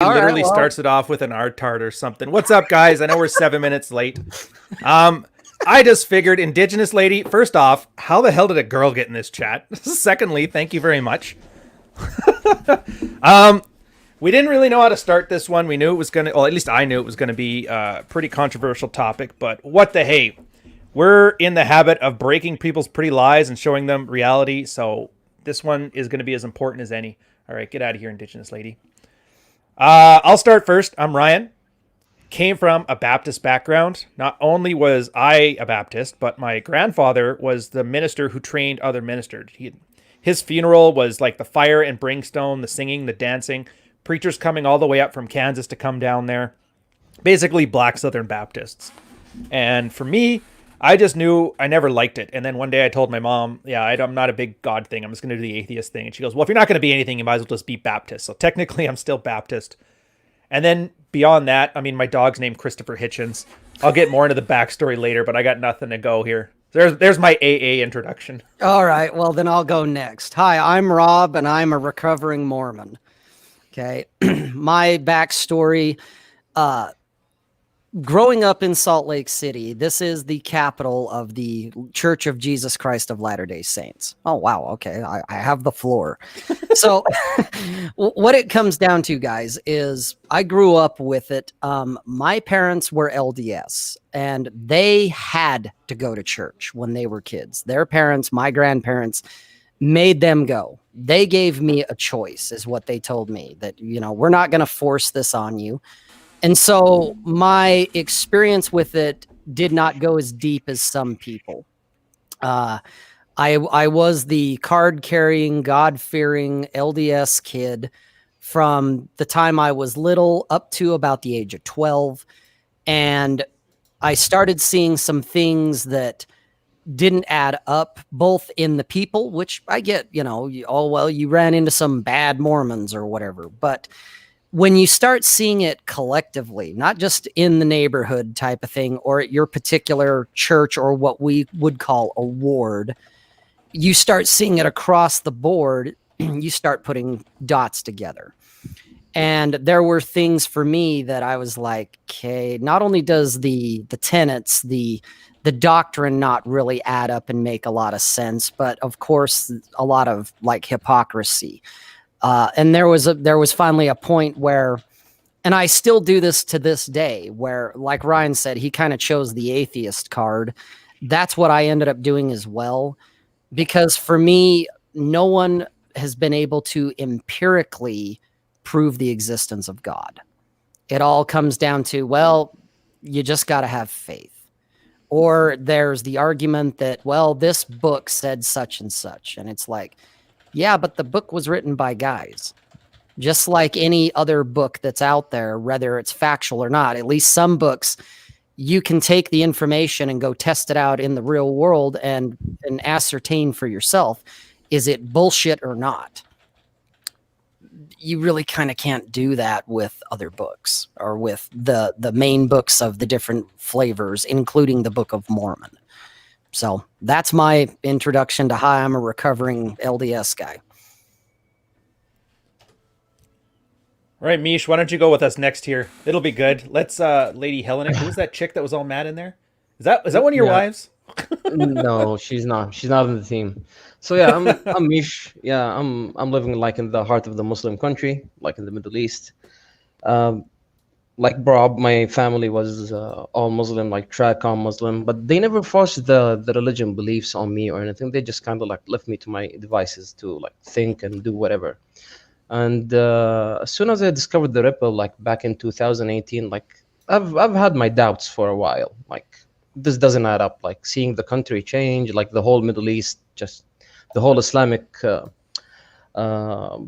All literally right, well. starts it off with an R-tart or something. What's up, guys? I know we're 7 minutes late. I just figured, Indigenous lady, first off, how the hell did a girl get in this chat? Secondly, thank you very much. We didn't really know how to start this one. We knew it was going to, well, at least I knew it was going to be a pretty controversial topic, but what the hey? We're in the habit of breaking people's pretty lies and showing them reality, so this one is going to be as important as any. All right, get out of here, Indigenous lady. I'll start first. I'm Ryan. Came from a Baptist background. Not only was I a Baptist, but my grandfather was the minister who trained other ministers. His funeral was like the fire and brimstone, the singing, the dancing, preachers coming all the way up from Kansas to come down there. Basically black Southern Baptists. And for me, I just knew I never liked it. And then one day I told my mom, yeah, I'm not a big God thing. I'm just going to do the atheist thing. And she goes, well, if you're not going to be anything, you might as well just be Baptist. So technically I'm still Baptist. And then beyond that, I mean, my dog's named Christopher Hitchens. I'll get more into the backstory later, but I got nothing to go here. There's my AA introduction. All right, well, then I'll go next. Hi, I'm Rob, and I'm a recovering Mormon. Okay, my backstory, growing up in Salt Lake City, this is the capital of the Church of Jesus Christ of Latter-day Saints. Oh, wow. Okay. I have the floor. So what it comes down to, guys, is I grew up with it. My parents were LDS, and they had to go to church when they were kids. Their parents, my grandparents, made them go. They gave me a choice, is what they told me, that, you know, we're not going to force this on you. And so my experience with it did not go as deep as some people. I was the card-carrying, God-fearing LDS kid from the time I was little up to about the age of 12. And I started seeing some things that didn't add up, both in the people, which I get, you know, you ran into some bad Mormons or whatever. But when you start seeing it collectively, not just in the neighborhood type of thing or at your particular church or what we would call a ward, you start seeing it across the board. You start putting dots together. And there were things for me that I was like, okay, not only does the tenets, the doctrine not really add up and make a lot of sense, but of course, a lot of like hypocrisy. And there was finally a point where, and I still do this to this day, where, like Ryan said, he kind of chose the atheist card. That's what I ended up doing as well, because for me, no one has been able to empirically prove the existence of God. It all comes down to, well, you just got to have faith. Or there's the argument that, well, this book said such and such. And it's like, yeah, but the book was written by guys. Just like any other book that's out there, whether it's factual or not, at least some books, you can take the information and go test it out in the real world and ascertain for yourself, is it bullshit or not? You really kind of can't do that with other books or with the main books of the different flavors, including the Book of Mormon. So that's my introduction to hi, I'm a recovering LDS guy. All right, Mish, why don't you go with us next here? It'll be good. Let's Lady Hellenic. Who's that chick that was all mad in there? Is that one of your wives? No, she's not. She's not on the team. So yeah, I'm Mish. Yeah, I'm living like in the heart of the Muslim country, like in the Middle East. Like Bob, my family was all Muslim, like TRAD Muslim, but they never forced the religion beliefs on me or anything. They just kind of like left me to my devices to like think and do whatever. And as soon as I discovered the Ripple, like back in 2018, like I've had my doubts for a while. Like this doesn't add up. Like seeing the country change, like the whole Middle East, just the whole Islamic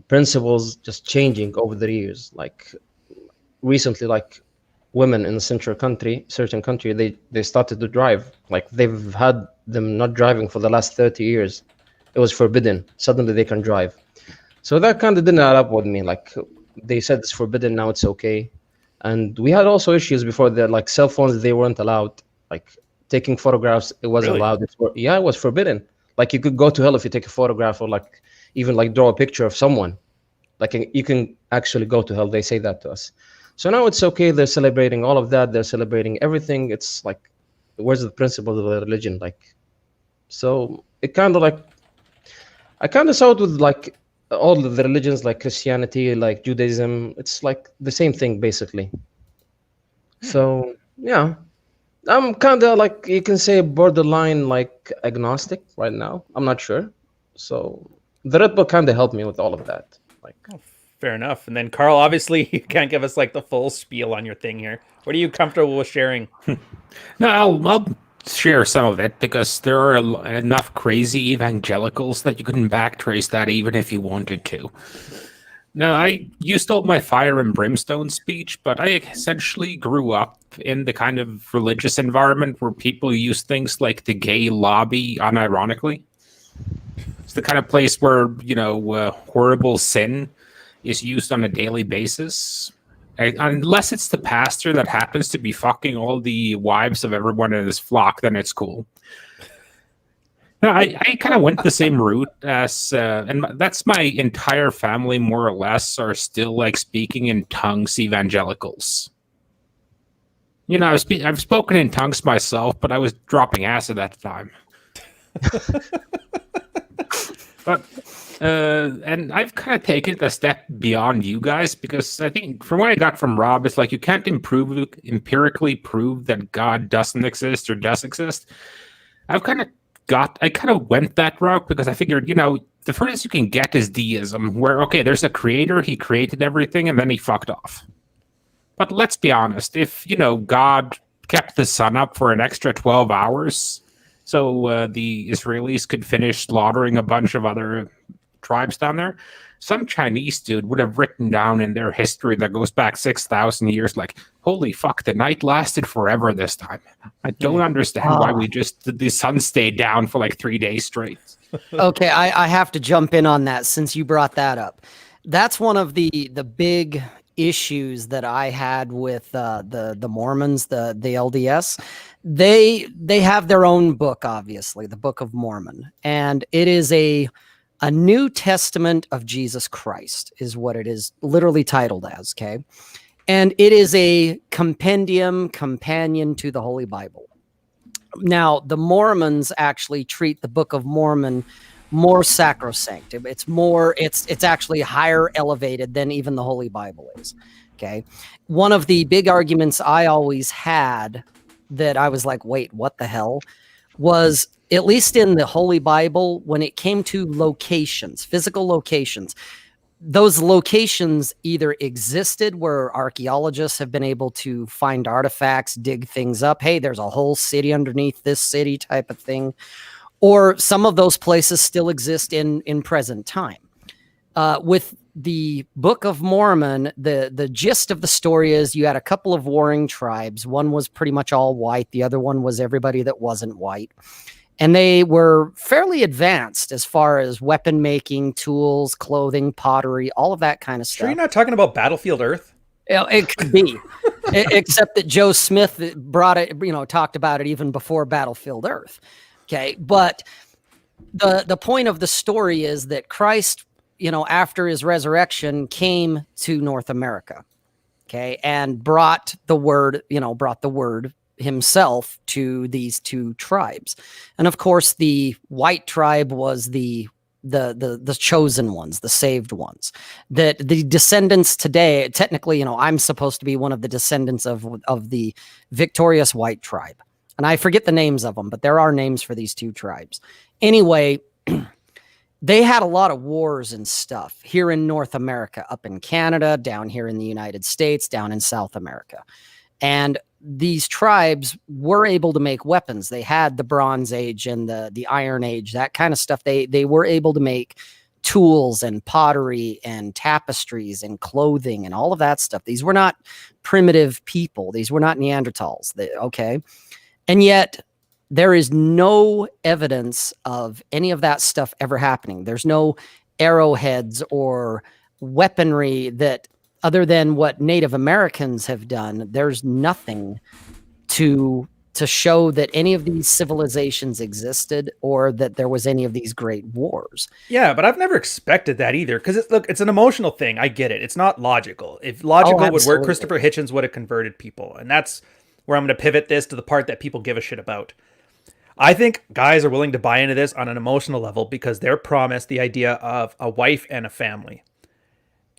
principles just changing over the years. Like recently, like women in a certain country, they started to drive. Like they've had them not driving for the last 30 years. It was forbidden. Suddenly they can drive. So that kind of didn't add up with me. Like they said it's forbidden, now it's okay. And we had also issues before that, like cell phones, they weren't allowed. Like taking photographs, it wasn't allowed. It was forbidden. Like you could go to hell if you take a photograph or like even like draw a picture of someone. Like you can actually go to hell. They say that to us. So now it's okay. They're celebrating all of that. They're celebrating everything. It's like, where's the principle of the religion? Like, so it kind of like, I kind of saw it with like all of the religions, like Christianity, like Judaism. It's like the same thing basically. So yeah, I'm kind of like, you can say, borderline like agnostic right now. I'm not sure. So the Red Bull kind of helped me with all of that. Like, Fair enough. And then Carl, obviously, you can't give us like the full spiel on your thing here. What are you comfortable with sharing? No, I'll share some of it because there are enough crazy evangelicals that you couldn't backtrace that even if you wanted to. No, you stole my fire and brimstone speech, but I essentially grew up in the kind of religious environment where people use things like the gay lobby unironically. It's the kind of place where, horrible sin is used on a daily basis. Unless it's the pastor that happens to be fucking all the wives of everyone in his flock, then it's cool. No, I kind of went the same route as, and that's my entire family, more or less, are still like speaking in tongues evangelicals. I've spoken in tongues myself, but I was dropping acid at the time. But and I've kind of taken it a step beyond you guys, because I think from what I got from Rob, it's like you can't empirically prove that God doesn't exist or does exist. I kind of went that route because I figured, the furthest you can get is deism, where, okay, there's a creator, he created everything, and then he fucked off. But let's be honest, if, God kept the sun up for an extra 12 hours, so the Israelis could finish slaughtering a bunch of other tribes down there, some Chinese dude would have written down in their history that goes back 6,000 years, like, holy fuck, the night lasted forever this time. I don't understand why the sun stayed down for like 3 days straight. Okay, I have to jump in on that since you brought that up. That's one of the big issues that I had with the Mormons, the LDS. They have their own book, obviously, the Book of Mormon, and it is a New Testament of Jesus Christ is what it is literally titled as, okay? And it is a companion to the Holy Bible. Now, the Mormons actually treat the Book of Mormon more sacrosanct. It's actually higher elevated than even the Holy Bible is, okay? One of the big arguments I always had that I was like, wait, what the hell? Was at least in the Holy Bible, when it came to locations, physical locations, those locations either existed where archaeologists have been able to find artifacts, dig things up. Hey, there's a whole city underneath this city type of thing. Or some of those places still exist in present time. With the Book of Mormon, the gist of the story is you had a couple of warring tribes. One was pretty much all white. The other one was everybody that wasn't white. And they were fairly advanced as far as weapon making, tools, clothing, pottery, all of that kind of stuff. Sure, you're not talking about Battlefield Earth? It could be, except that Joe Smith brought it, talked about it even before Battlefield Earth. Okay, but the point of the story is that Christ, after his resurrection, came to North America, okay, and brought the word himself to these two tribes. And of course, the white tribe was the chosen ones, the saved ones. That the descendants today, technically, I'm supposed to be one of the descendants of the victorious white tribe. And I forget the names of them, but there are names for these two tribes. Anyway, they had a lot of wars and stuff here in North America, up in Canada, down here in the United States, down in South America. And these tribes were able to make weapons. They had the Bronze Age and the Iron Age, that kind of stuff. They were able to make tools and pottery and tapestries and clothing and all of that stuff. These were not primitive people. These were not Neanderthals. Okay. And yet there is no evidence of any of that stuff ever happening. There's no arrowheads or weaponry that, other than what Native Americans have done, there's nothing to to show that any of these civilizations existed or that there was any of these great wars. Yeah, but I've never expected that either. Because it's an emotional thing. I get it. It's not logical. If logical would work, absolutely. Christopher Hitchens would have converted people. And that's where I'm going to pivot this to the part that people give a shit about. I think guys are willing to buy into this on an emotional level because they're promised the idea of a wife and a family.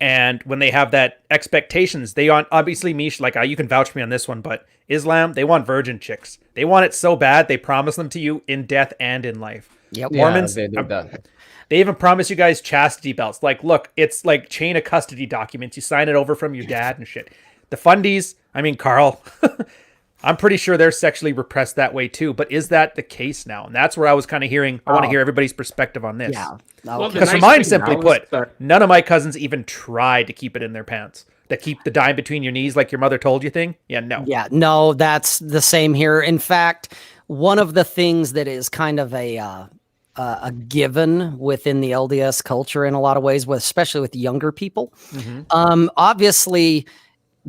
And when they have that expectations, they want, obviously, Mish, like you can vouch for me on this one, but Islam, they want virgin chicks. They want it so bad, they promise them to you in death and in life. Yep. Mormons, they do that. they even promise you guys chastity belts. Like, look, it's like chain of custody documents. You sign it over from your dad and shit. The fundies, I mean, Carl, I'm pretty sure they're sexually repressed that way too. But is that the case now? And that's where I was kind of hearing, I want to hear everybody's perspective on this. Yeah. Well, Because the for nice mine, thing simply now is put, that- none of my cousins even tried to keep it in their pants. To keep the dime between your knees like your mother told you thing? Yeah, no. Yeah, no, that's the same here. In fact, one of the things that is kind of a given within the LDS culture in a lot of ways, especially with younger people, obviously,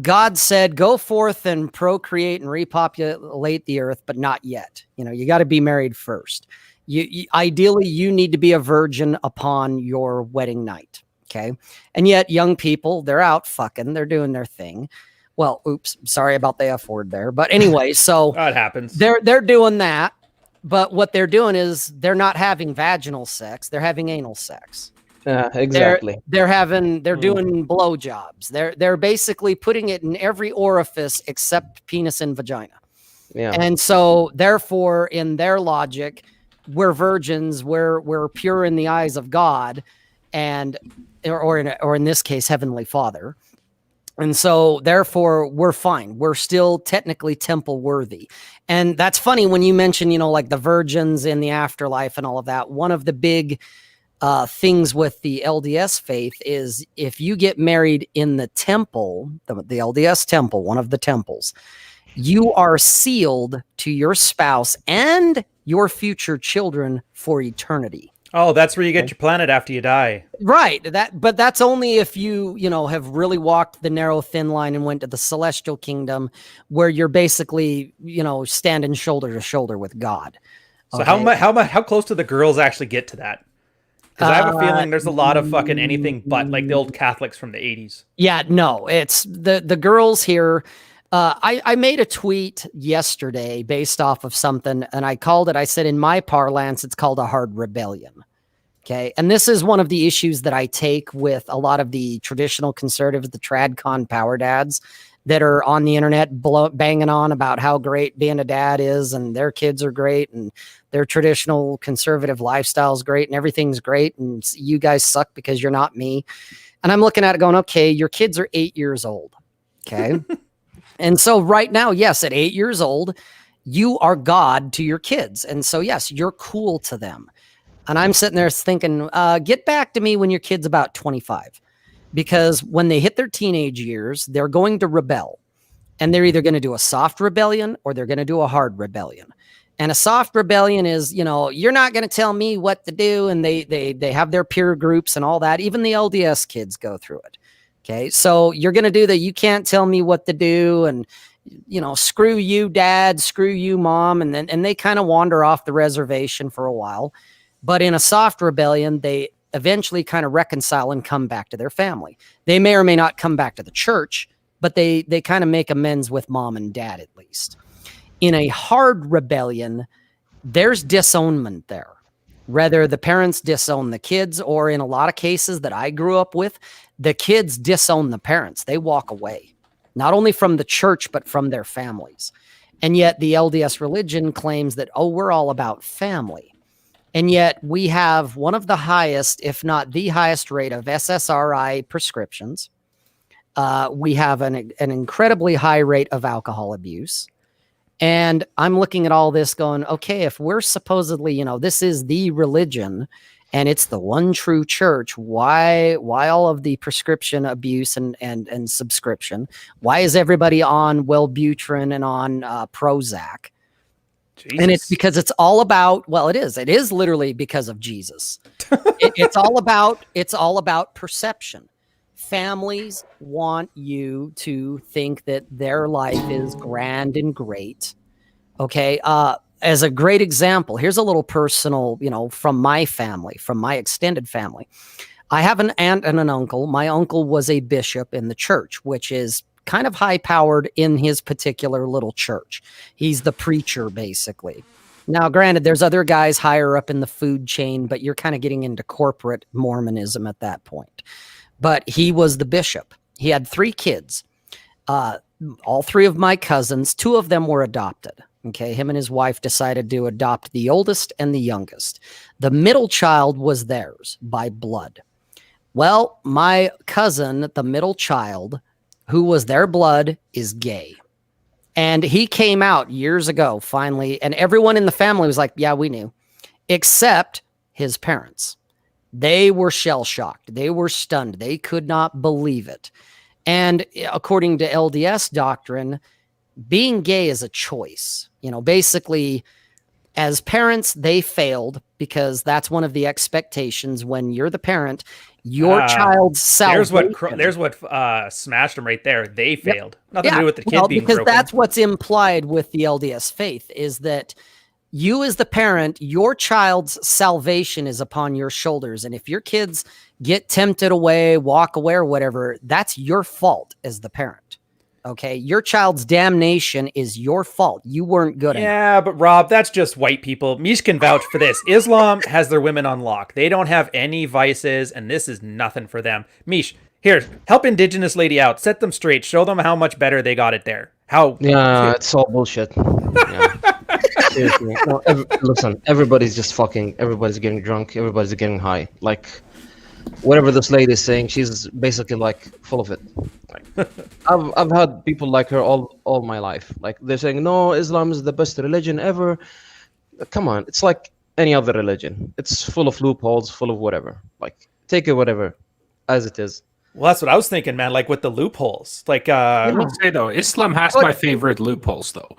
God said, "Go forth and procreate and repopulate the earth," but not yet. You got to be married first. You ideally, you need to be a virgin upon your wedding night. Okay. And yet young people, they're out fucking, they're doing their thing. Well, oops, sorry about the F word there. But anyway, so That happens. they're doing that. But what they're doing is they're not having vaginal sex. They're having anal sex. Exactly. They're doing blowjobs. They're basically putting it in every orifice except penis and vagina. Yeah. And so therefore, in their logic, we're virgins, we're pure in the eyes of God, and or in this case, Heavenly Father. And so therefore we're fine. We're still technically temple worthy. And that's funny when you mention, like the virgins in the afterlife and all of that. One of the big things with the LDS faith is if you get married in the temple, the LDS temple, one of the temples, you are sealed to your spouse and your future children for eternity. Oh, that's where you get your planet after you die. Right. But that's only if you have really walked the narrow, thin line and went to the celestial kingdom where you're basically, standing shoulder to shoulder with God. So how close do the girls actually get to that? Because I have a feeling there's a lot of fucking anything but like the old Catholics from the 80s. Yeah, no, it's the girls here. I made a tweet yesterday based off of something, and I said, in my parlance, it's called a hard rebellion. Okay. And this is one of the issues that I take with a lot of the traditional conservatives, the trad con power dads that are on the internet banging on about how great being a dad is and their kids are great and their traditional conservative lifestyle is great and everything's great. And you guys suck because you're not me. And I'm looking at it going, okay, your kids are 8 years old. Okay. And so right now, yes, at 8 years old, you are God to your kids. And so, yes, you're cool to them. And I'm sitting there thinking, get back to me when your kid's about 25. Because when they hit their teenage years, they're going to rebel. And they're either going to do a soft rebellion or they're going to do a hard rebellion. And a soft rebellion is, you're not going to tell me what to do. And they have their peer groups and all that. Even the LDS kids go through it. Okay, so you're going to do that. You can't tell me what to do. And, screw you, dad, screw you, mom. And they kind of wander off the reservation for a while. But in a soft rebellion, they eventually kind of reconcile and come back to their family. They may or may not come back to the church, but they kind of make amends with mom and dad at least. In a hard rebellion, there's disownment there. Whether the parents disown the kids, or in a lot of cases that I grew up with, the kids disown the parents. They walk away, not only from the church, but from their families. And yet the LDS religion claims that, we're all about family. And yet we have one of the highest, if not the highest rate of SSRI prescriptions. We have an incredibly high rate of alcohol abuse. And I'm looking at all this going, okay, if we're supposedly, this is the religion and it's the one true church, why all of the prescription abuse and subscription? Why is everybody on Wellbutrin and on Prozac? Jesus. And it's because it's all about, it is literally because of Jesus. It's all about perception. Families want you to think that their life is grand and great. Okay. As a great example, here's a little personal, from my family, from my extended family. I have an aunt and an uncle. My uncle was a bishop in the church, which is kind of high powered in his particular little church. He's the preacher, basically. Now, granted, there's other guys higher up in the food chain, but you're kind of getting into corporate Mormonism at that point. But he was the bishop. He had 3 kids. All 3 of my cousins, 2 of them were adopted. Okay, him and his wife decided to adopt the oldest and the youngest. The middle child was theirs by blood. Well, my cousin, the middle child, who was their blood, is gay. And he came out years ago, finally, and everyone in the family was like, yeah, we knew, except his parents. They were shell-shocked. They were stunned. They could not believe it. And according to LDS doctrine, being gay is a choice. Basically, as parents, they failed because that's one of the expectations when you're the parent. Your child's salvation. There's what smashed them right there. They failed. Nothing to do with the kid being because broken. that's what's implied with the LDS faith is that you as the parent, your child's salvation is upon your shoulders. And if your kids get tempted away, walk away or whatever, that's your fault as the parent. Okay, your child's damnation is your fault. You weren't good enough. Yeah, but Rob, that's just white people. Mish can vouch for this. Islam has their women on lock. They don't have any vices, and this is nothing for them. Mish, here, help Indigenous lady out. Set them straight. Show them how much better they got it there. Yeah, it's all bullshit. Yeah. Seriously. No, listen, everybody's just fucking. Everybody's getting drunk. Everybody's getting high. Like, whatever this lady is saying, she's basically like full of it. Like, I've had people like her all my life. Like they're saying, no, Islam is the best religion ever. Come on, it's like any other religion. It's full of loopholes, full of whatever. Like take it whatever as it is. Well, that's what I was thinking, man. Like with the loopholes, like I would say though, Islam has my favorite loopholes though.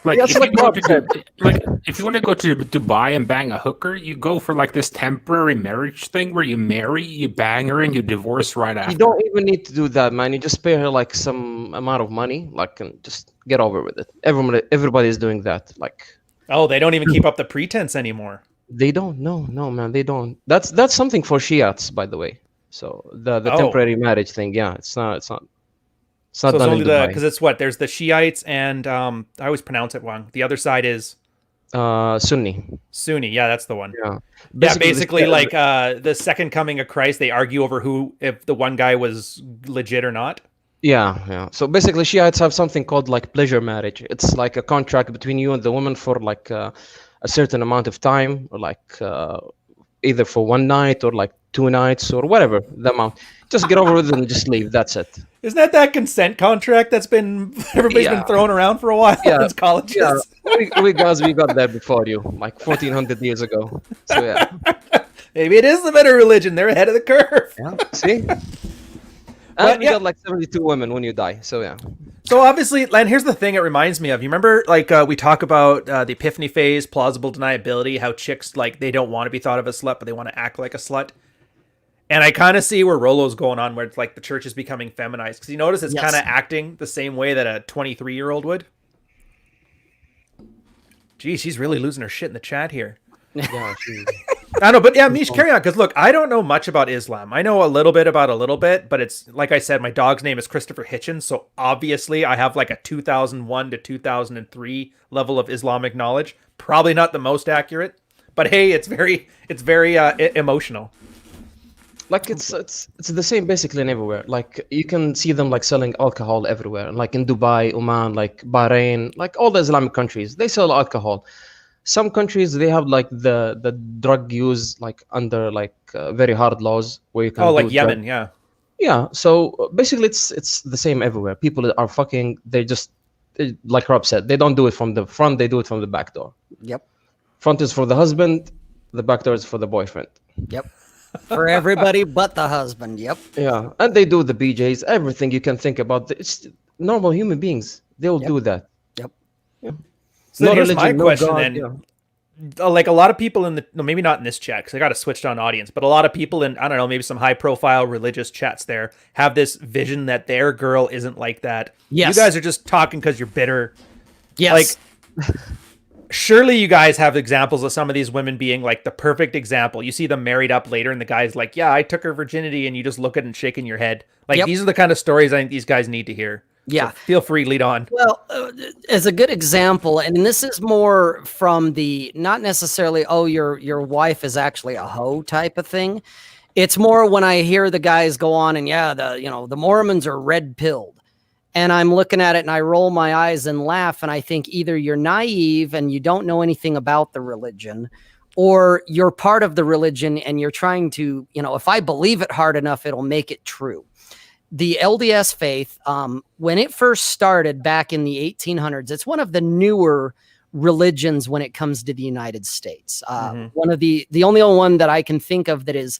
Like, Yeah, if, like you Rob if you want to go to Dubai and bang a hooker, you go for like this temporary marriage thing where you marry, you bang her, and you divorce right after. You don't even need to do that, man. You just pay her like some amount of money, like, and just get over with it. Everybody is doing that. Like, oh, they don't even keep up the pretense anymore. they don't. No, man, they don't. That's something for Shiites, by the way. So the temporary marriage thing, yeah, it's not. It's not So it's done only in Dubai. because it's what there's the Shiites and I always pronounce it wrong. The other side is Sunni. Sunni. Yeah, that's the one. Yeah. Basically this- like the second coming of Christ, they argue over if the one guy was legit or not. Yeah. So basically, Shiites have something called like pleasure marriage. It's like a contract between you and the woman for like a certain amount of time, or like either for one night or like 2 nights or whatever the amount. Just get over with it and just leave. That's it. Isn't that consent contract that's been everybody's been throwing around for a while in colleges? Yeah, we got that before you, like 1400 years ago. So yeah. Maybe it is the better religion. They're ahead of the curve. Yeah. See? But, And you got like 72 women when you die. So yeah. So obviously, and here's the thing it reminds me of. You remember, like, we talk about the epiphany phase, plausible deniability, how chicks, like, they don't want to be thought of as slut, but they want to act like a slut. And I kind of see where Rolo's going on, where it's like the church is becoming feminized. Because you notice it's kind of acting the same way that a 23-year-old would. Geez, she's really losing her shit in the chat here. Yeah. I know, but yeah, Mish, carry on. Because look, I don't know much about Islam. I know a little bit, but it's like I said, my dog's name is Christopher Hitchens. So obviously I have like a 2001 to 2003 level of Islamic knowledge. Probably not the most accurate, but hey, it's very emotional. Like it's the same basically in everywhere. Like you can see them like selling alcohol everywhere. Like in Dubai, Oman, like Bahrain, like all the Islamic countries, they sell alcohol. Some countries they have like the drug use like under like very hard laws where you can. Oh, like Yemen, yeah. Yeah. So basically, it's the same everywhere. People are fucking. Like Rob said, they don't do it from the front. They do it from the back door. Yep. Front is for the husband. The back door is for the boyfriend. Yep. For everybody but the husband. Yep. Yeah, and they do the BJs, everything you can think about. It's normal human beings. They will do that. Yep. Yeah. So No here's religion, my no question God, then. yeah. Like a lot of people maybe not in this chat because I got a switched on audience, but a lot of people in, I don't know, maybe some high profile religious chats there have this vision that their girl isn't like that. Yes. You guys are just talking because you're bitter. Yes. Like, surely you guys have examples of some of these women being like the perfect example. You see them married up later and the guy's like, yeah, I took her virginity, and you just look at it and shaking your head. Like, Yep. these are the kind of stories I think these guys need to hear. Yeah. So feel free, lead on. Well, as a good example, and this is more from the, not necessarily, oh, your wife is actually a hoe type of thing. It's more when I hear the guys go on and, yeah, the Mormons are red pilled. And I'm looking at it and I roll my eyes and laugh. And I think either you're naive and you don't know anything about the religion, or you're part of the religion and you're trying to, if I believe it hard enough, it'll make it true. The LDS faith, when it first started back in the 1800s, it's one of the newer religions when it comes to the United States. One of the only one that I can think of that is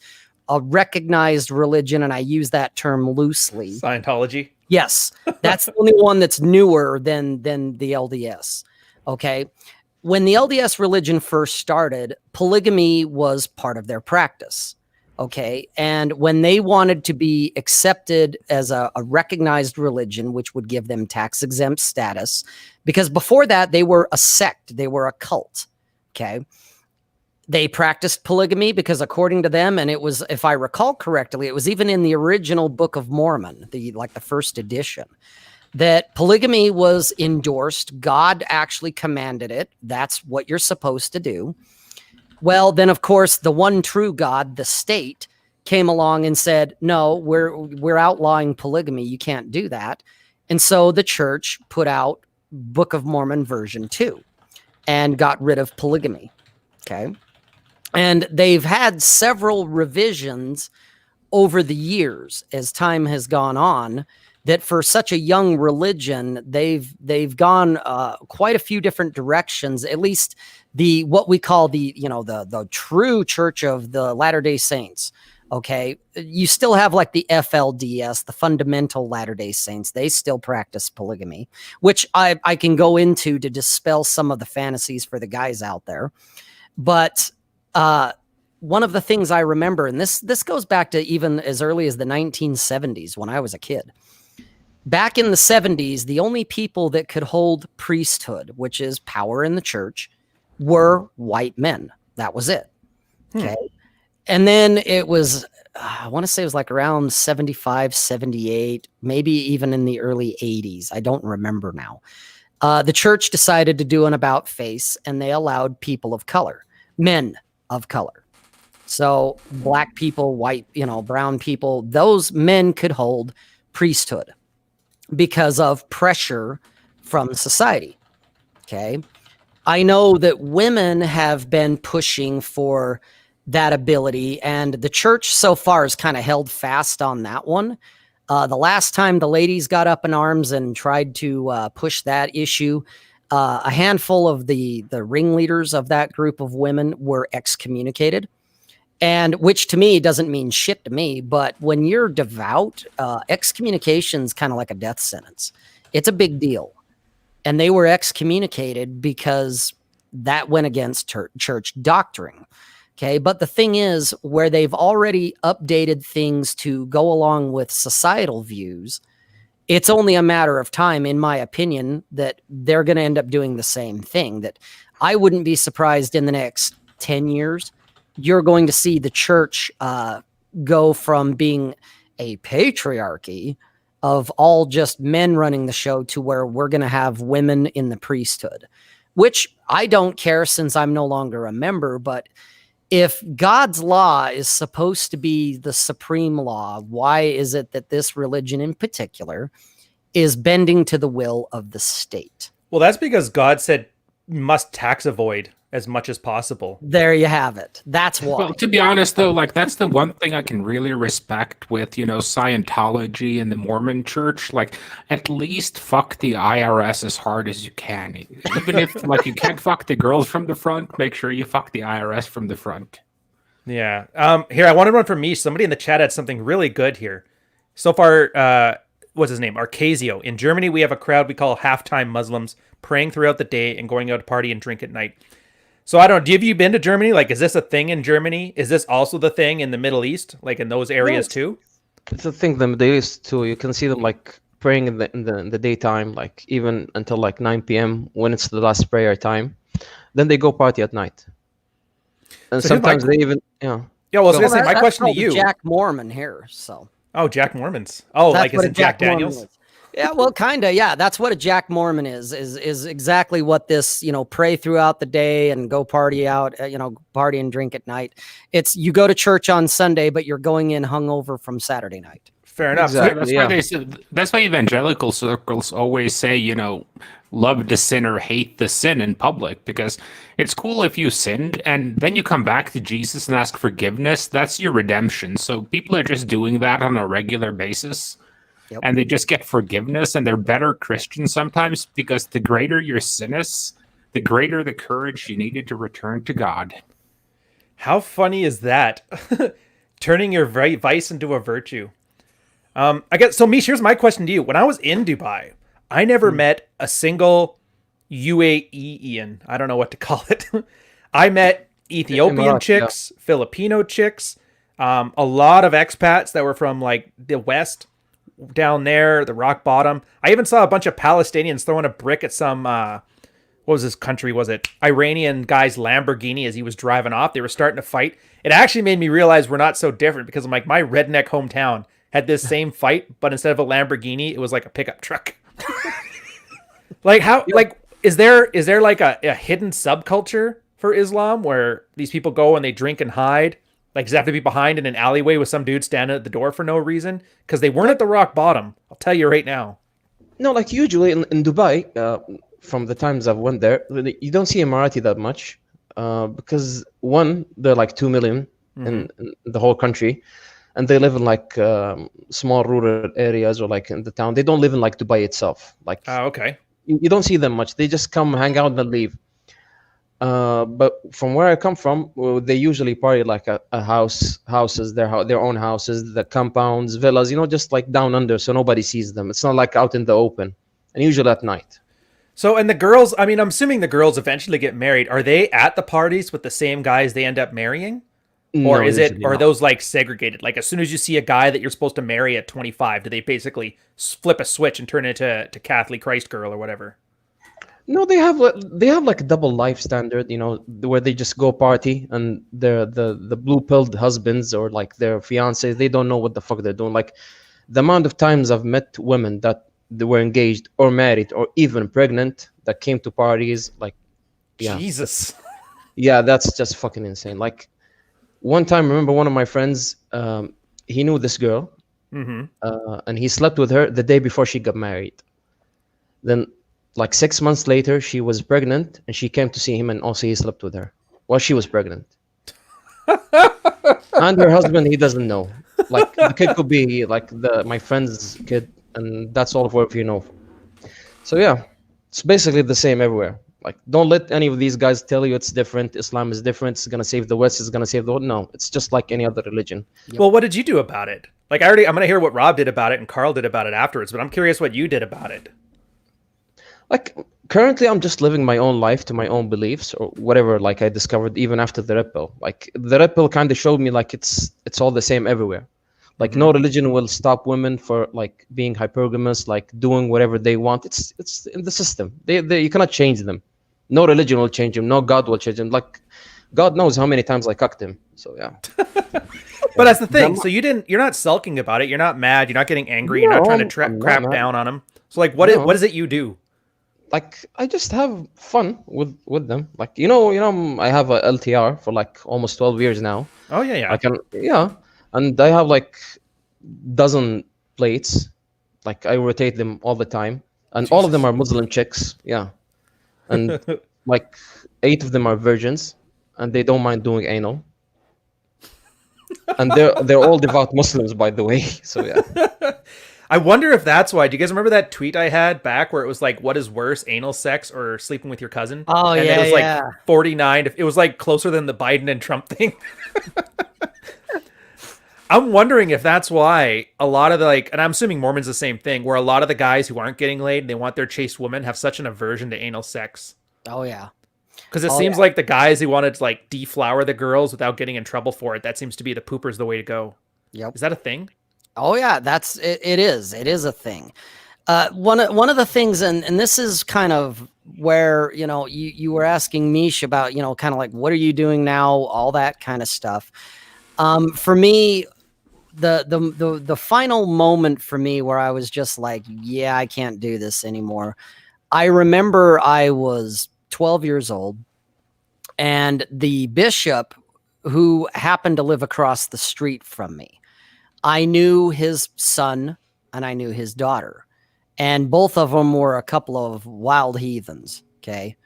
a recognized religion, and I use that term loosely. Scientology. Yes, that's the only one that's newer than the LDS. Okay. When the LDS religion first started, polygamy was part of their practice. Okay. And when they wanted to be accepted as a recognized religion, which would give them tax exempt status, because before that, they were a sect, they were a cult. Okay. They practiced polygamy because according to them, and it was, if I recall correctly, it was even in the original Book of Mormon, the first edition, that polygamy was endorsed. God actually commanded it. That's what you're supposed to do. Well, then, of course, the one true God, the state, came along and said, no, we're outlawing polygamy. You can't do that. And so the church put out Book of Mormon version 2 and got rid of polygamy. Okay. And they've had several revisions over the years as time has gone on, that for such a young religion, they've gone quite a few different directions. At least what we call the true Church of the Latter-day Saints. Okay, you still have like the FLDS, the Fundamental Latter-day Saints. They still practice polygamy, which I can go into to dispel some of the fantasies for the guys out there. But one of the things I remember, and this goes back to even as early as the 1970s when I was a kid. Back in the 70s, the only people that could hold priesthood, which is power in the church, were white men. That was it. Okay. And then it was, I want to say it was like around 75, 78, maybe even in the early 80s. I don't remember now. The church decided to do an about face, and they allowed people of color, men of color. So black people, white, brown people, those men could hold priesthood because of pressure from society. Okay. I know that women have been pushing for that ability, and the church so far has kind of held fast on that one. The last time the ladies got up in arms and tried to push that issue, a handful of the ringleaders of that group of women were excommunicated. And which to me doesn't mean shit to me, but when you're devout, excommunication is kind of like a death sentence. It's a big deal. And they were excommunicated because that went against church doctrine. Okay. But the thing is, where they've already updated things to go along with societal views, it's only a matter of time, in my opinion, that they're going to end up doing the same thing. That I wouldn't be surprised in the next 10 years, you're going to see the church go from being a patriarchy of all just men running the show to where we're going to have women in the priesthood, which I don't care since I'm no longer a member. But if God's law is supposed to be the supreme law, why is it that this religion in particular is bending to the will of the state? Well, that's because God said must tax avoid as much as possible. There you have it. That's why. Well, to be honest, though, like that's the one thing I can really respect with, Scientology and the Mormon Church. Like, at least fuck the IRS as hard as you can. Even if, you can't fuck the girls from the front, make sure you fuck the IRS from the front. Yeah. Here, I wanted one from me. Somebody in the chat had something really good here. So far, what's his name? Arcasio. In Germany, we have a crowd we call halftime Muslims praying throughout the day and going out to party and drink at night. So I don't know, have you been to Germany? Like, is this a thing in Germany? Is this also the thing in the Middle East? Like in those areas too? It's a thing in the Middle East too. You can see them praying in the daytime, even until 9 p.m. when it's the last prayer time. Then they go party at night, and So here's my- sometimes they even Yeah, well, I was Go. gonna say my that's question to called a you. Jack Mormon here. So Oh, Jack Mormons. Oh, that's like what as a in Jack Mormon Daniels. is. Yeah, well, kind of. Yeah, that's what a Jack Mormon is exactly what this, pray throughout the day and go party out, party and drink at night. It's you go to church on Sunday, but you're going in hungover from Saturday night. Fair enough. So- Exactly. That's Yeah. why they say, that's why evangelical circles always say, love the sinner, hate the sin in public, because it's cool if you sinned and then you come back to Jesus and ask forgiveness. That's your redemption. So people are just doing that on a regular basis. Yep. And they just get forgiveness, and they're better Christians sometimes, because the greater your sin is, the greater the courage you needed to return to God. How funny is that? Turning your vice into a virtue. I guess so. Mish, here's my question to you. When I was in Dubai, I never met a single UAE-ian. I don't know what to call it. I met Ethiopian Emirati, chicks, Filipino chicks, a lot of expats that were from like the West down there, the rock bottom. I even saw a bunch of Palestinians throwing a brick at some, what was this country? Was it Iranian guy's Lamborghini as he was driving off? They were starting to fight. It actually made me realize we're not so different, because I'm like, my redneck hometown had this same fight, but instead of a Lamborghini, it was like a pickup truck. Like how, like, is there like a hidden subculture for Islam where these people go and they drink and hide? Like, does it have to be behind in an alleyway with some dude standing at the door for no reason? Because they weren't at the rock bottom. I'll tell you right now. No, like usually in Dubai, from the times I've went there, you don't see Emirati that much, because one, they're like 2 million in the whole country, and they live in like small rural areas or like in the town. They don't live in like Dubai itself. Like, Oh, okay. you don't see them much. They just come, hang out, and then leave. But from where I come from, well, they usually party like houses, their own houses, the compounds, villas, just like down under, so nobody sees them. It's not like out in the open, and usually at night. So, and the girls, I mean, I'm assuming the girls eventually get married. Are they at the parties with the same guys they end up marrying? Or No, is it, usually or are not. those like segregated? Like, as soon as you see a guy that you're supposed to marry at 25, do they basically flip a switch and turn into Catholic Christ girl or whatever? No, they have like a double life standard, where they just go party, and the blue-pilled husbands or like their fiancés, they don't know what the fuck they're doing. Like, the amount of times I've met women that they were engaged or married or even pregnant that came to parties, like, yeah, Jesus. yeah, that's just fucking insane. Like, one time, I remember one of my friends, he knew this girl, and he slept with her the day before she got married. Then, like 6 months later, she was pregnant, and she came to see him, and also he slept with her while she was pregnant. And her husband, he doesn't know. Like, the kid could be like my friend's kid, and that's all of you know. So yeah, it's basically the same everywhere. Like, don't let any of these guys tell you it's different. Islam is different. It's gonna save the West. It's gonna save the world. No, it's just like any other religion. Well, what did you do about it? Like, I'm going to hear what Rob did about it and Carl did about it afterwards, but I'm curious what you did about it. Like, currently, I'm just living my own life to my own beliefs or whatever. Like, I discovered even after the Ripple. Like, the Ripple kind of showed me like it's all the same everywhere. Like, no religion will stop women for like being hypergamous, like doing whatever they want. It's in the system. They you cannot change them. No religion will change them. No God will change them. Like, God knows how many times I cucked him. So yeah. But that's the thing. So you're not sulking about it. You're not mad. You're not getting angry. You're not trying to I'm not crap mad. down on them. So like, what is it you do? Like, I just have fun with them. Like, I have a LTR for like almost 12 years now. Oh yeah. And I have like dozen plates. Like, I rotate them all the time, and all of them are Muslim chicks. Yeah, and like 8 of them are virgins, and they don't mind doing anal. And they're all devout Muslims, by the way. So yeah. I wonder if that's why. Do you guys remember that tweet I had back where it was like, what is worse, anal sex or sleeping with your cousin? Oh, and yeah, it was like yeah. 49. It was like closer than the Biden and Trump thing. I'm wondering if that's why a lot of the and I'm assuming Mormons the same thing, where a lot of the guys who aren't getting laid, they want their chaste women, have such an aversion to anal sex. Oh yeah. Because it seems like the guys who wanted to like deflower the girls without getting in trouble for it, that seems to be the poopers the way to go. Yep. Is that a thing? Oh yeah, it is a thing. One of the things, and this is kind of where, you were asking Mish about, kind of like, what are you doing now? All that kind of stuff. For me, the final moment for me where I was just like, yeah, I can't do this anymore. I remember I was 12 years old, and the bishop who happened to live across the street from me, I knew his son and I knew his daughter, and both of them were a couple of wild heathens. Okay.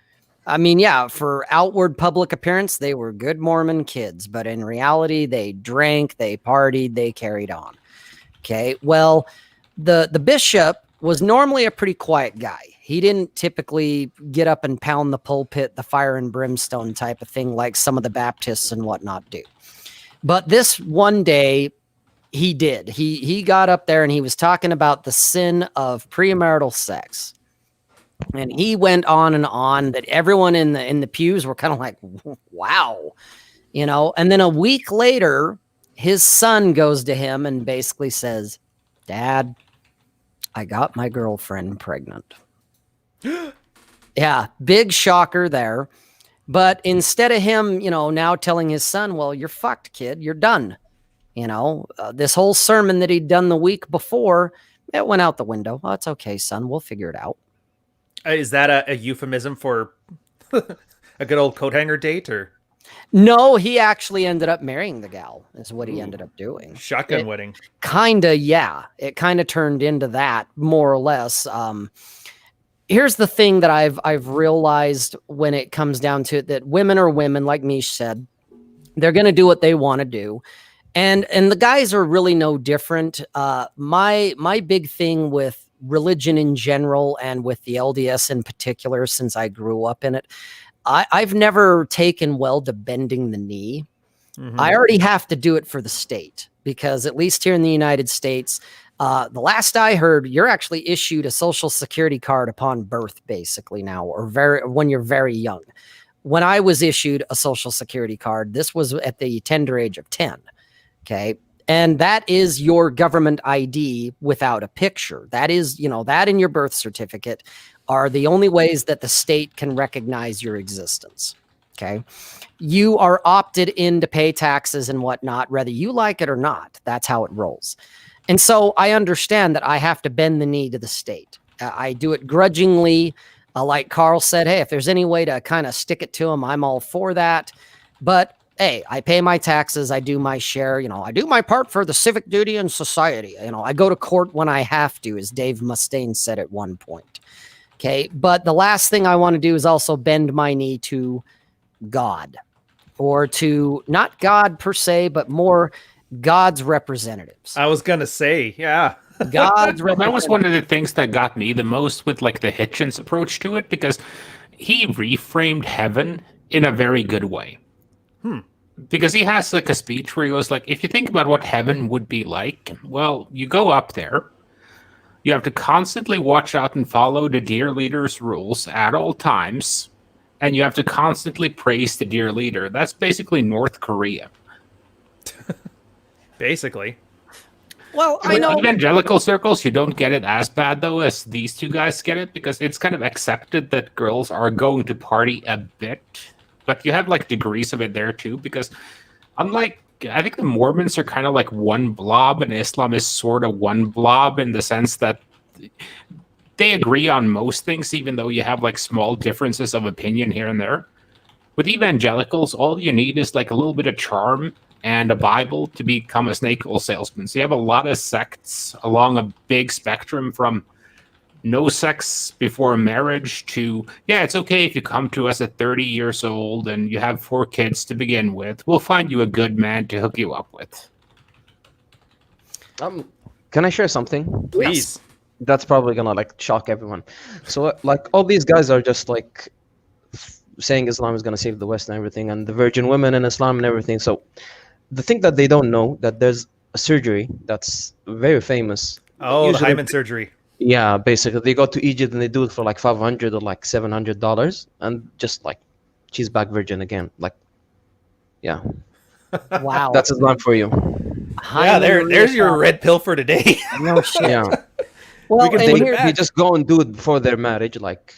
I mean, yeah, for outward public appearance, they were good Mormon kids, but in reality, they drank, they partied, they carried on. Okay. Well, the bishop was normally a pretty quiet guy. He didn't typically get up and pound the pulpit, the fire and brimstone type of thing like some of the Baptists and whatnot do. But this one day, he did. He got up there and he was talking about the sin of premarital sex. And he went on and on that everyone in the pews were kind of like, wow, and then a week later, his son goes to him and basically says, Dad, I got my girlfriend pregnant. Yeah, big shocker there. But instead of him, now telling his son, well, you're fucked, kid, you're done. This whole sermon that he'd done the week before, it went out the window. Oh, it's okay, son, we'll figure it out. Is that a euphemism for a good old coat hanger date, or? No, he actually ended up marrying the gal, is what he ended up doing. Shotgun wedding. Kinda, yeah. It kind of turned into that, more or less. Here's the thing that I've realized when it comes down to it, that women are women, like Mish said. They're going to do what they want to do. And the guys are really no different. My big thing with religion in general and with the LDS in particular, since I grew up in it, I've never taken well to bending the knee. Mm-hmm. I already have to do it for the state, because at least here in the United States, the last I heard, you're actually issued a social security card upon birth, basically now, or when you're very young. When I was issued a social security card, this was at the tender age of 10. Okay. And that is your government ID without a picture. That is, that and your birth certificate are the only ways that the state can recognize your existence. Okay. You are opted in to pay taxes and whatnot, whether you like it or not. That's how it rolls. And so I understand that I have to bend the knee to the state. I do it grudgingly. Like Carl said, hey, if there's any way to kind of stick it to them, I'm all for that. But hey, I pay my taxes. I do my share. I do my part for the civic duty in society. I go to court when I have to, as Dave Mustaine said at one point. Okay. But the last thing I want to do is also bend my knee to God, or to not God per se, but more God's representatives. I was going to say, yeah. God's Well, that was one of the things that got me the most with like the Hitchens approach to it, because he reframed heaven in a very good way. Because he has like a speech where he goes like, if you think about what heaven would be like, well, you go up there, you have to constantly watch out and follow the dear leader's rules at all times, and you have to constantly praise the dear leader. That's basically North Korea. Basically. Well, I know evangelical circles, you don't get it as bad though as these two guys get it, because it's kind of accepted that girls are going to party a bit, but you have like degrees of it there too, because unlike, I think the Mormons are kind of like one blob, and Islam is sort of one blob in the sense that they agree on most things, even though you have like small differences of opinion here and there. With evangelicals, all you need is like a little bit of charm and a Bible to become a snake oil salesman. So you have a lot of sects along a big spectrum, from no sex before marriage to, yeah, it's okay if you come to us at 30 years old and you have 4 kids to begin with. We'll find you a good man to hook you up with. Can I share something? Please. Yes. That's probably gonna like shock everyone. So like all these guys are just like saying Islam is gonna save the West and everything, and the virgin women in Islam and everything. So the thing that they don't know, that there's a surgery that's very famous. Oh, Usually, the hymen surgery. Yeah, basically they go to Egypt and they do it for like $500 or like $700, and just like she's back virgin again. Like, yeah. Wow. That's Islam for you. Yeah, there's your red pill for today. No shit. Yeah. Well, can and take it here- back. They just go and do it before their marriage, like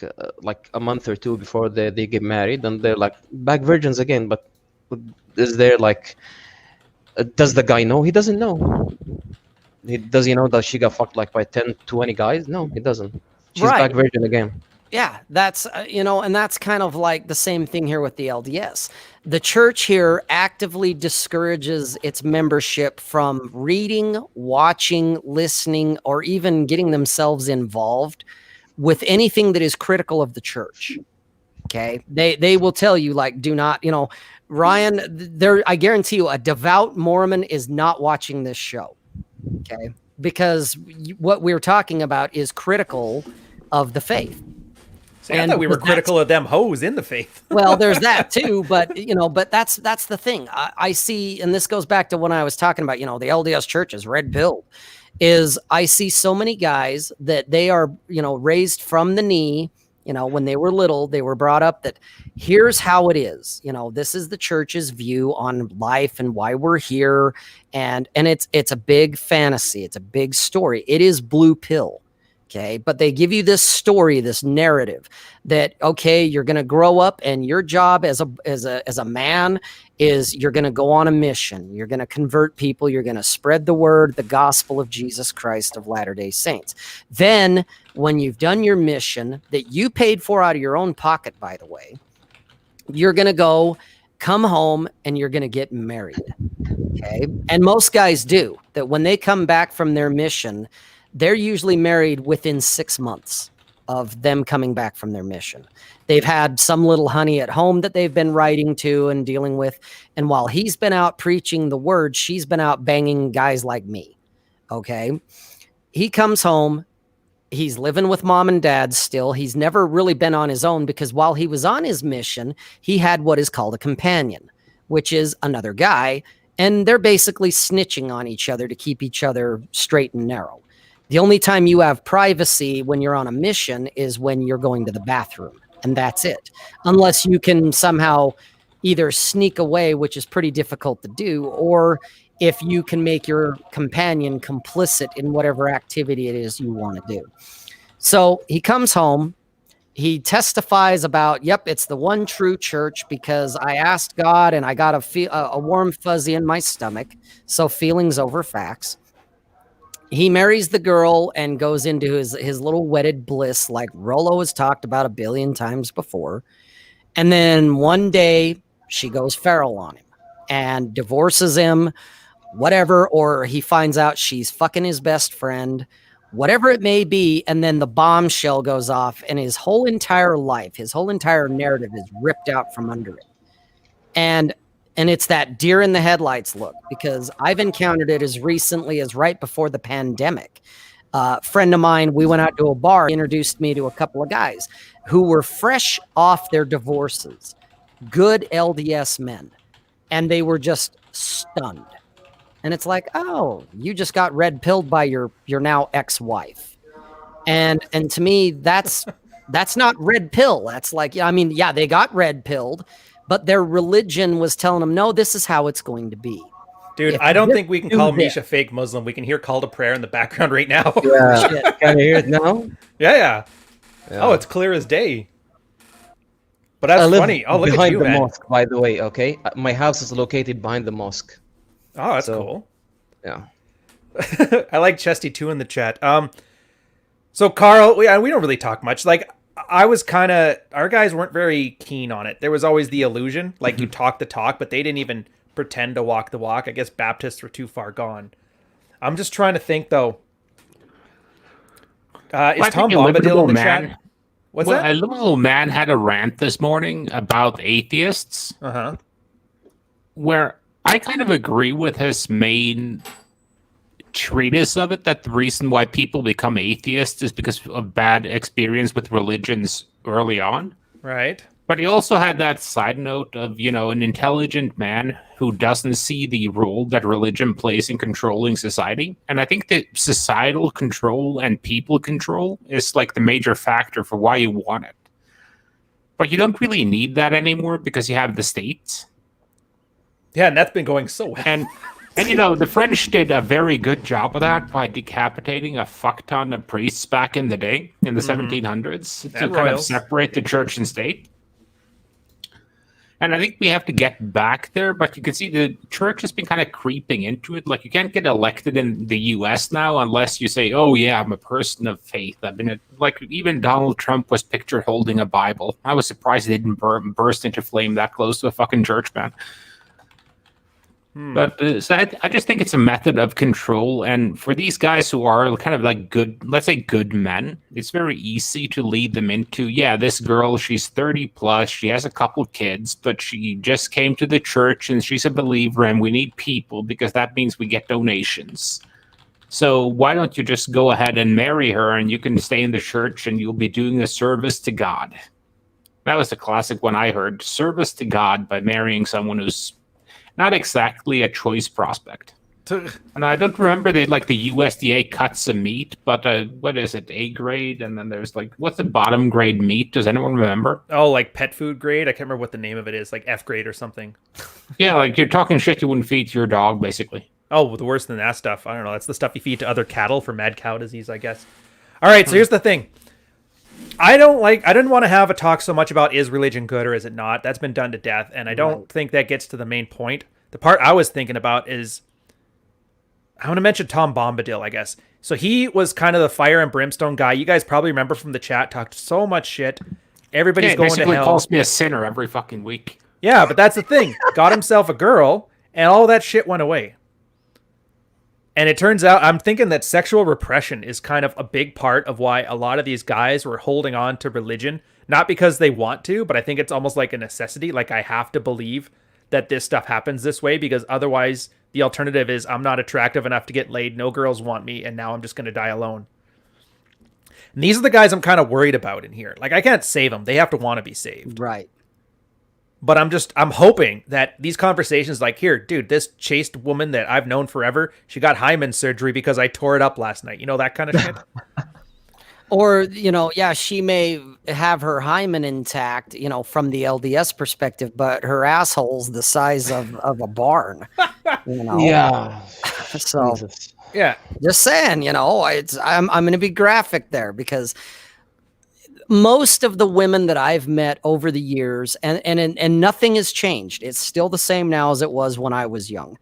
a month or two before they get married, and they're like back virgins again. But is there like, does the guy know? He doesn't know. Does he know that she got fucked like by 10, 20 guys? No, he doesn't. She's Right. back virgin again. Yeah, that's and that's kind of like the same thing here with the LDS. The church here actively discourages its membership from reading, watching, listening, or even getting themselves involved with anything that is critical of the church. Okay, they will tell you, like, do not, Ryan. There, I guarantee you, a devout Mormon is not watching this show. Okay, because what we're talking about is critical of the faith. See, I thought we were critical of them hoes in the faith. Well, there's that too, but that's the thing. I see, and this goes back to when I was talking about, the LDS church is red pilled, is I see so many guys that they are, raised from the knee, when they were little, they were brought up that here's how it is. This is the church's view on life and why we're here. And it's a big fantasy. It's a big story. It is blue pill. Okay, but they give you this story, this narrative that, okay, you're going to grow up and your job as a man is you're going to go on a mission. You're going to convert people. You're going to spread the word, the gospel of Jesus Christ of Latter-day Saints. Then when you've done your mission that you paid for out of your own pocket, by the way, you're going to come home and you're going to get married. Okay. And most guys do that. When they come back from their mission, they're usually married within 6 months of them coming back from their mission. They've had some little honey at home that they've been writing to and dealing with. And while he's been out preaching the word, she's been out banging guys like me. Okay. He comes home. He's living with mom and dad still. He's never really been on his own because while he was on his mission, he had what is called a companion, which is another guy. And they're basically snitching on each other to keep each other straight and narrow. The only time you have privacy when you're on a mission is when you're going to the bathroom, and that's it. Unless you can somehow either sneak away, which is pretty difficult to do, or if you can make your companion complicit in whatever activity it is you want to do. So he comes home. He testifies about, yep, it's the one true church because I asked God and I got a warm fuzzy in my stomach. So feelings over facts. He marries the girl and goes into his little wedded bliss like Rollo has talked about 1 billion times before. And then one day she goes feral on him and divorces him, whatever, or he finds out she's fucking his best friend, whatever it may be. And then the bombshell goes off and his whole entire life, his whole entire narrative is ripped out from under it. And it's that deer in the headlights look, because I've encountered it as recently as right before the pandemic. A friend of mine, we went out to a bar, introduced me to a couple of guys who were fresh off their divorces, good LDS men, and they were just stunned. And it's like, oh, you just got red pilled by your now ex-wife. And to me, that's not red pill. That's like, yeah, they got red pilled, but their religion was telling them, no, this is how it's going to be. Dude, I don't think we can call Misha fake Muslim. We can hear Call to Prayer in the background right now. Yeah, can you hear it now? Yeah. Oh, it's clear as day. But that's funny. Oh, look at behind you, the man. mosque, by the way, okay? My house is located behind the mosque. Oh, that's cool. Yeah. I like Chesty too in the chat. So Carl, we don't really talk much. Like, I was our guys weren't very keen on it. There was always the illusion, like you talk the talk, but they didn't even pretend to walk the walk. I guess Baptists were too far gone. I'm just trying to think though. Is Tom Bombadil in the chat? What's that? A little man had a rant this morning about atheists. Where I kind of agree with his main treatise of it, that the reason why people become atheists is because of bad experience with religions early on. Right. But he also had that side note of, an intelligent man who doesn't see the role that religion plays in controlling society. And I think that societal control and people control is like the major factor for why you want it. But you don't really need that anymore because you have the states. Yeah, and that's been going so well. And And you know, the French did a very good job of that by decapitating a fuck ton of priests back in the day, in the 1700s, to And kind of royals. separate the church and state. And I think we have to get back there, but you can see the church has been kind of creeping into it. Like, you can't get elected in the US now unless you say, oh, yeah, I'm a person of faith. I've been, like, even Donald Trump was pictured holding a Bible. I was surprised he didn't burst into flame that close to a fucking church, man. But so I just think it's a method of control. And for these guys who are kind of like good, let's say good men, it's very easy to lead them into, yeah, this girl, she's 30 plus, she has a couple kids, but she just came to the church and she's a believer and we need people because that means we get donations. So why don't you just go ahead and marry her and you can stay in the church and you'll be doing a service to God. That was the classic one I heard, service to God by marrying someone who's not exactly a choice prospect. And I don't remember the USDA cuts of meat, but what is it, A grade? And then there's like, what's the bottom grade meat? Does anyone remember? Oh, like pet food grade? I can't remember what the name of it is, like F grade or something. Yeah, like you're talking shit you wouldn't feed to your dog, basically. Oh, the worse than that stuff. I don't know. That's the stuff you feed to other cattle for mad cow disease, I guess. All right, so here's the thing. I didn't want to have a talk so much about is religion good or is it not. That's been done to death, and I don't think that gets to the main point. The part I was thinking about is, I want to mention Tom Bombadil, I guess. So he was kind of the fire and brimstone guy. You guys probably remember from the chat, talked so much shit. Everybody's going to hell. Basically calls me a sinner every fucking week. Yeah, but that's the thing. Got himself a girl, and all that shit went away. And it turns out, I'm thinking that sexual repression is kind of a big part of why a lot of these guys were holding on to religion. Not because they want to, but I think it's almost like a necessity. Like, I have to believe that this stuff happens this way, because otherwise the alternative is I'm not attractive enough to get laid, no girls want me, and now I'm just going to die alone. And these are the guys I'm kind of worried about in here. Like, I can't save them. They have to want to be saved. Right. But I'm hoping that these conversations, like, here, dude, this chaste woman that I've known forever, she got hymen surgery because I tore it up last night. You know, that kind of shit. Or, yeah, she may have her hymen intact, from the LDS perspective, but her asshole's the size of a barn. Yeah. So, Jesus. Yeah. just saying, I'm going to be graphic there, because most of the women that I've met over the years, and nothing has changed. It's still the same now as it was when I was young.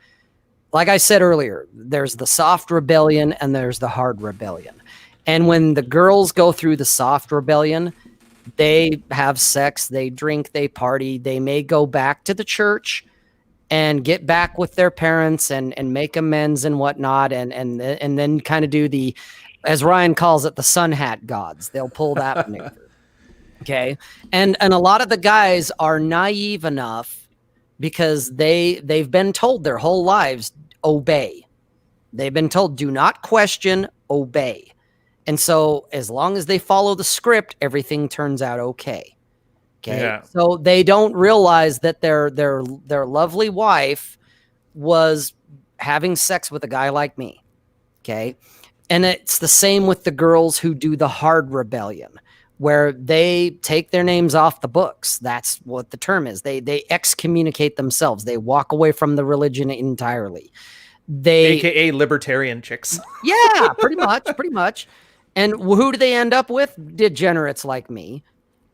Like I said earlier, there's the soft rebellion and there's the hard rebellion. And when the girls go through the soft rebellion, they have sex, they drink, they party, they may go back to the church and get back with their parents and make amends and whatnot, and then kind of do the, as Ryan calls it, the sun hat gods. They'll pull that maneuver. Okay. And a lot of the guys are naive enough because they've been told their whole lives, obey. They've been told, do not question, obey. And so as long as they follow the script, everything turns out okay. Okay. Yeah. So they don't realize that their lovely wife was having sex with a guy like me. Okay. And it's the same with the girls who do the hard rebellion, where they take their names off the books. That's what the term is. They excommunicate themselves. They walk away from the religion entirely. AKA libertarian chicks. Yeah, pretty much. And who do they end up with? Degenerates like me.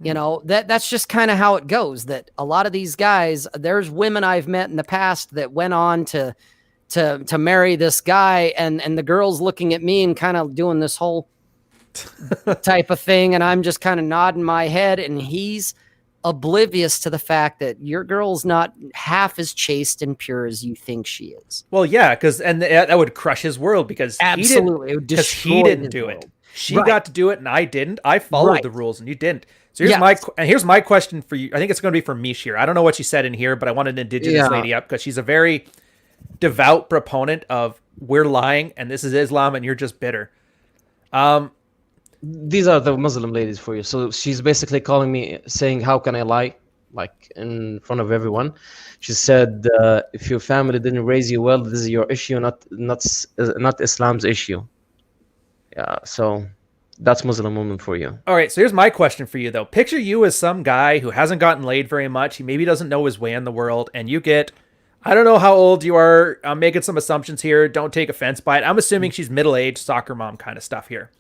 That's just kind of how it goes. That a lot of these guys, there's women I've met in the past that went on to marry this guy, and the girl's looking at me and kind of doing this whole type of thing, and I'm just kind of nodding my head, and he's oblivious to the fact that your girl's not half as chaste and pure as you think she is. Well, yeah, because that would crush his world, because Absolutely, it would destroy he didn't his do world. it. She got to do it, and I didn't. I followed Right. the rules, and you didn't. So here's my question for you. I think it's going to be for Mish here. I don't know what she said in here, but I wanted an indigenous lady up because she's a very devout proponent of we're lying and this is Islam and you're just bitter. These are the Muslim ladies for you. So she's basically calling me, saying, how can I lie? Like, in front of everyone. She said, if your family didn't raise you well, this is your issue, not Islam's issue. Yeah, so that's Muslim woman for you. All right, so here's my question for you, though. Picture you as some guy who hasn't gotten laid very much. He maybe doesn't know his way in the world, and you get, I don't know how old you are. I'm making some assumptions here. Don't take offense by it. I'm assuming she's middle-aged, soccer mom kind of stuff here.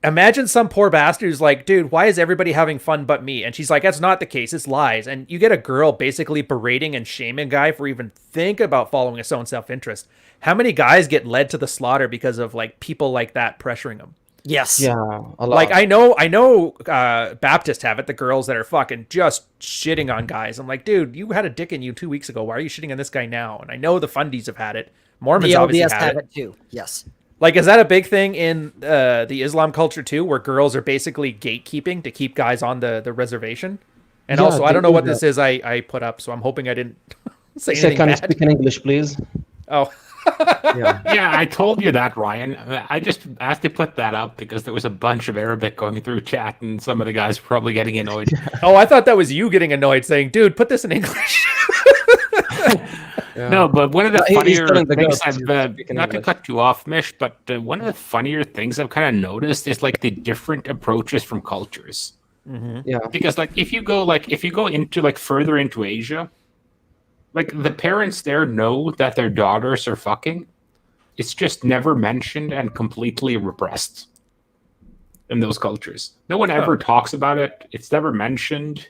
Imagine some poor bastard who's like, dude, why is everybody having fun but me? And she's like, that's not the case. It's lies. And you get a girl basically berating and shaming a guy for even thinking about following his own self-interest. How many guys get led to the slaughter because of like people like that pressuring them? Yes. Yeah, a lot. Like I know Baptists have it, the girls that are fucking just shitting on guys. I'm like, dude, you had a dick in you 2 weeks ago. Why are you shitting on this guy now? And I know the fundies have had it. Mormons The obviously LDS have have it too. Yes. Like, is that a big thing in the Islam culture too, where girls are basically gatekeeping to keep guys on the reservation? And Yeah, also, I they don't know do what that. this is I put up, so I'm hoping I didn't say Say, anything can you bad. speak in English, please? Oh, Yeah. Yeah, I told you that, Ryan. I just asked to put that up because there was a bunch of Arabic going through chat, and some of the guys were probably getting annoyed. oh, I thought that was you getting annoyed, saying, "Dude, put this in English." Yeah. No, but one of the No, he's funnier telling the things girls I've to speak in not to English. cut you off, Mish, but one of the funnier things I've kind of noticed is like the different approaches from cultures. Yeah. Because if you go into like further into Asia, like the parents there know that their daughters are fucking. It's just never mentioned and completely repressed in those cultures. No one ever talks about it. It's never mentioned.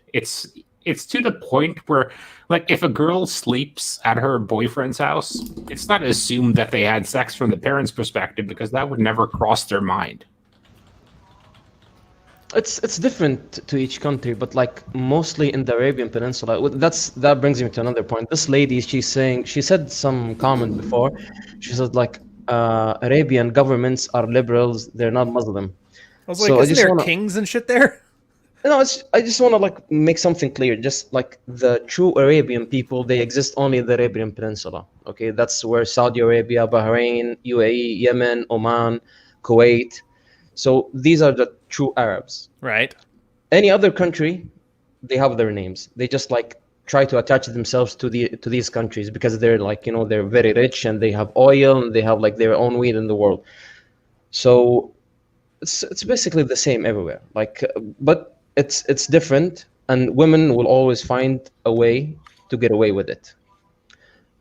It's to the point where, like, if a girl sleeps at her boyfriend's house, it's not assumed that they had sex from the parents' perspective because that would never cross their mind. It's different to each country, but like mostly in the Arabian Peninsula. That brings me to another point. This lady, she said some comment before. She said like Arabian governments are liberals, they're not Muslim. I was So I like, isn't just there wanna- kings and shit there? No, I just want to like make something clear. Just like the true Arabian people, they exist only in the Arabian Peninsula. Okay, that's where Saudi Arabia, Bahrain, UAE, Yemen, Oman, Kuwait. So these are the true Arabs. Right. Any other country, they have their names. They just like try to attach themselves to these countries because they're like, you know, they're very rich and they have oil and they have like their own weed in the world. So it's basically the same everywhere. Like, but it's different, and women will always find a way to get away with it.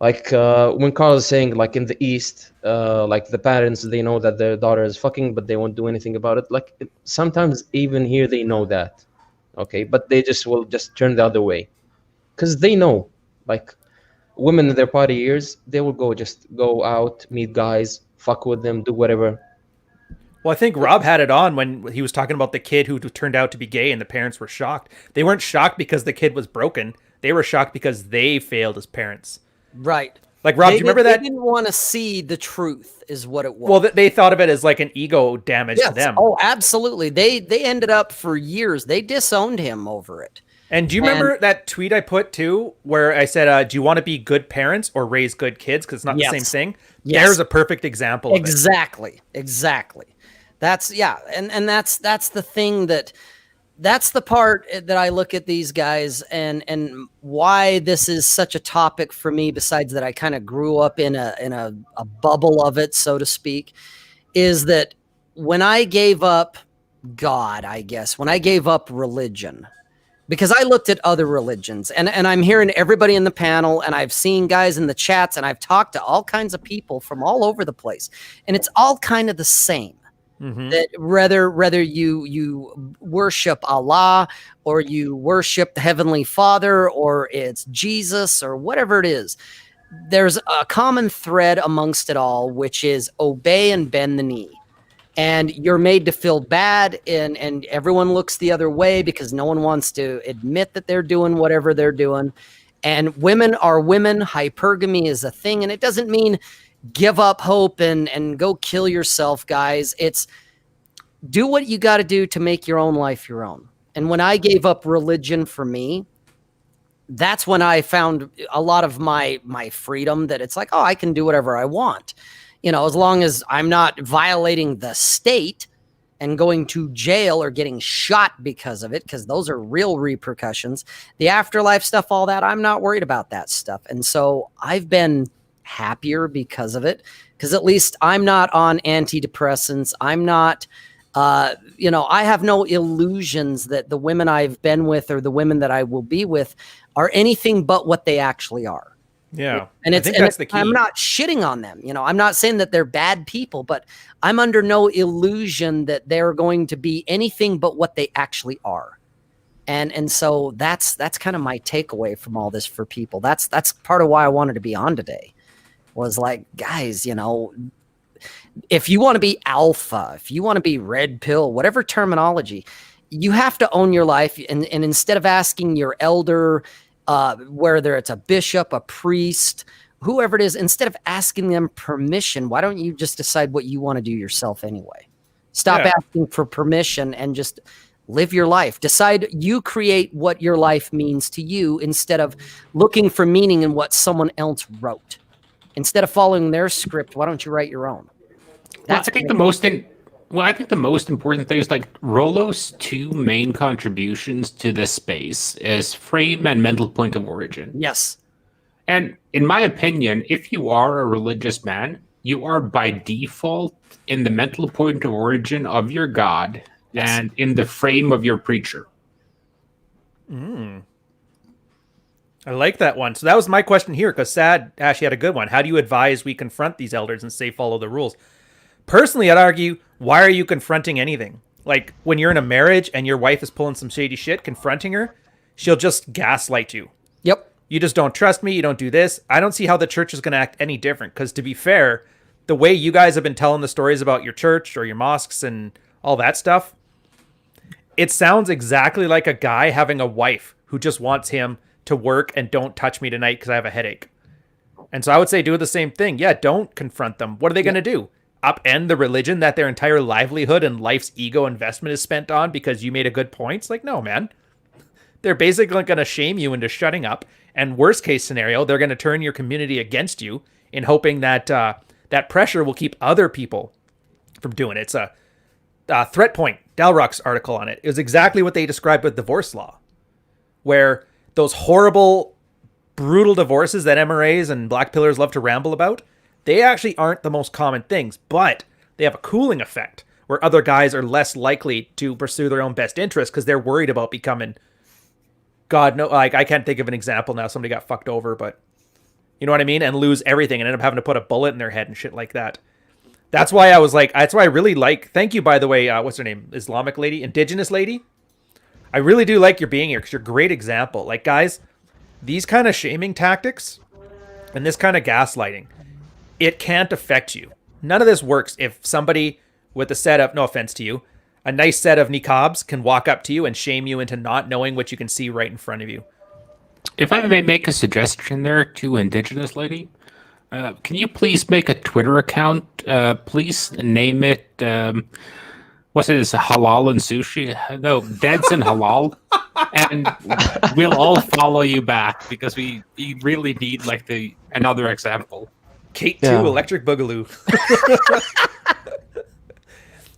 Like when Carl is saying, like in the East, like the parents, they know that their daughter is fucking, but they won't do anything about it. Like sometimes even here they know that, okay, but they will just turn the other way, because they know, like women in their party years, they will just go out, meet guys, fuck with them, do whatever. Well, I think Rob had it on when he was talking about the kid who turned out to be gay and the parents were shocked. They weren't shocked because the kid was broken. They were shocked because they failed as parents. Right. Like, Rob, do you remember that? They didn't want to see the truth is what it was. Well, they thought of it as like an ego damage to them. Oh, absolutely. They ended up for years. They disowned him over it. And do you remember that tweet I put too, where I said, do you want to be good parents or raise good kids? Because it's not the same thing. Yes. There's a perfect example of it. Exactly. That's and that's the thing that's the part that I look at these guys and why this is such a topic for me, besides that I kind of grew up in a bubble of it, so to speak, is that when I gave up God, I guess, when I gave up religion, because I looked at other religions and I'm hearing everybody in the panel and I've seen guys in the chats and I've talked to all kinds of people from all over the place, and it's all kind of the same. Mm-hmm. That whether you worship Allah or you worship the Heavenly Father or it's Jesus or whatever it is, there's a common thread amongst it all, which is obey and bend the knee. And you're made to feel bad, and everyone looks the other way because no one wants to admit that they're doing whatever they're doing. And women are women. Hypergamy is a thing, and it doesn't mean give up hope and go kill yourself, guys. It's do what you got to do to make your own life your own. And when I gave up religion for me, that's when I found a lot of my freedom, that it's like, oh, I can do whatever I want. You know, as long as I'm not violating the state and going to jail or getting shot because of it, because those are real repercussions. The afterlife stuff, all that, I'm not worried about that stuff. And so I've been happier because of it, because at least I'm not on antidepressants. I'm not, I have no illusions that the women I've been with or the women that I will be with are anything but what they actually are. Yeah. And I think that's the key. I'm not shitting on them. You know, I'm not saying that they're bad people, but I'm under no illusion that they're going to be anything but what they actually are. And so that's kind of my takeaway from all this for people. That's part of why I wanted to be on today, was like, guys, you know, if you want to be alpha, if you want to be red pill, whatever terminology, you have to own your life. And instead of asking your elder, whether it's a bishop, a priest, whoever it is, instead of asking them permission, why don't you just decide what you want to do yourself anyway? Stop asking for permission and just live your life. Decide, you create what your life means to you instead of looking for meaning in what someone else wrote. Instead of following their script, why don't you write your own? I think the most important thing is like Rollo's two main contributions to this space is frame and mental point of origin. Yes. And in my opinion, if you are a religious man, you are by default in the mental point of origin of your God and in the frame of your preacher. I like that one. So that was my question here, because Sad actually had a good one. How do you advise we confront these elders and say follow the rules? Personally, I'd argue, why are you confronting anything? Like, when you're in a marriage and your wife is pulling some shady shit, confronting her, she'll just gaslight you. Yep. You just don't trust me. You don't do this. I don't see how the church is going to act any different. Because to be fair, the way you guys have been telling the stories about your church or your mosques and all that stuff, it sounds exactly like a guy having a wife who just wants him to work and don't touch me tonight because I have a headache. And so I would say do the same thing. Yeah, don't confront them. What are they going to do? Upend the religion that their entire livelihood and life's ego investment is spent on because you made a good point? It's like, no, man. They're basically going to shame you into shutting up. And worst case scenario, they're going to turn your community against you in hoping that that pressure will keep other people from doing it. It's a Threat Point, Dalrock's article on it. It was exactly what they described with divorce law, where those horrible, brutal divorces that MRAs and black pillars love to ramble about, they actually aren't the most common things, but they have a cooling effect where other guys are less likely to pursue their own best interest because they're worried about becoming, God, no, like I can't think of an example now. Somebody got fucked over, but you know what I mean? And lose everything and end up having to put a bullet in their head and shit like that. That's why I was like, that's why I really like, thank you, by the way, what's her name? Islamic lady? Indigenous lady? I really do like your being here because you're a great example. Like, guys, these kind of shaming tactics and this kind of gaslighting, it can't affect you. None of this works if somebody with a set of, no offense to you, a nice set of niqabs can walk up to you and shame you into not knowing what you can see right in front of you. If I may make a suggestion there to Indigenous lady, can you please make a Twitter account? Please name it, what's it, is halal and sushi? No, Deads and halal. And we'll all follow you back because we really need like another example. Kate 2, Electric Boogaloo.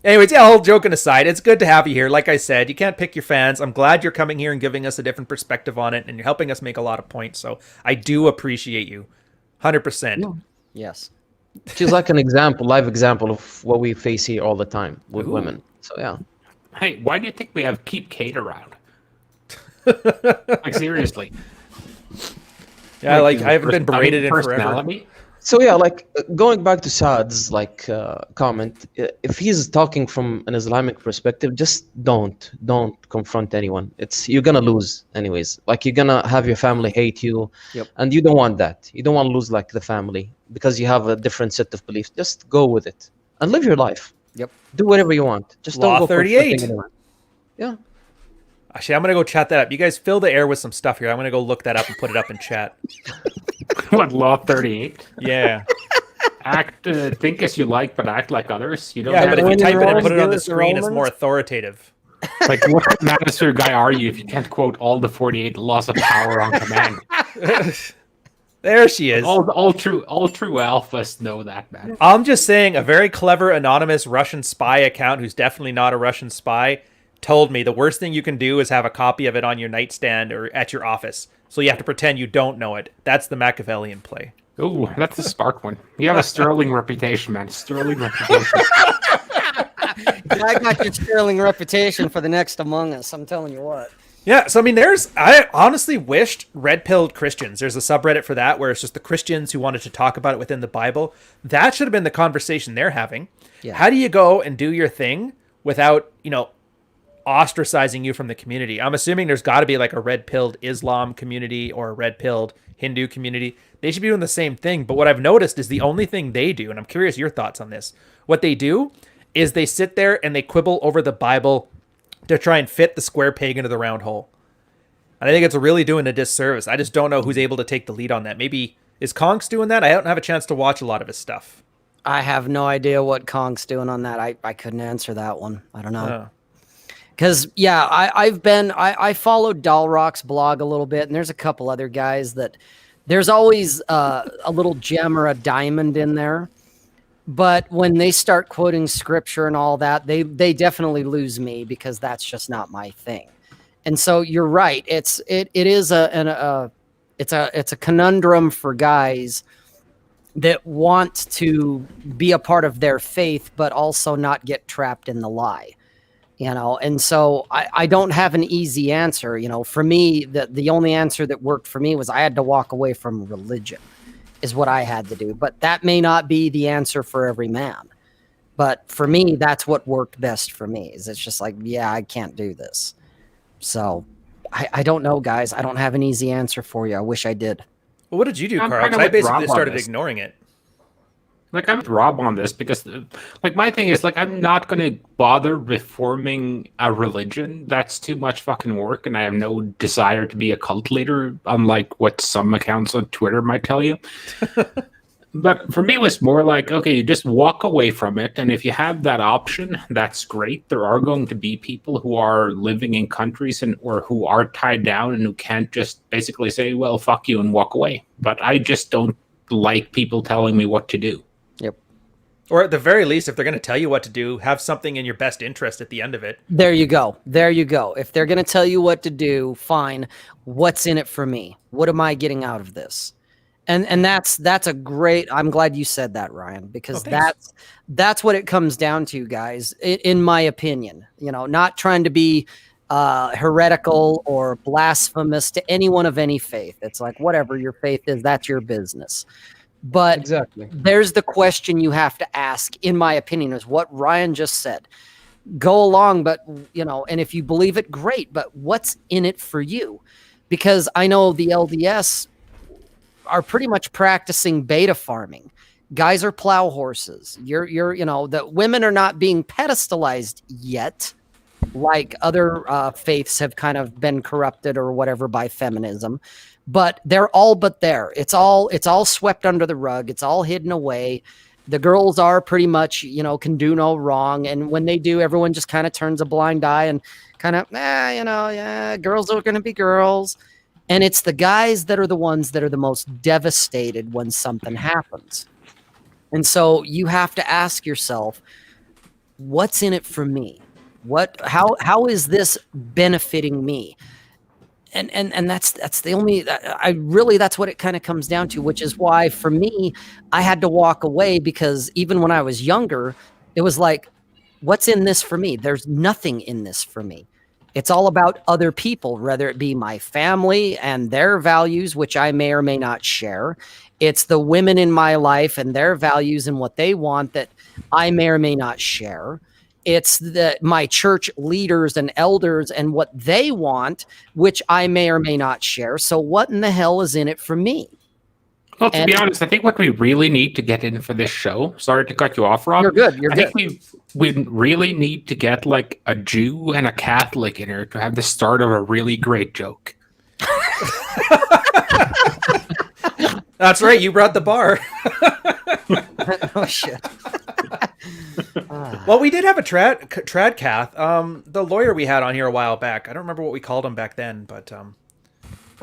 Anyways, yeah, all joking aside, it's good to have you here. Like I said, you can't pick your fans. I'm glad you're coming here and giving us a different perspective on it, and you're helping us make a lot of points. So I do appreciate you. 100%. Yeah. Yes. She's like an example, live example of what we face here all the time with women. So yeah. Hey, why do you think we have Keep Kate around? Like, seriously. Yeah, like I haven't been berated in forever. Personality? So yeah, like going back to Saad's like comment, if he's talking from an Islamic perspective, just don't confront anyone. You're gonna lose anyways. Like you're gonna have your family hate you, and you don't want that. You don't want to lose like the family because you have a different set of beliefs. Just go with it and live your life. Yep. Do whatever you want. Just Law don't go 38. Yeah. Actually, I'm gonna go chat that up. You guys fill the air with some stuff here. I'm gonna go look that up and put it up in chat. What, Law 38? Yeah. Think as you like, but act like others. You don't. Yeah, but if you when type you're it and wrong, put it on do the it, screen, it's Romans. more authoritative. Like, what master guy are you if you can't quote all the 48 laws of power on command? There she is. All true alphas know that, man. I'm just saying, a very clever anonymous Russian spy account, who's definitely not a Russian spy, told me the worst thing you can do is have a copy of it on your nightstand or at your office. So you have to pretend you don't know it. That's the Machiavellian play. Ooh, that's a spark one. You have a sterling reputation, man. Sterling reputation. I got your sterling reputation for the next Among Us. I'm telling you what. Yeah, so I mean, I honestly wished red-pilled Christians. There's a subreddit for that where it's just the Christians who wanted to talk about it within the Bible. That should have been the conversation they're having. Yeah. How do you go and do your thing without, ostracizing you from the community? I'm assuming there's got to be like a red-pilled Islam community or a red-pilled Hindu community. They should be doing the same thing. But what I've noticed is the only thing they do, and I'm curious your thoughts on this, what they do is they sit there and they quibble over the Bible to try and fit the square peg into the round hole. And I think it's really doing a disservice. I just don't know who's able to take the lead on that. Maybe is Conks doing that? I don't have a chance to watch a lot of his stuff. I have no idea what Conk's doing on that. I couldn't answer that one. I don't know. Because, I followed Dalrock's blog a little bit, and there's a couple other guys that there's always a little gem or a diamond in there. But when they start quoting scripture and all that, they definitely lose me because that's just not my thing. And so you're right. It is a conundrum for guys that want to be a part of their faith, but also not get trapped in the lie. And so I don't have an easy answer. For me, the only answer that worked for me was I had to walk away from religion. Is what I had to do. But that may not be the answer for every man. But for me, that's what worked best for me. Is it's just like, I can't do this. So I don't know, guys. I don't have an easy answer for you. I wish I did. Well, what did you do, Carl? 'Cause I basically started ignoring it. Like, I'm with Rob on this because, my thing is, I'm not going to bother reforming a religion. That's too much fucking work, and I have no desire to be a cult leader, unlike what some accounts on Twitter might tell you. But for me, it was more like, okay, you just walk away from it, and if you have that option, that's great. There are going to be people who are living in countries or who are tied down and who can't just basically say, well, fuck you, and walk away. But I just don't like people telling me what to do. Yep. Or at the very least, if they're going to tell you what to do, have something in your best interest at the end of it. There you go. If they're going to tell you what to do, fine. What's in it for me? What am I getting out of this? And that's a great. I'm glad you said that, Ryan, because that's what it comes down to, guys. In my opinion, not trying to be heretical or blasphemous to anyone of any faith. It's like whatever your faith is, that's your business. But Exactly. There's the question you have to ask, in my opinion, is what Ryan just said. Go along, but, and if you believe it, great. But what's in it for you? Because I know the LDS are pretty much practicing beta farming. Guys are plow horses. The women are not being pedestalized yet, like other faiths have kind of been corrupted or whatever by feminism. But they're all but there. It's all swept under the rug. It's all hidden away. The girls are pretty much, can do no wrong. And when they do, everyone just kind of turns a blind eye and kind of, girls are going to be girls. And it's the guys that are the ones that are the most devastated when something happens. And so you have to ask yourself, what's in it for me? How is this benefiting me? And that's the only, that's what it kind of comes down to, which is why for me, I had to walk away, because even when I was younger, it was like, what's in this for me? There's nothing in this for me. It's all about other people, whether it be my family and their values, which I may or may not share. It's the women in my life and their values and what they want that I may or may not share. It's my church leaders and elders and what they want, which I may or may not share. So what in the hell is in it for me? Well, to be honest, I think what we really need to get in for this show, sorry to cut you off, Rob. You're good. I think we really need to get like a Jew and a Catholic in here to have the start of a really great joke. That's right. You brought the bar. Oh, shit. Well, we did have a trad Cath. The lawyer we had on here a while back. I don't remember what we called him back then, but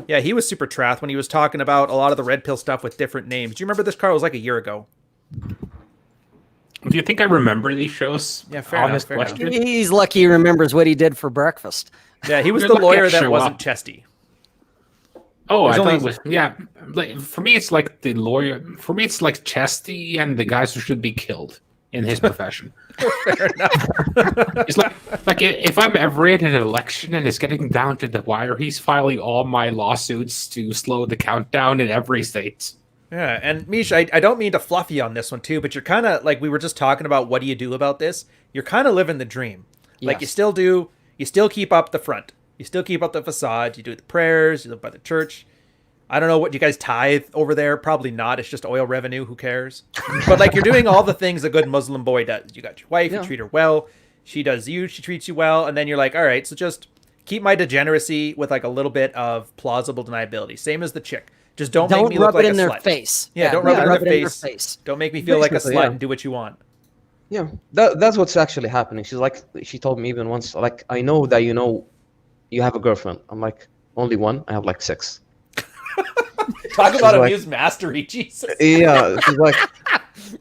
yeah, he was super trath when he was talking about a lot of the red pill stuff with different names. Do you remember this, Carl? It was like a year ago. Do you think I remember these shows? Yeah, fair enough. He's lucky he remembers what he did for breakfast. Yeah, he was the lawyer that wasn't chesty. Oh, I thought it was, yeah. Like, for me, it's like the lawyer. For me, it's like Chesty and the guys who should be killed. in his profession. Fair enough. It's like if I'm ever in an election and it's getting down to the wire, he's filing all my lawsuits to slow the countdown in every state. Yeah, and Mish, I don't mean to fluff you on this one too, but you're kind of like, we were just talking about what do you do about this? You're kind of living the dream. Like, you still keep up the front. You still keep up the facade. You do the prayers. You live by the church. I don't know what you guys tithe over there. Probably not. It's just oil revenue. Who cares? But like, you're doing all the things a good Muslim boy does. You got your wife. You treat her well. She does you. She treats you well. And then you're like, all right, so just keep my degeneracy with like a little bit of plausible deniability. Same as the chick. Just don't make me look like a slut. Don't rub it in their face. Yeah, don't rub it in their face. Don't make me feel like a slut and do what you want. Yeah, that's what's actually happening. She told me even once, like, I know that you have a girlfriend. I'm like, only one? I have like 6. Talk about abuse mastery, Jesus. Yeah,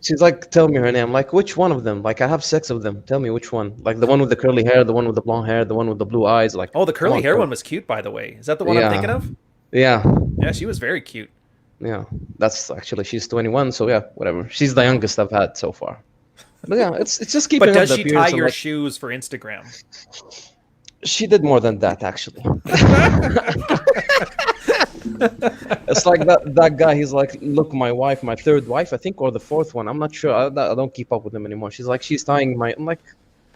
she's like, tell me her name. I'm like, which one of them? Like, I have 6 of them. Tell me which one. Like, the one with the curly hair, the one with the blonde hair, the one with the blue eyes. Like, oh, the curly hair one was cute, by the way. Is that the one I'm thinking of? Yeah. Yeah, she was very cute. Yeah, that's actually, she's 21, so yeah, whatever. She's the youngest I've had so far. But yeah, it's just keeping. But does up she the tie appearance your like, shoes for Instagram? She did more than that, actually. It's like that guy. He's like, look, my wife, my 3rd wife, I think, or the 4th one. I'm not sure. I don't keep up with them anymore. She's like, she's tying my. I'm like,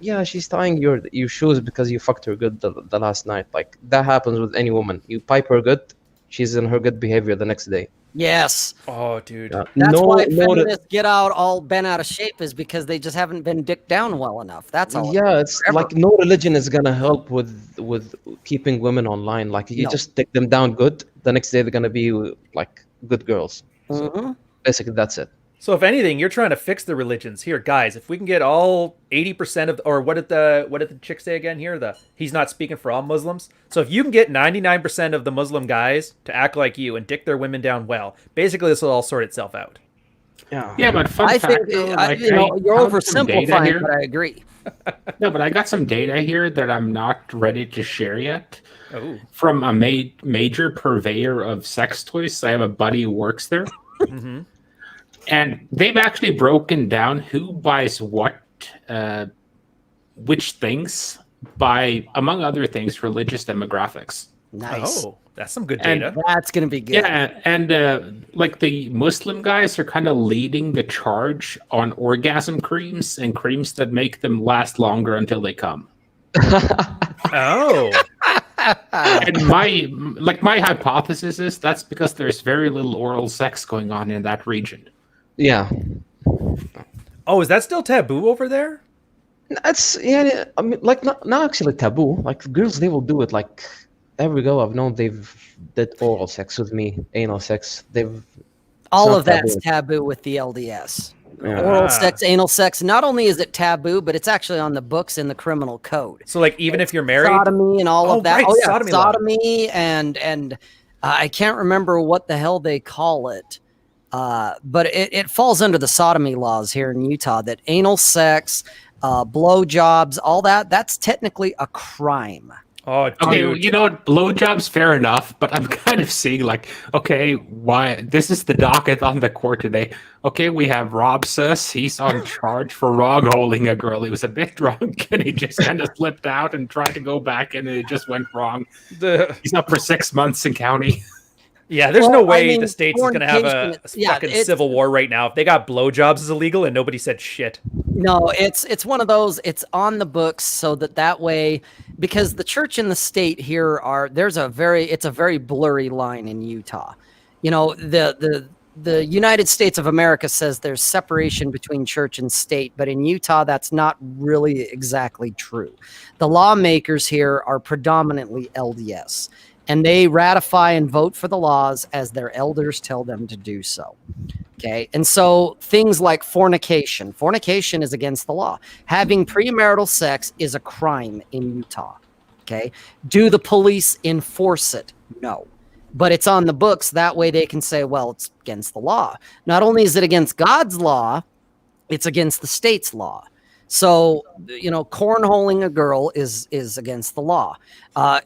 yeah, she's tying your shoes because you fucked her good the last night. Like, that happens with any woman. You pipe her good, she's in her good behavior the next day. Yes. Oh, dude. That's why feminists get out all bent out of shape, is because they just haven't been dicked down well enough. That's all. Yeah, it's like no religion is gonna help with keeping women online. Like, you just take them down good, the next day they're gonna be like good girls. So basically, that's it. So if anything, you're trying to fix the religions here, guys. If we can get all 80% of, or what did the chick say again here? He's not speaking for all Muslims. So if you can get 99% of the Muslim guys to act like you and dick their women down well, basically this will all sort itself out. Yeah, but I think you're oversimplifying, but I agree. No, but I got some data here that I'm not ready to share yet. Oh. From a major purveyor of sex toys. I have a buddy who works there. Mm-hmm. And they've actually broken down who buys what, which things, by, among other things, religious demographics. Nice. Oh, that's some good data. And that's going to be good. Yeah, and like the Muslim guys are kind of leading the charge on orgasm creams and creams that make them last longer until they come. Oh. And my hypothesis is that's because there's very little oral sex going on in that region. Yeah. Oh, is that still taboo over there? That's, yeah. I mean, like, not actually taboo. Like, girls, they will do it. Like, every girl I've known, they've did oral sex with me, anal sex. All of that's taboo with the LDS. Yeah. Oral sex, anal sex. Not only is it taboo, but it's actually on the books in the criminal code. So, like, even if you're married, sodomy and all of that. Right, oh yeah, sodomy and I can't remember what the hell they call it. But it falls under the sodomy laws here in Utah, that anal sex, blowjobs, all that's technically a crime. Oh, dude. Okay, you know what? Blowjobs, fair enough, but I'm kind of seeing like, okay, why? This is the docket on the court today. Okay, we have Rob Suss. He's on charge for wrong-holing a girl. He was a bit drunk, and he just kind of slipped out and tried to go back, and it just went wrong. He's up for 6 months in county. Yeah, there's no way the state's is going to have a fucking civil war right now if they got blowjobs as illegal and nobody said shit. No, it's one of those. It's on the books so that way, because the church and the state here it's a very blurry line in Utah. You know, the United States of America says there's separation between church and state, but in Utah, that's not really exactly true. The lawmakers here are predominantly LDS. And they ratify and vote for the laws as their elders tell them to do so. Okay. And so things like fornication is against the law. Having premarital sex is a crime in Utah. Okay. Do the police enforce it? No. But it's on the books. That way they can say, well, it's against the law. Not only is it against God's law, it's against the state's law. So, cornholing a girl is against the law.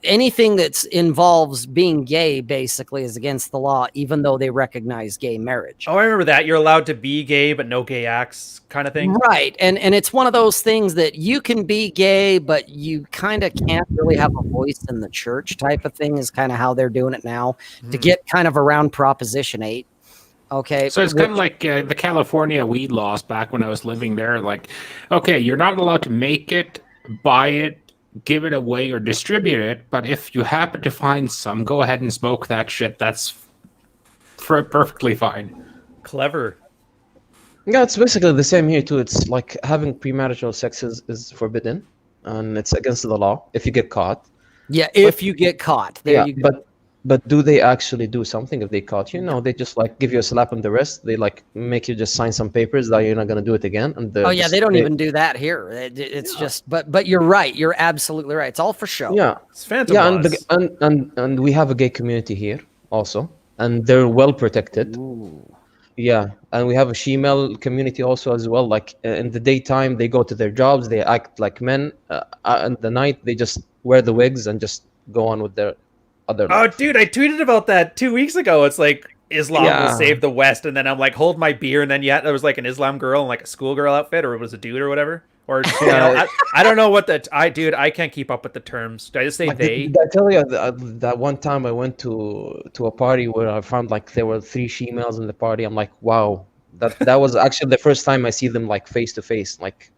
Anything that involves being gay basically is against the law, even though they recognize gay marriage. Oh, I remember that. You're allowed to be gay, but no gay acts kind of thing. Right. And it's one of those things that you can be gay, but you kind of can't really have a voice in the church type of thing is kind of how they're doing it now to get kind of around Proposition 8. Okay. So it's kind of like the California weed laws back when I was living there. Like, okay, you're not allowed to make it, buy it, give it away, or distribute it. But if you happen to find some, go ahead and smoke that shit. That's perfectly fine. Clever. Yeah, it's basically the same here too. It's like having premarital sex is forbidden, and it's against the law if you get caught. Yeah, if you get caught. There you go. But do they actually do something if they caught you? No, they just like give you a slap on the wrist. They like make you just sign some papers that you're not going to do it again. And they don't even do that here. It's just, but you're right. You're absolutely right. It's all for show. Yeah, it's phantom laws. And we have a gay community here also, and they're well protected. Ooh. Yeah, and we have a female community also as well. Like in the daytime, they go to their jobs, they act like men. In the night, they just wear the wigs and just go on with their other life. Oh, dude, I tweeted about that 2 weeks ago. It's like Islam will save the West, and then I'm like, hold my beer, and then there was like an Islam girl in like a schoolgirl outfit, or it was a dude or whatever. Or I don't know what I can't keep up with the terms. Did I just say they? Did I tell you that one time I went to a party where I found like there were 3 females in the party. I'm like, wow, that was actually the first time I see them like face to face. Like,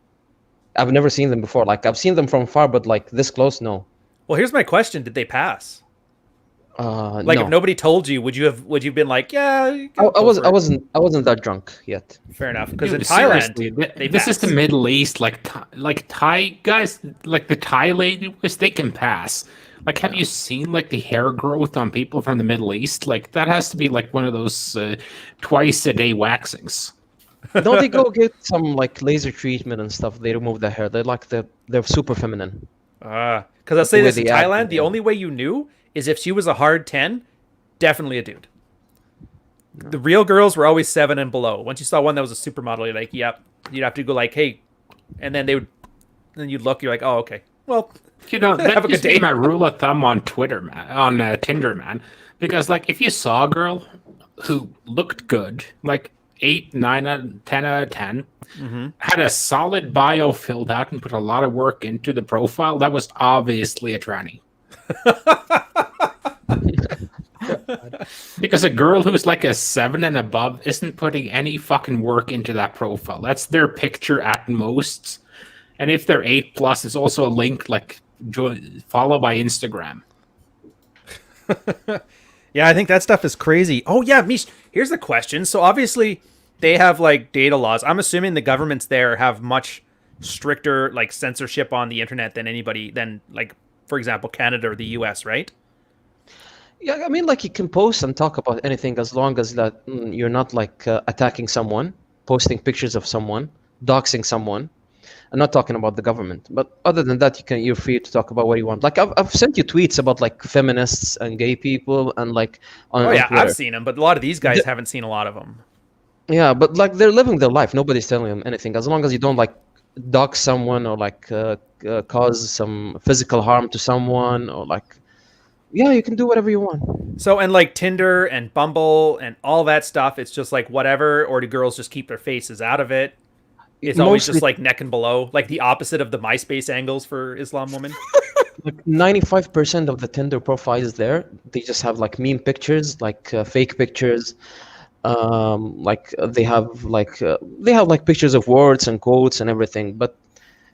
I've never seen them before. Like, I've seen them from far, but like this close, no. Well, here's my question: did they pass? No. If nobody told you, would you have been like, yeah? I wasn't that drunk yet. Fair enough. Because in Thailand, this is the Middle East. Like Thai guys, like the Thai ladies, they can pass. Like, have you seen like the hair growth on people from the Middle East? Like, that has to be like one of those twice a day waxings. Don't they go get some like laser treatment and stuff? They remove the hair. They're super feminine. Because I'll say this in Thailand, the only way you knew is if she was a hard 10, definitely a dude. No. The real girls were always 7 and below. Once you saw one that was a supermodel, you're like, yep. You'd have to go like, hey, and then you'd look, you're like, oh, okay. Well, that used to be my rule of thumb on Twitter, man, on Tinder, man. Because like, if you saw a girl who looked good, like 8, 9, 10 out of 10, had a solid bio filled out and put a lot of work into the profile, that was obviously a tranny. Because a girl who's like a 7 and above isn't putting any fucking work into that profile. That's their picture at most. And if they're 8+, it's also a link like follow by Instagram. Yeah, I think that stuff is crazy. Oh yeah, Mish, here's the question. So obviously they have like data laws. I'm assuming the governments there have much stricter like censorship on the internet than like, for example, Canada or the US, right? Yeah, I mean, like, you can post and talk about anything as long as that you're not like attacking someone, posting pictures of someone, doxing someone. I'm not talking about the government, but other than that, you're free to talk about what you want. Like, I've sent you tweets about like feminists and gay people and like on Twitter. I've seen them, but a lot of these guys haven't seen a lot of them. Yeah, but like they're living their life. Nobody's telling them anything as long as you don't like dox someone or like cause some physical harm to someone or like. Yeah, you can do whatever you want. So, and like Tinder and Bumble and all that stuff, it's just like whatever, or do girls just keep their faces out of it? It's always just like neck and below, like the opposite of the MySpace angles for Islam women. Like 95% of the Tinder profiles there, they just have like meme pictures, like fake pictures. Like they have like pictures of words and quotes and everything. But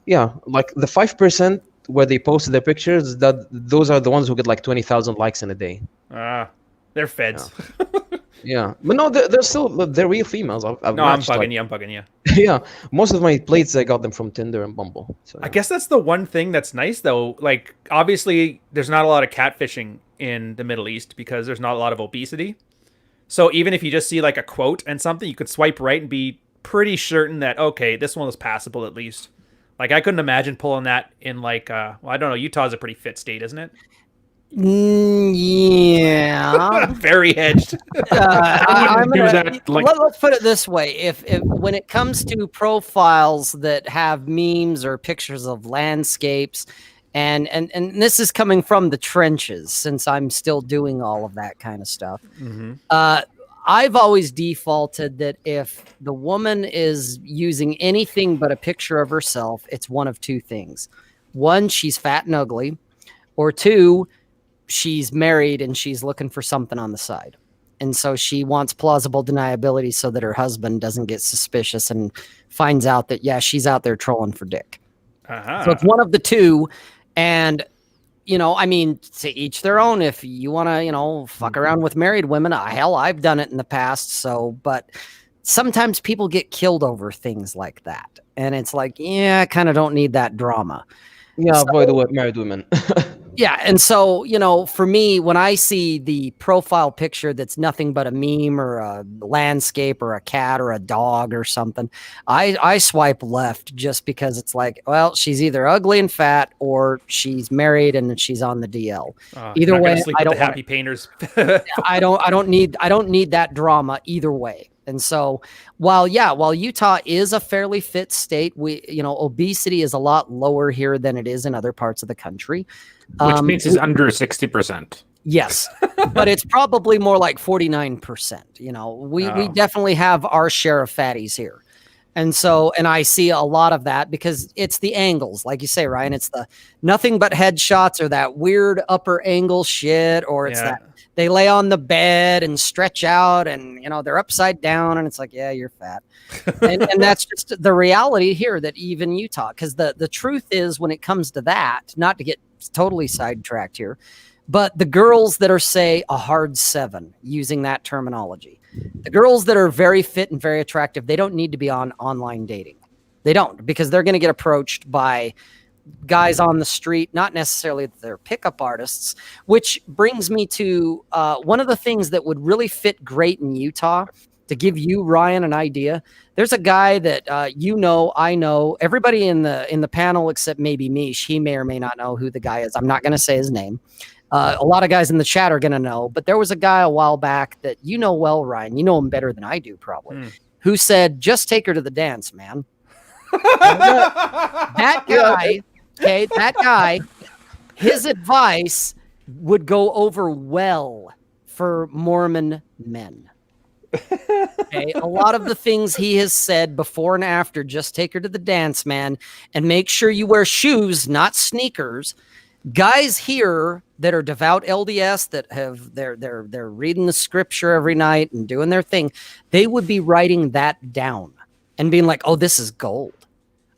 yeah, like the 5%. Where they posted their pictures, those are the ones who get like 20,000 likes in a day. They're feds. Yeah, but no, they're real females. I'm bugging you. Yeah, most of my plates I got them from Tinder and Bumble. So, yeah. I guess that's the one thing that's nice though. Like obviously, there's not a lot of catfishing in the Middle East because there's not a lot of obesity. So even if you just see like a quote and something, you could swipe right and be pretty certain that okay, this one was passable at least. Like, I couldn't imagine pulling that in, like, I don't know, Utah's a pretty fit state, isn't it? Yeah. Yeah. Very hedged. I'm do gonna, that, like- let's put it this way: if when it comes to profiles that have memes or pictures of landscapes, and this is coming from the trenches, since I'm still doing all of that kind of stuff. I've always defaulted that if the woman is using anything but a picture of herself, it's one of two things: one, she's fat and ugly, or two, she's married and she's looking for something on the side. And so she wants plausible deniability so that her husband doesn't get suspicious and finds out that, yeah, she's out there trolling for dick. So it's one of the two. And, you know, I mean, to each their own. If you want to, you know, fuck around with married women, hell, I've done it in the past. So, but sometimes people get killed over things like that. And it's like, yeah, I kind of don't need that drama. Yeah, avoid the married women. Yeah. And so, you know, for me, when I see the profile picture that's nothing but a meme or a landscape or a cat or a dog or something, I swipe left just because it's like, well, she's either ugly and fat or she's married and she's on the DL. Either way, I don't. Happy painters. I don't need that drama either way. And so while Utah is a fairly fit state, obesity is a lot lower here than it is in other parts of the country. Which means it's under 60%. Yes, but it's probably more like 49%. You know, we definitely have our share of fatties here. And so, and I see a lot of that because it's the angles, like you say, Ryan, it's the nothing but headshots or that weird upper angle shit, or it's that they lay on the bed and stretch out and, you know, they're upside down and it's like, yeah, you're fat. and that's just the reality here that even Utah, because the truth is when it comes to that, not to get totally sidetracked here, but the girls that are, say, a hard 7, using that terminology, the girls that are very fit and very attractive, they don't need to be on online dating. They don't, because they're going to get approached by guys on the street, not necessarily that they're pickup artists, which brings me to one of the things that would really fit great in Utah. To give you, Ryan, an idea, there's a guy that I know, everybody in the panel except maybe Mish, he may or may not know who the guy is. I'm not going to say his name. A lot of guys in the chat are going to know, but there was a guy a while back that you know well, Ryan, you know him better than I do probably, who said, just take her to the dance, man. That guy, his advice would go over well for Mormon men. Okay, a lot of the things he has said before and after, just take her to the dance, man, and make sure you wear shoes, not sneakers. Guys here that are devout LDS that have they're reading the scripture every night and doing their thing, they would be writing that down and being like, oh, this is gold.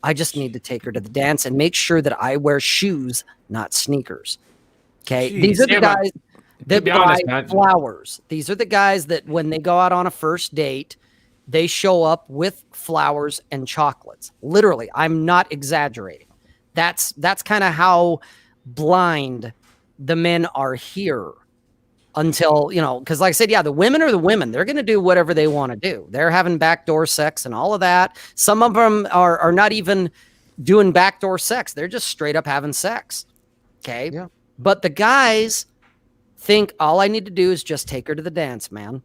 I just need to take her to the dance and make sure that I wear shoes, not sneakers. Okay, Jeez. These are the guys that buy honest, flowers. These are the guys that when they go out on a first date, they show up with flowers and chocolates. Literally, I'm not exaggerating. That's kind of how blind the men are here until, you know, because like I said, yeah, the women are the women. They're going to do whatever they want to do. They're having backdoor sex and all of that. Some of them are not even doing backdoor sex. They're just straight up having sex. Okay. Yeah. But the guys think all I need to do is just take her to the dance, man.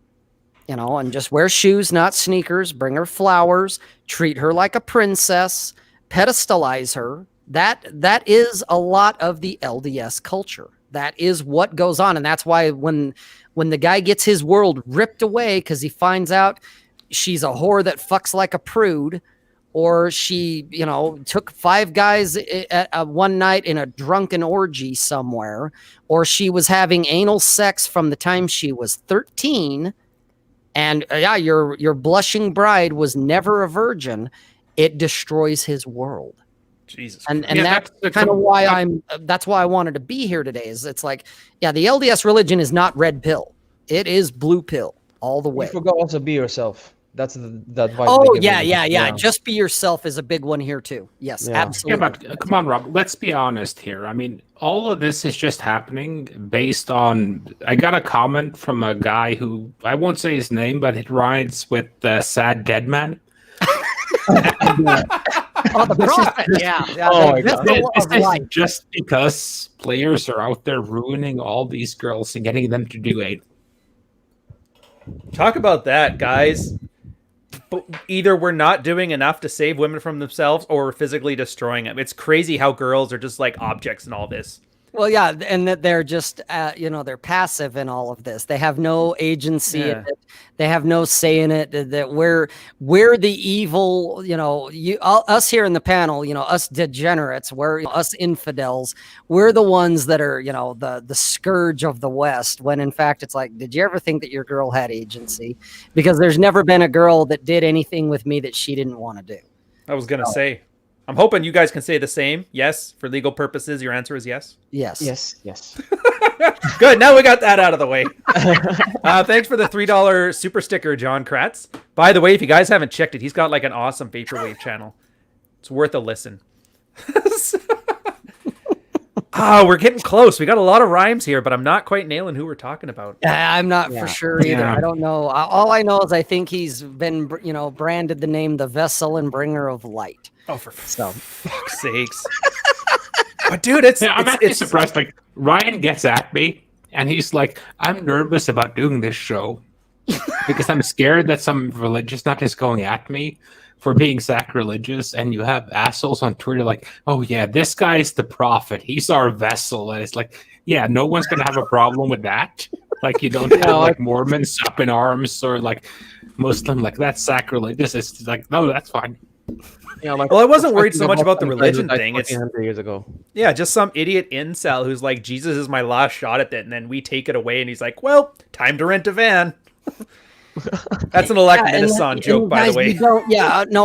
You know, and just wear shoes, not sneakers, bring her flowers, treat her like a princess, pedestalize her. That is a lot of the LDS culture. That is what goes on. And that's why when the guy gets his world ripped away because he finds out she's a whore that fucks like a prude, or she, you know, took 5 guys at one night in a drunken orgy somewhere, or she was having anal sex from the time she was 13, and your blushing bride was never a virgin, it destroys his world. Jesus. And that's kind of why that's why I wanted to be here today. Is it's like, yeah, the LDS religion is not red pill. It is blue pill all the way. You forgot also be yourself. That's the advice. Oh, yeah. Just be yourself is a big one here too. Yes, absolutely. Yeah, but come on, Rob. Let's be honest here. I mean, all of this is just happening based on. I got a comment from a guy who I won't say his name, but it rhymes with sad dead man. Oh, the prophet. Yeah. Oh The my God. vessel This of is light. just because players are out there ruining all these girls and getting them to do it. Talk about that, guys. But either we're not doing enough to save women from themselves or we're physically destroying them. It's crazy how girls are just like objects in all this. Well, yeah, and that they're just, they're passive in all of this. They have no agency in Yeah. it. They have no say in it. That we're the evil, us here in the panel, us degenerates, we're us infidels. We're the ones that are, the scourge of the West. When in fact, it's like, did you ever think that your girl had agency? Because there's never been a girl that did anything with me that she didn't want to do. I was going to say, I'm hoping you guys can say the same. Yes, for legal purposes, your answer is yes. Yes. Yes. Good. Now we got that out of the way. Thanks for the $3 super sticker, John Kratz. By the way, if you guys haven't checked it, he's got like an awesome vaporwave channel. It's worth a listen. We're getting close. We got a lot of rhymes here, but I'm not quite nailing who we're talking about. I'm not for sure either. Yeah. I don't know. All I know is I think he's been, branded the name the vessel and bringer of light. Oh, for So fuck's sakes. But dude, it's I'm actually surprised. Like Ryan gets at me, and he's like, "I'm nervous about doing this show because I'm scared that some religious nut is going at me for being sacrilegious." And you have assholes on Twitter like, "Oh yeah, this guy's the prophet. He's our vessel." And it's like, yeah, no one's gonna have a problem with that. Like you don't have like Mormons up in arms or like Muslim, like that's sacrilegious. It's like, no, that's fine. Yeah, like, Well, I wasn't worried so much about the religion thing. It's 100 years ago. yeah, just some idiot incel who's like, Jesus is my last shot at it, and then we take it away, and he's like, well, time to rent a van. That's an elect Minneson joke, by guys, the way.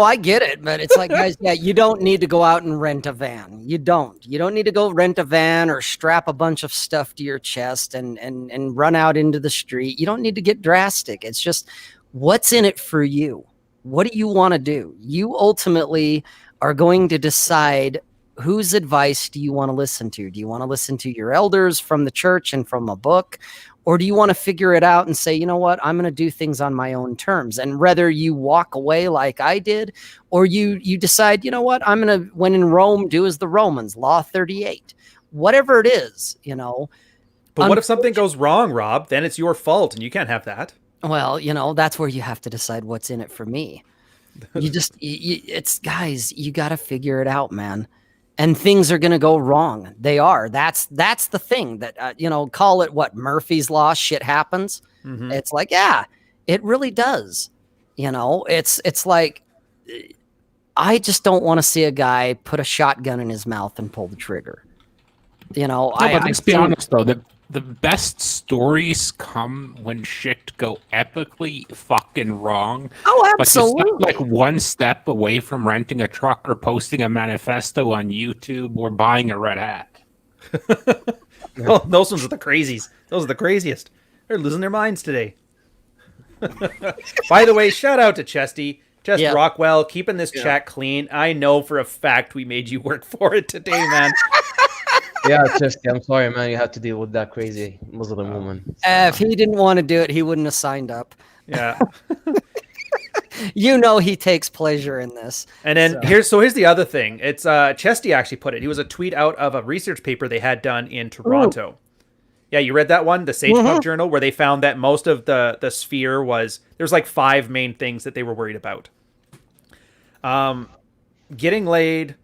I get it, but it's like, guys, you don't need to go out and rent a van. You don't need to go rent a van or strap a bunch of stuff to your chest and run out into the street. You don't need to get drastic. It's just, what's in it for you? What do you want to do? You ultimately are going to decide whose advice do you want to listen to? Do you want to listen to your elders from the church and from a book? Or do you want to figure it out and say, you know what, I'm going to do things on my own terms? And whether you walk away like I did, or you decide, you know what, I'm going to, when in Rome, do as the Romans, Law 38. Whatever it is, But what if something goes wrong, Rob? Then it's your fault, and you can't have that. Well, that's where you have to decide what's in it for me. You just, it's guys, you got to figure it out, man. And things are going to go wrong. They are. That's the thing that, call it what, Murphy's Law, shit happens. Mm-hmm. It's like, yeah, it really does. It's like, I just don't want to see a guy put a shotgun in his mouth and pull the trigger. No, but let's be honest though, the best stories come when shit go epically fucking wrong. Oh, absolutely. Like, it's not like one step away from renting a truck or posting a manifesto on YouTube or buying a red hat. Oh, those ones are the crazies. Those are the craziest. They're losing their minds today. By the way, shout out to Chesty. Rockwell, keeping this chat clean. I know for a fact we made you work for it today, man. Yeah, Chesty, I'm sorry, man. You had to deal with that crazy Muslim woman. If he didn't want to do it, he wouldn't have signed up. Yeah. He takes pleasure in this. And then here's the other thing. It's Chesty actually put it. He was a tweet out of a research paper they had done in Toronto. Ooh. Yeah, you read that one, the Sage Club Journal, where they found that most of the sphere was, there's like 5 main things that they were worried about. Getting laid,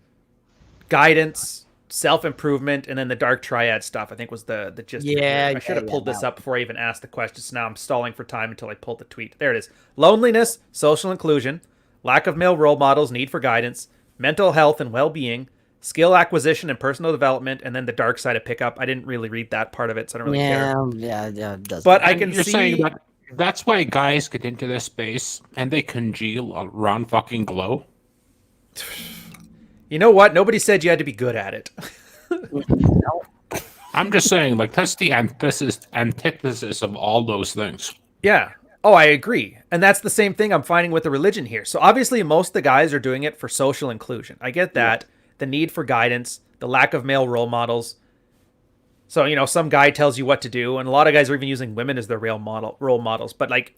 guidance, self-improvement, and then the dark triad stuff, I think was the gist. I should have pulled this up before I even asked the question, so now I'm stalling for time until I pull the tweet. There it is. Loneliness, social inclusion, lack of male role models, need for guidance, mental health and well-being, skill acquisition and personal development, and then the dark side of pickup. I didn't really read that part of it, so I don't really care. Yeah, it does. But I can see... That's why guys get into this space, and they congeal around fucking glow. You know what? Nobody said you had to be good at it. I'm just saying, like, that's the antithesis of all those things. Yeah. Oh, I agree. And that's the same thing I'm finding with the religion here. So obviously most of the guys are doing it for social inclusion. I get that. Yeah. The need for guidance, the lack of male role models. So, some guy tells you what to do, and a lot of guys are even using women as their role models. But like,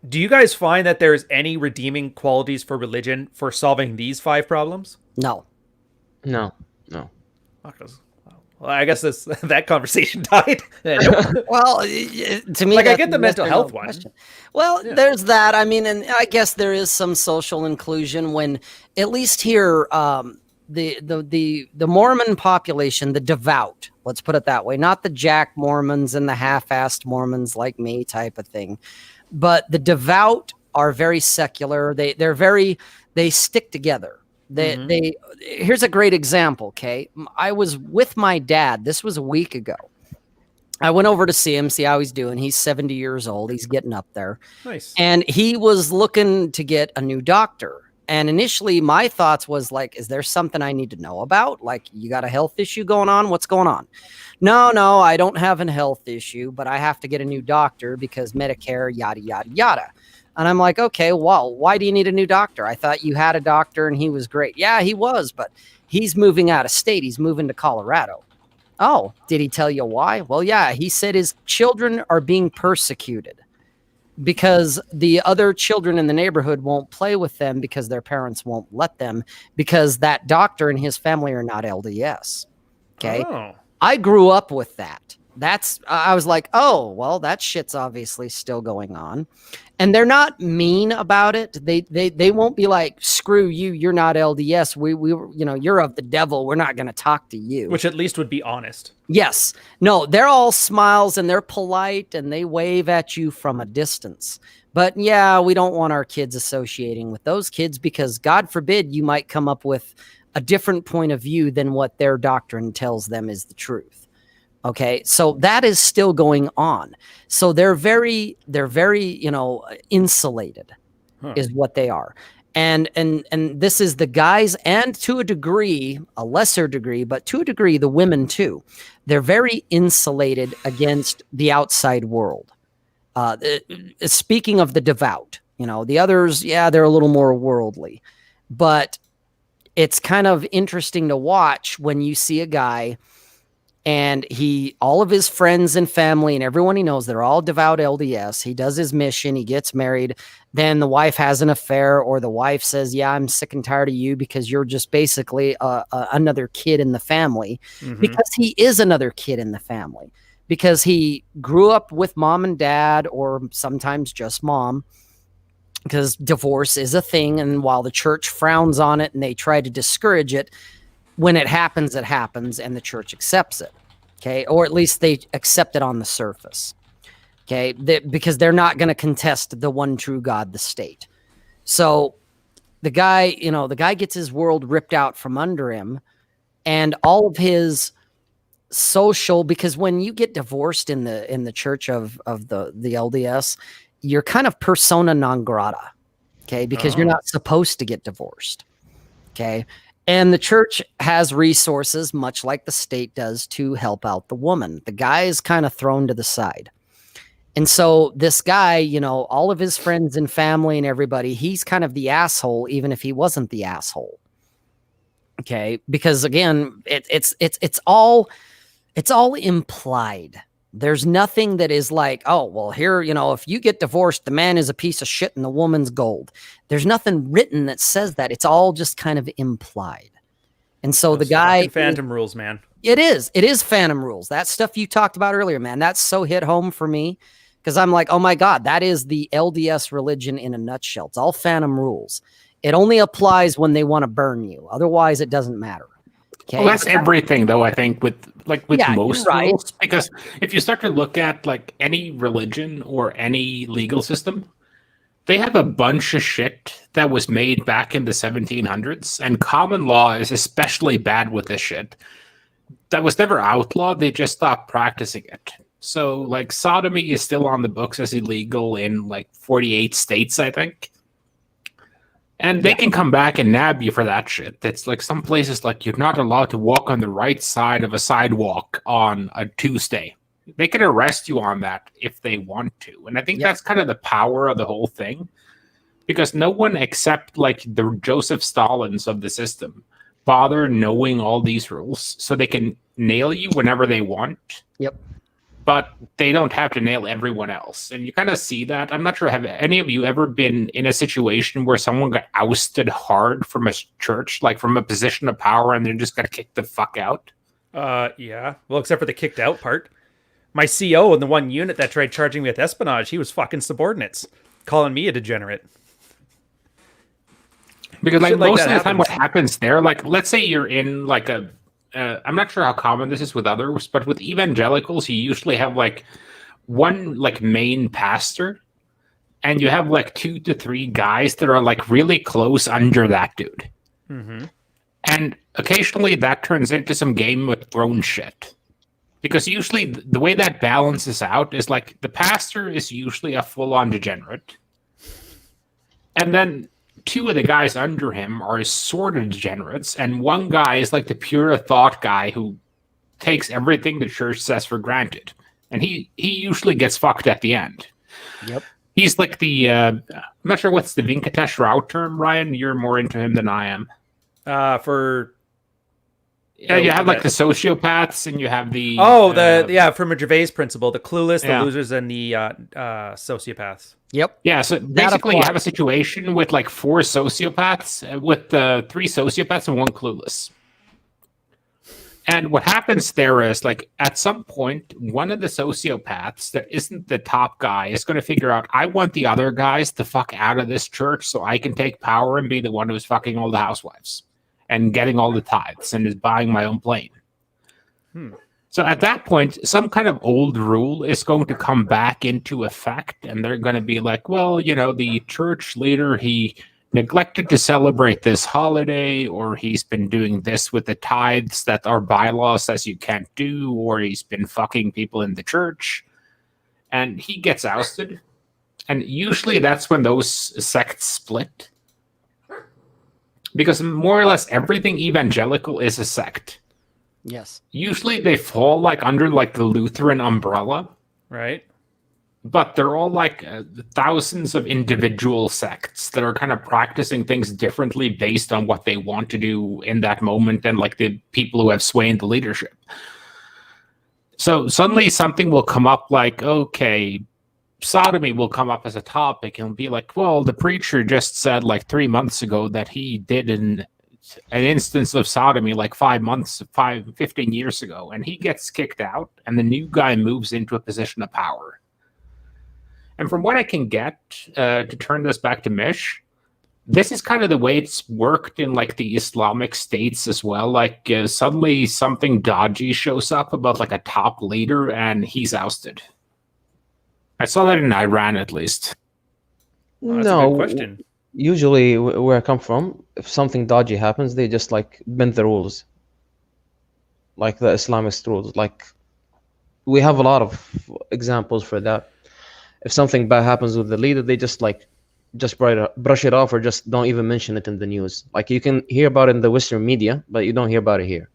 Do you guys find that there's any redeeming qualities for religion for solving these 5 problems? No. No. Well, I guess that conversation died. Well, to me, Like, I that's get the a mental yes or health no one. question. Well, there's that. I mean, and I guess there is some social inclusion when, at least here, the Mormon population, the devout, let's put it that way, not the jack Mormons and the half-assed Mormons like me type of thing, but the devout are very secular. They stick together. Here's a great example. Okay, I was with my dad. This was a week ago. I went over to see him, see how he's doing. He's 70 years old. He's getting up there. Nice. And he was looking to get a new doctor. And initially my thoughts was like, is there something I need to know about? Like, you got a health issue going on? What's going on? No, I don't have a health issue, but I have to get a new doctor because Medicare, yada, yada, yada. And I'm like, okay, well, why do you need a new doctor? I thought you had a doctor and he was great. Yeah, he was, but he's moving out of state. He's moving to Colorado. Oh, did he tell you why? Well, yeah, he said his children are being persecuted because the other children in the neighborhood won't play with them because their parents won't let them because that doctor and his family are not LDS. Okay. Oh. I grew up with that. I was like, oh, well, that shit's obviously still going on. And they're not mean about it. They won't be like, screw you, you're not LDS. You're of the devil. We're not going to talk to you. Which at least would be honest. Yes. No, they're all smiles and they're polite and they wave at you from a distance. But yeah, we don't want our kids associating with those kids because God forbid you might come up with a different point of view than what their doctrine tells them is the truth. Okay, so that is still going on. So they're very, insulated, is what they are. And this is the guys, and to a degree, a lesser degree, but to a degree, the women too. They're very insulated against the outside world. Speaking of the devout, the others, they're a little more worldly, but it's kind of interesting to watch when you see a guy. And all of his friends and family and everyone he knows, they're all devout LDS. He does his mission. He gets married. Then the wife has an affair, or the wife says, yeah, I'm sick and tired of you because you're just basically another kid in the family. Mm-hmm. Because he is another kid in the family. Because he grew up with mom and dad, or sometimes just mom. Because divorce is a thing. And while the church frowns on it and they try to discourage it, when it happens, and the church accepts it, okay? Or at least they accept it on the surface, okay? Because they're not going to contest the one true God, the state. So the guy gets his world ripped out from under him, and all of his social, because when you get divorced in the church of the LDS, you're kind of persona non grata, okay? Because you're not supposed to get divorced, okay? And the church has resources, much like the state does, to help out the woman. The guy is kind of thrown to the side. And so this guy, all of his friends and family and everybody, he's kind of the asshole, even if he wasn't the asshole. Okay. Because again, it's all implied. There's nothing that is like, oh, well, here, if you get divorced, the man is a piece of shit and the woman's gold. There's nothing written that says that. It's all just kind of implied. And so the guy... Phantom rules, man. It is phantom rules. That stuff you talked about earlier, man. That's so hit home for me because I'm like, oh my God, that is the LDS religion in a nutshell. It's all phantom rules. It only applies when they want to burn you. Otherwise, it doesn't matter. Okay. Well, that's everything, though, I think, with most right. rules. Because if you start to look at any religion or any legal system, they have a bunch of shit that was made back in the 1700s, and common law is especially bad with this shit. That was never outlawed; they just stopped practicing it. So, sodomy is still on the books as illegal in 48 states, I think. And they can come back and nab you for that shit. It's some places you're not allowed to walk on the right side of a sidewalk on a Tuesday. They can arrest you on that if they want to. And I think that's kind of the power of the whole thing. Because no one except the Joseph Stalins of the system bother knowing all these rules so they can nail you whenever they want. Yep. but they don't have to nail everyone else. And you kind of see that. I'm not sure, have any of you ever been in a situation where someone got ousted hard from a church, like from a position of power, and they just got kicked the fuck out? Yeah. Well, except for the kicked out part. My CO in the one unit that tried charging me with espionage, he was fucking subordinates, calling me a degenerate. Because like Shit like most that of the time, what happens. happens there, like let's say you're in like a, I'm not sure how common this is with others, but with evangelicals, you usually have like one like main pastor, and you have like 2 to 3 guys that are like really close under that dude. Mm-hmm. And occasionally that turns into some Game of Thrones shit. Because usually the way that balances out is like the pastor is usually a full-on degenerate. And then 2 of the guys under him are sort of degenerates. And one guy is like the pure thought guy who takes everything the church says for granted. And he usually gets fucked at the end. Yep. He's like the, I'm not sure what's the Venkatesh Rao term, Ryan. You're more into him than I am. Yeah, you have like the sociopaths, and you have the from a Gervais principle, the clueless, the losers, and the sociopaths. Yep. Yeah, so basically you have a situation with like 4 sociopaths, with 3 sociopaths and 1 clueless. And what happens there is, like, at some point, one of the sociopaths that isn't the top guy is going to figure out, I want the other guys to fuck out of this church so I can take power and be the one who's fucking all the housewives and getting all the tithes and is buying my own plane. So at that point, some kind of old rule is going to come back into effect, and they're going to be like, well, you know, the church leader, he neglected to celebrate this holiday, or he's been doing this with the tithes that our bylaw says you can't do, or he's been fucking people in the church, and he gets ousted. And usually that's when those sects split. Because more or less everything evangelical is a sect. Yes. Usually they fall like under like the Lutheran umbrella. Right. But they're all like thousands of individual sects that are kind of practicing things differently based on what they want to do in that moment and like the people who have sway in the leadership. So suddenly something will come up like, okay, sodomy will come up as a topic and be like, well, the preacher just said like 3 months ago that he did an instance of sodomy like 15 years ago, and he gets kicked out and the new guy moves into a position of power. And from what I can get, to turn this back to Mish, this is kind of the way it's worked in like the Islamic states as well. Like suddenly something dodgy shows up about like a top leader and he's ousted. I saw that in Iran at least. Oh, that's a good question. Usually where I come from, if something dodgy happens, they just like bend the rules. Like the Islamist rules. Like we have a lot of examples for that. If something bad happens with the leader, they just brush it off or just don't even mention it in the news. Like you can hear about it in the Western media, but you don't hear about it here.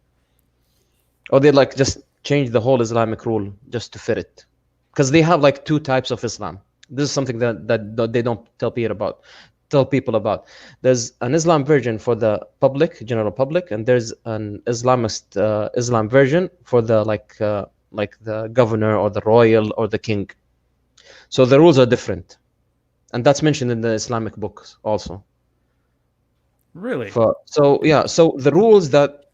Or they like just change the whole Islamic rule just to fit it. Because they have like 2 types of Islam. This is something that they don't tell people about. There's an Islam version for the public, general public, and there's an Islamist Islam version for the like the governor or the royal or the king. So the rules are different, and that's mentioned in the Islamic books also. Really? So the rules that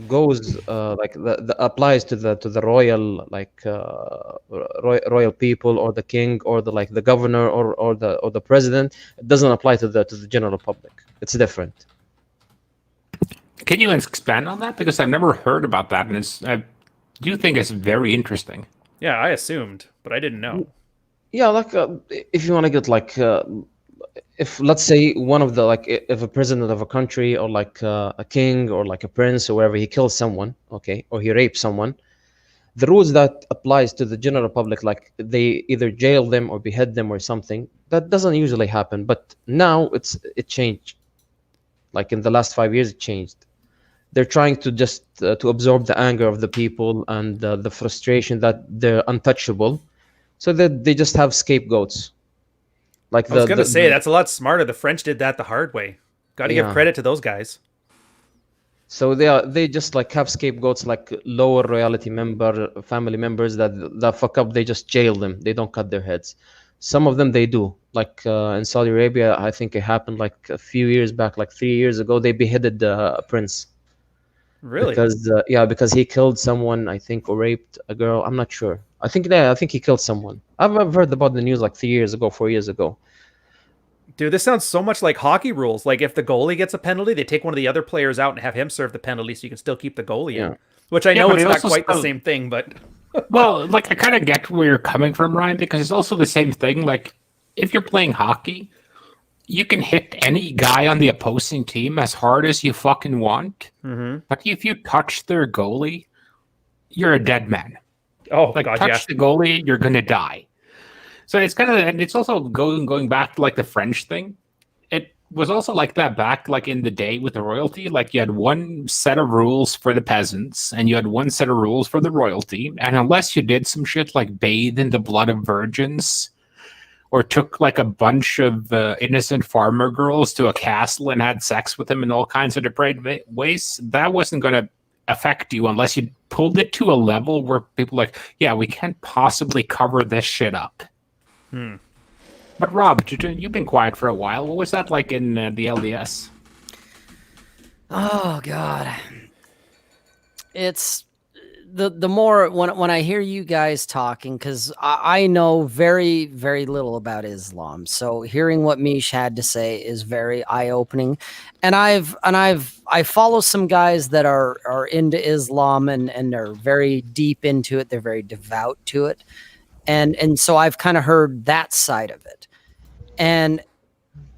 goes like the applies to the royal like royal people or the king or the governor or the president, it doesn't apply to the general public. It's different. Can you expand on that? Because I've never heard about that, and I do think it's very interesting. Yeah, I assumed, but I didn't know. Yeah, like if you want to get like if let's say one of the like if a president of a country or like a king or like a prince or wherever, he kills someone, okay, or he rapes someone, the rules that applies to the general public, like they either jail them or behead them or something, that doesn't usually happen. But now it changed. Like in the last 5 years, it changed. They're trying to just to absorb the anger of the people and the frustration that they're untouchable. So that they just have scapegoats. Like I was going to say, that's a lot smarter. The French did that the hard way. Got to give credit to those guys. So they just like have scapegoats, like lower royalty family members that fuck up. They just jail them. They don't cut their heads. Some of them they do. Like in Saudi Arabia, I think it happened like a few years back, like 3 years ago. They beheaded a prince Really? because he killed someone, I think, or raped a girl. I'm not sure. I think he killed someone. I've heard about the news like 3 years ago, 4 years ago. Dude, this sounds so much like hockey rules. Like if the goalie gets a penalty, they take one of the other players out and have him serve the penalty so you can still keep the goalie in. Yeah. Which I know but it's it not also quite the still- same thing, but Well, like I kind of get where you're coming from, Ryan, because it's also the same thing. Like if you're playing hockey, you can hit any guy on the opposing team as hard as you fucking want. But if you touch their goalie, you're a dead man. oh Like god, touch yeah. the goalie, you're gonna die. So it's kind of, and it's also going back to like the French thing. It was also like that back like in the day with the royalty. Like you had one set of rules for the peasants, and you had one set of rules for the royalty. And unless you did some shit like bathe in the blood of virgins, or took like a bunch of innocent farmer girls to a castle and had sex with them in all kinds of depraved ways, that wasn't going to affect you unless you pulled it to a level where people like, yeah, we can't possibly cover this shit up. But Rob, you've been quiet for a while. What was that like in the LDS? Oh God, it's the more when I hear you guys talking, because I know very very little about Islam, so hearing what Mish had to say is very eye opening, and I follow some guys that are into Islam and are very deep into it. They're very devout to it, and so I've kind of heard that side of it, and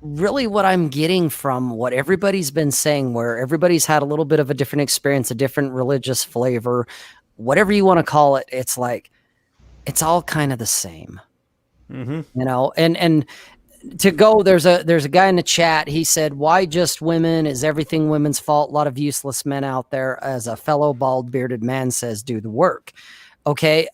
really what I'm getting from what everybody's been saying, where everybody's had a little bit of a different experience, a different religious flavor, whatever you want to call it, it's like it's all kind of the same. You know, and to go, there's a guy in the chat, he said, why just women? Is everything women's fault? A lot of useless men out there. As a fellow bald bearded man says, do the work. Okay,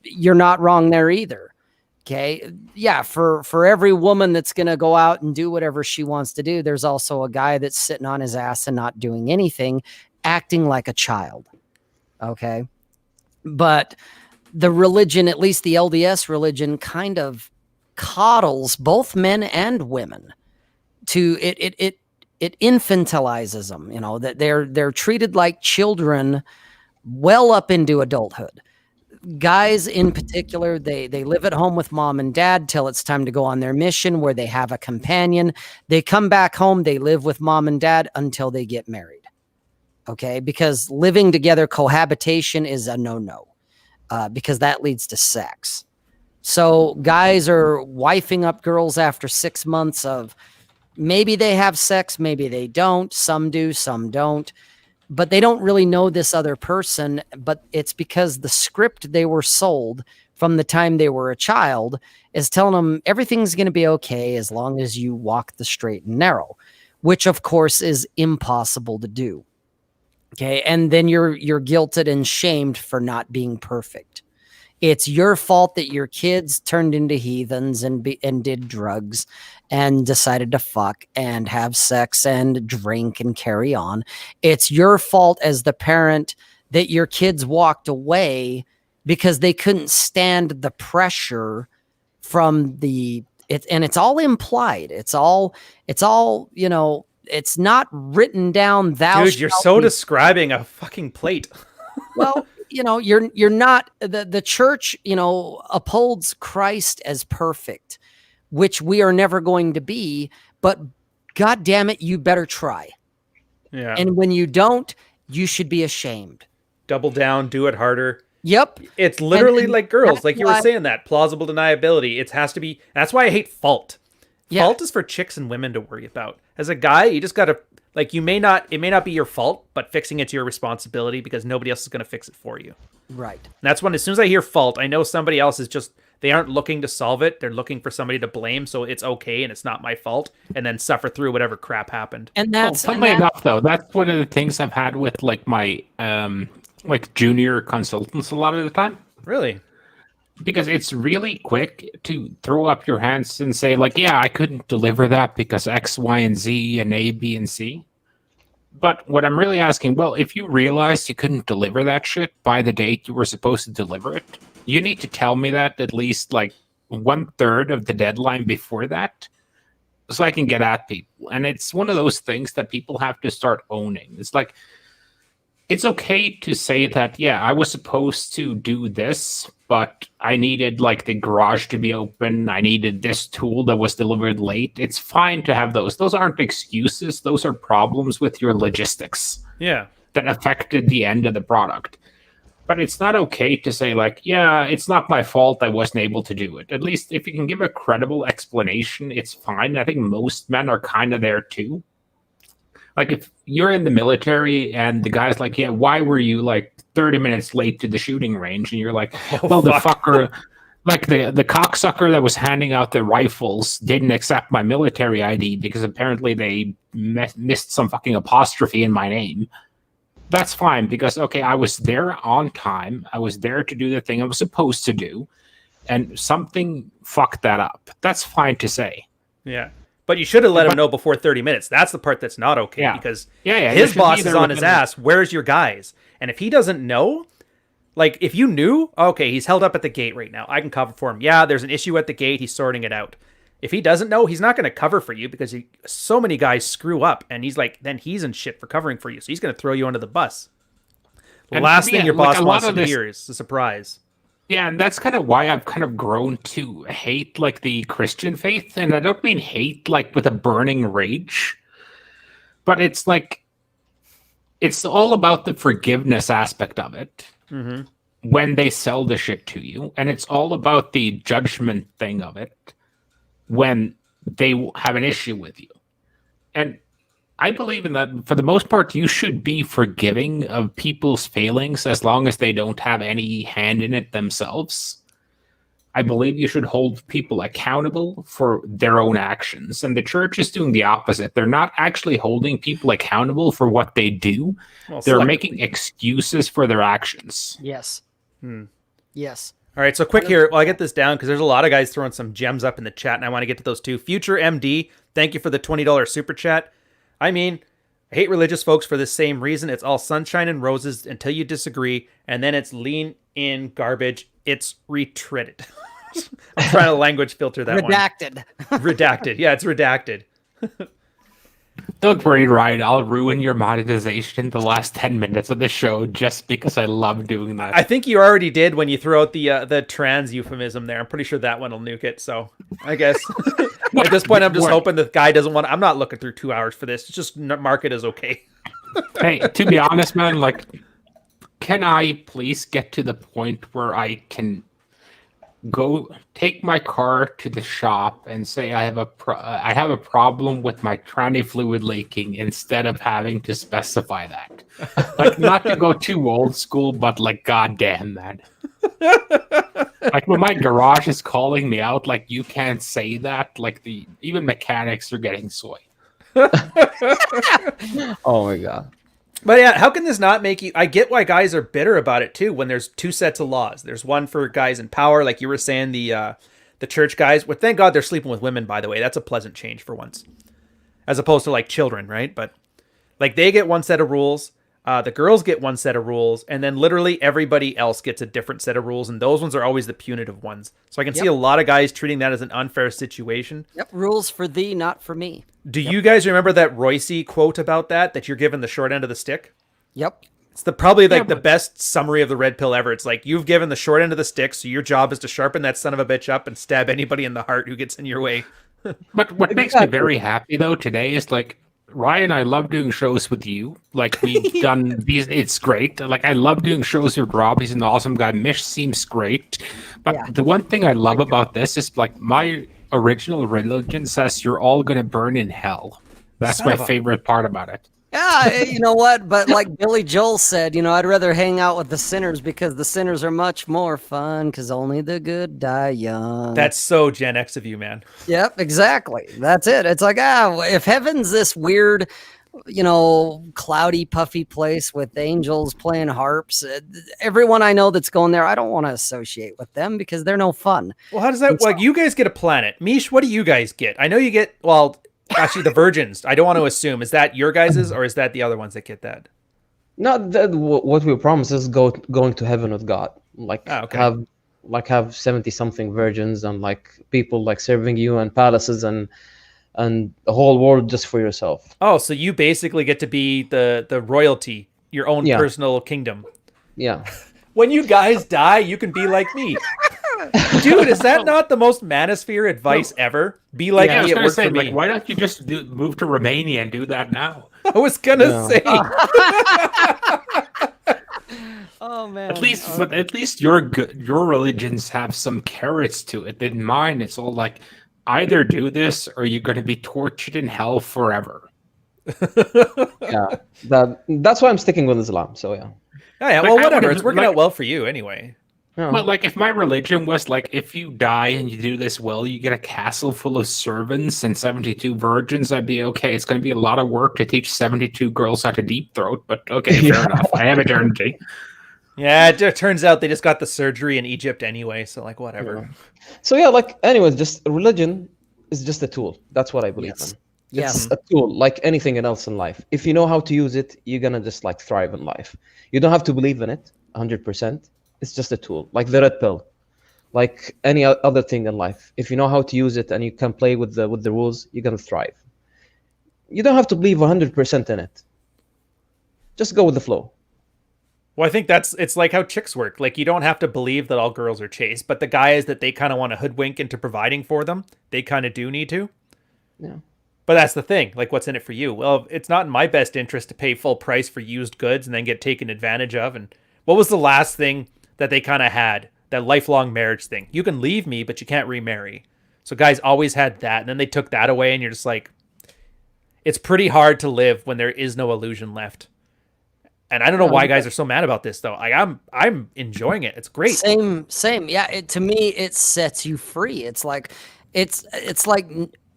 you're not wrong there either. Okay. Yeah. For every woman that's going to go out and do whatever she wants to do, there's also a guy that's sitting on his ass and not doing anything, acting like a child. Okay. But the religion, at least the LDS religion, kind of coddles both men and women to it infantilizes them, you know, that they're treated like children well up into adulthood. Guys in particular, they live at home with mom and dad till it's time to go on their mission where they have a companion. They come back home, they live with mom and dad until they get married. Okay, because living together, cohabitation is a no-no, because that leads to sex. So guys are wifing up girls after 6 months of maybe they have sex, maybe they don't. Some do, some don't. But they don't really know this other person, but it's because the script they were sold from the time they were a child is telling them everything's going to be okay as long as you walk the straight and narrow, which of course is impossible to do. Okay. And then you're guilted and shamed for not being perfect. It's your fault that your kids turned into heathens and did drugs and decided to fuck and have sex and drink and carry on. It's your fault as the parent that your kids walked away because they couldn't stand the pressure from and it's all implied. It's all, you know, it's not written down. Dude, you're so describing a fucking plate. Well, you know, you're not the church, you know, upholds Christ as perfect, which we are never going to be, but God damn it, you better try. Yeah. And when you don't, you should be ashamed. Double down, do it harder. Yep. It's literally And like girls, that's like you were why- saying, that plausible deniability. It has to be. That's why I hate fault. Yeah. Fault is for chicks and women to worry about. As a guy, you just gotta like it may not be your fault, but fixing it's your responsibility because nobody else is gonna fix it for you. Right. And that's when, as soon as I hear fault, I know somebody else is just, they aren't looking to solve it. They're looking for somebody to blame, so it's okay and it's not my fault, and then suffer through whatever crap happened. And Well, that's funnily enough, though, that's one of the things I've had with like my like junior consultants a lot of the time. Really? Because it's really quick to throw up your hands and say, like, yeah, I couldn't deliver that because X, Y, and Z and A, B, and C. But what I'm really asking, well, if you realized you couldn't deliver that shit by the date you were supposed to deliver it, you need to tell me that at least like 1/3 of the deadline before that, so I can get at people. And it's one of those things that people have to start owning. It's like, it's okay to say that, yeah, I was supposed to do this, but I needed like the garage to be open. I needed this tool that was delivered late. It's fine to have those. Those aren't excuses. Those are problems with your logistics. Yeah. That affected the end of the product. But it's not okay to say like, yeah, it's not my fault I wasn't able to do it. At least if you can give a credible explanation, it's fine. I think most men are kind of there too. Like if you're in the military and the guy's like, yeah, why were you like 30 minutes late to the shooting range? And you're like, well, the fucker, like the cocksucker that was handing out the rifles didn't accept my military ID because apparently they missed some fucking apostrophe in my name. That's fine because, okay, I was there on time. I was there to do the thing I was supposed to do. And something fucked that up. That's fine to say. Yeah. But you should have let him know before 30 minutes. That's the part that's not okay because his boss is on his ass. Where's your guys? And if he doesn't know, like if you knew, okay, he's held up at the gate right now. I can cover for him. Yeah, there's an issue at the gate. He's sorting it out. If he doesn't know, he's not going to cover for you because so many guys screw up and he's like, then he's in shit for covering for you. So he's going to throw you under the bus. The last thing your boss wants to hear is a surprise. Yeah, and that's kind of why I've kind of grown to hate like the Christian faith. And I don't mean hate like with a burning rage, but it's like, it's all about the forgiveness aspect of it when they sell the shit to you. And it's all about the judgment thing of it when they have an issue with you. And I believe in that for the most part, you should be forgiving of people's failings as long as they don't have any hand in it themselves. I believe you should hold people accountable for their own actions. And the church is doing the opposite. They're not actually holding people accountable for what they do. Well, they're making excuses for their actions. Yes. Yes. All right, so quick here. Well, I get this down because there's a lot of guys throwing some gems up in the chat, and I want to get to those too. Future MD, thank you for the $20 super chat. I mean, I hate religious folks for the same reason. It's all sunshine and roses until you disagree, and then it's lean in garbage. It's retreaded. I'm trying to language filter that redacted. One. Redacted. Yeah, it's redacted. Don't worry, Ryan. I'll ruin your monetization the last 10 minutes of the show just because I love doing that. I think you already did when you threw out the trans euphemism there. I'm pretty sure that one will nuke it. So I guess at this point, I'm just hoping the guy doesn't want. I'm not looking through 2 hours for this. Just mark it as okay. Hey, to be honest, man, like, can I please get to the point where I can go take my car to the shop and say I have a problem with my tranny fluid leaking instead of having to specify that? Like, not to go too old school, but like, goddamn, man. Like when my garage is calling me out, like, you can't say that. Like, even mechanics are getting soy. Oh my god. But yeah, how can this not make you... I get why guys are bitter about it too when there's 2 sets of laws. There's one for guys in power, like you were saying, the church guys. Well, thank God they're sleeping with women, by the way. That's a pleasant change for once. As opposed to like children, right? But like they get one set of rules, the girls get one set of rules, and then literally everybody else gets a different set of rules, and those ones are always the punitive ones. So I can see a lot of guys treating that as an unfair situation. Yep, rules for thee, not for me. Do you guys remember that Royce quote about that you're given the short end of the stick? Yep. It's probably the best summary of the red pill ever. It's like, you've given the short end of the stick, so your job is to sharpen that son of a bitch up and stab anybody in the heart who gets in your way. But what makes me very happy though today is like, Ryan, I love doing shows with you. Like, we've done these, it's great. Like, I love doing shows with Rob. He's an awesome guy. Mish seems great. But the one thing I love about this is like, my original religion says you're all going to burn in hell. That's my favorite part about it. Yeah, you know what? But like Billy Joel said, I'd rather hang out with the sinners because the sinners are much more fun because only the good die young. That's so Gen X of you, man. Yep, exactly. That's it. It's like, if heaven's this weird, cloudy, puffy place with angels playing harps, everyone I know that's going there, I don't want to associate with them because they're no fun. Well, how does that, you guys get a planet. Mish, what do you guys get? I know you get, Actually, the virgins. I don't want to assume. Is that your guys's, or is that the other ones that get that? Not that what we promise is going to heaven with God. Like okay. have 70 something virgins and like people like serving you and palaces and the whole world just for yourself. Oh, so you basically get to be the royalty, your own Yeah. personal kingdom. Yeah. When you guys die, you can be like me. Dude, is that not the most manosphere advice ever? Be like I was me, it gonna worked say, for me. like, why don't you just move to Romania and do that now? I was gonna say. Oh man. But at least your religions have some carrots to it. In mine, it's all like, either do this or you're going to be tortured in hell forever. Yeah. That's why I'm sticking with Islam. So yeah. Oh, yeah, Like, well, I whatever. would've, It's working like- out well for you anyway. Yeah. But like, if my religion was like, if you die and you do this well, you get a castle full of servants and 72 virgins, I'd be okay. It's going to be a lot of work to teach 72 girls how to deep throat, but okay, fair enough. I have eternity. Yeah, it turns out they just got the surgery in Egypt anyway, so like whatever. So yeah, like anyways, just religion is just a tool. That's what I believe Yes. in. Yes. It's a tool like anything else in life. If you know how to use it, you're gonna just like thrive in life. You don't have to believe in it 100%. It's just a tool, like the red pill, like any other thing in life. If you know how to use it and you can play with the rules, you're gonna thrive. You don't have to believe 100% in it. Just go with the flow. Well, I think it's like how chicks work. Like, you don't have to believe that all girls are chaste, but the guys that they kind of want to hoodwink into providing for them, they kind of do need to. Yeah. But that's the thing. Like, what's in it for you? Well, it's not in my best interest to pay full price for used goods and then get taken advantage of. And what was the last thing that they kind of had? That lifelong marriage thing. You can leave me, but you can't remarry. So guys always had that. And then they took that away, and you're just like, it's pretty hard to live when there is no illusion left. And I don't know why guys are so mad about this, though. I'm enjoying it. It's great. Same. Yeah, to me, it sets you free. It's like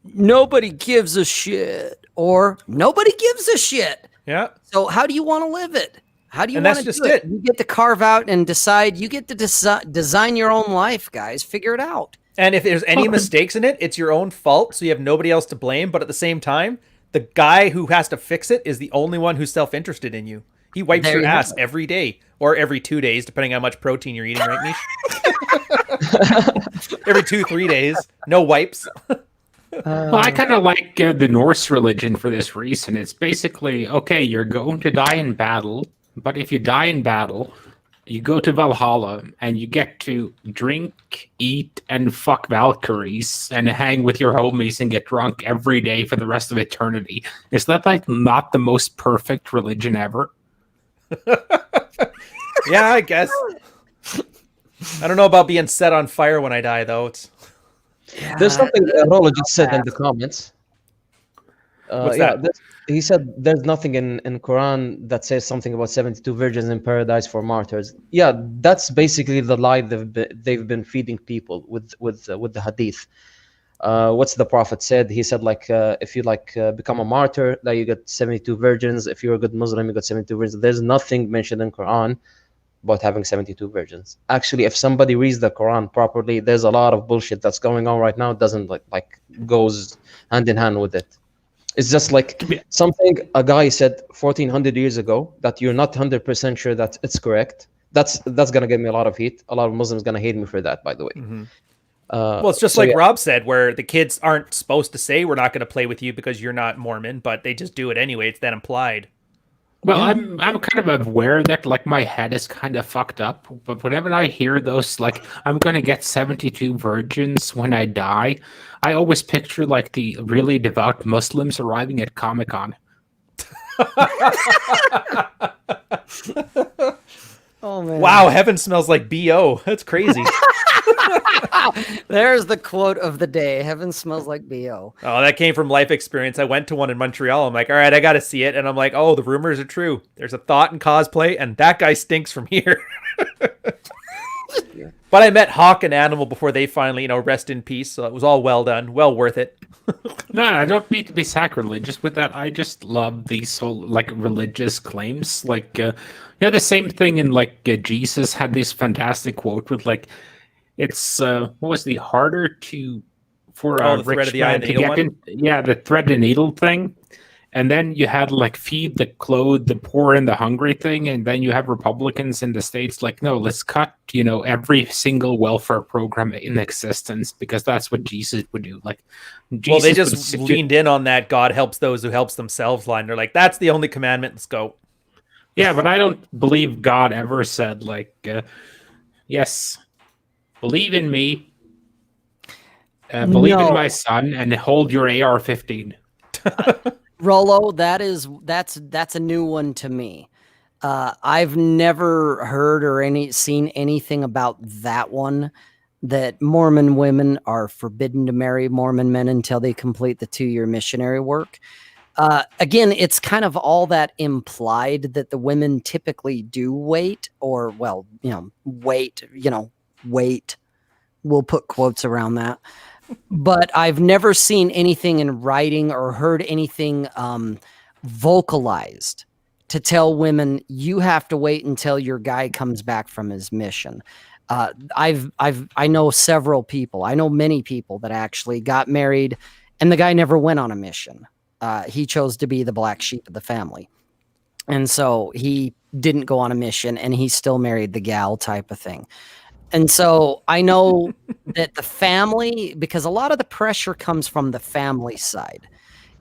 nobody gives a shit, or nobody gives a shit. Yeah. So how do you want to live it? How do you And want that's to just do it? it. You get to carve out and decide. You get to design your own life, guys. Figure it out. And if there's any mistakes in it, it's your own fault, so you have nobody else to blame. But at the same time, the guy who has to fix it is the only one who's self-interested in you. He wipes There your you have ass it. every day, or every 2 days, depending on how much protein you're eating, right, Mish? Every 2-3 days, no wipes. Well, I kind of like the Norse religion for this reason. It's basically, okay, you're going to die in battle, but if you die in battle, you go to Valhalla and you get to drink, eat, and fuck Valkyries and hang with your homies and get drunk every day for the rest of eternity. Is that like not the most perfect religion ever? Yeah, I guess. I don't know about being set on fire when I die, though. There's something Rolla just said in the comments. What's that? He said there's nothing in Quran that says something about 72 virgins in paradise for martyrs. Yeah, that's basically the lie they've been feeding people with the hadith. What's the Prophet said? He said like if you become a martyr, that you get 72 virgins. If you're a good Muslim, you got 72 virgins. There's nothing mentioned in Quran about having 72 virgins. Actually, if somebody reads the Quran properly, there's a lot of bullshit that's going on right now. It doesn't like goes hand in hand with it. It's just like something a guy said 1400 years ago that you're not 100% sure that it's correct. That's gonna give me a lot of heat. A lot of Muslims gonna hate me for that, by the way. Mm-hmm. Well, it's just like Rob said, where the kids aren't supposed to say we're not going to play with you because you're not Mormon, but they just do it anyway. It's that implied. Well, I'm kind of aware that like my head is kind of fucked up, but whenever I hear those like I'm gonna get 72 virgins when I die, I always picture like the really devout Muslims arriving at Comic-Con. Oh man! Wow, heaven smells like BO. That's crazy. There's the quote of the day. Heaven smells like BO. Oh, that came from life experience. I went to one in Montreal. I'm like, all right, I got to see it. And I'm like, oh, the rumors are true. There's a thought in cosplay, and that guy stinks from here. But I met Hawk and Animal before they finally, rest in peace. So it was all well done. Well worth it. No, I don't mean to be sacrilegious with that. I just love these whole like religious claims. Like, the same thing in like Jesus had this fantastic quote with like, it's what was the harder to for Oh, a the thread rich of the eye man and to needle get one? in. Yeah, the thread and needle thing. And then you had like feed the clothed, the poor, and the hungry thing. And then you have Republicans in the States like, no, let's cut, every single welfare program in existence because that's what Jesus would do. Like, Jesus Well, they would just sit you- leaned in on that God helps those who helps themselves line. They're like, that's the only commandment. Let's go. Yeah, but I don't believe God ever said like, yes, believe in me, believe in No. my son, and hold your AR-15. Rolo, that's a new one to me. I've never heard or seen anything about that one, that Mormon women are forbidden to marry Mormon men until they complete the 2-year missionary work. Again, it's kind of all that implied that the women typically do wait, or wait. We'll put quotes around that. But I've never seen anything in writing or heard anything vocalized to tell women you have to wait until your guy comes back from his mission. I know several people. I know many people that actually got married, and the guy never went on a mission. He chose to be the black sheep of the family, and so he didn't go on a mission, and he still married the gal type of thing. And so I know that the family, because a lot of the pressure comes from the family side.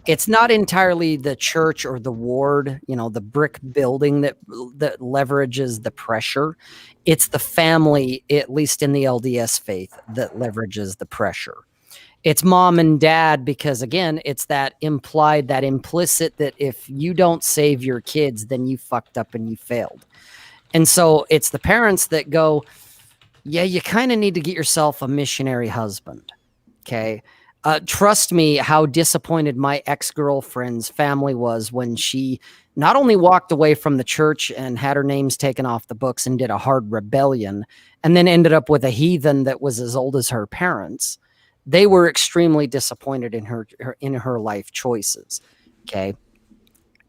It's not entirely the church or the ward, the brick building that leverages the pressure. It's the family, at least in the LDS faith, that leverages the pressure. It's mom and dad, because again, it's that implied, that implicit that if you don't save your kids, then you fucked up and you failed. And so it's the parents that go, yeah, you kind of need to get yourself a missionary husband. Okay. Trust me, how disappointed my ex-girlfriend's family was when she not only walked away from the church and had her names taken off the books and did a hard rebellion, and then ended up with a heathen that was as old as her parents. They were extremely disappointed in her life choices. Okay.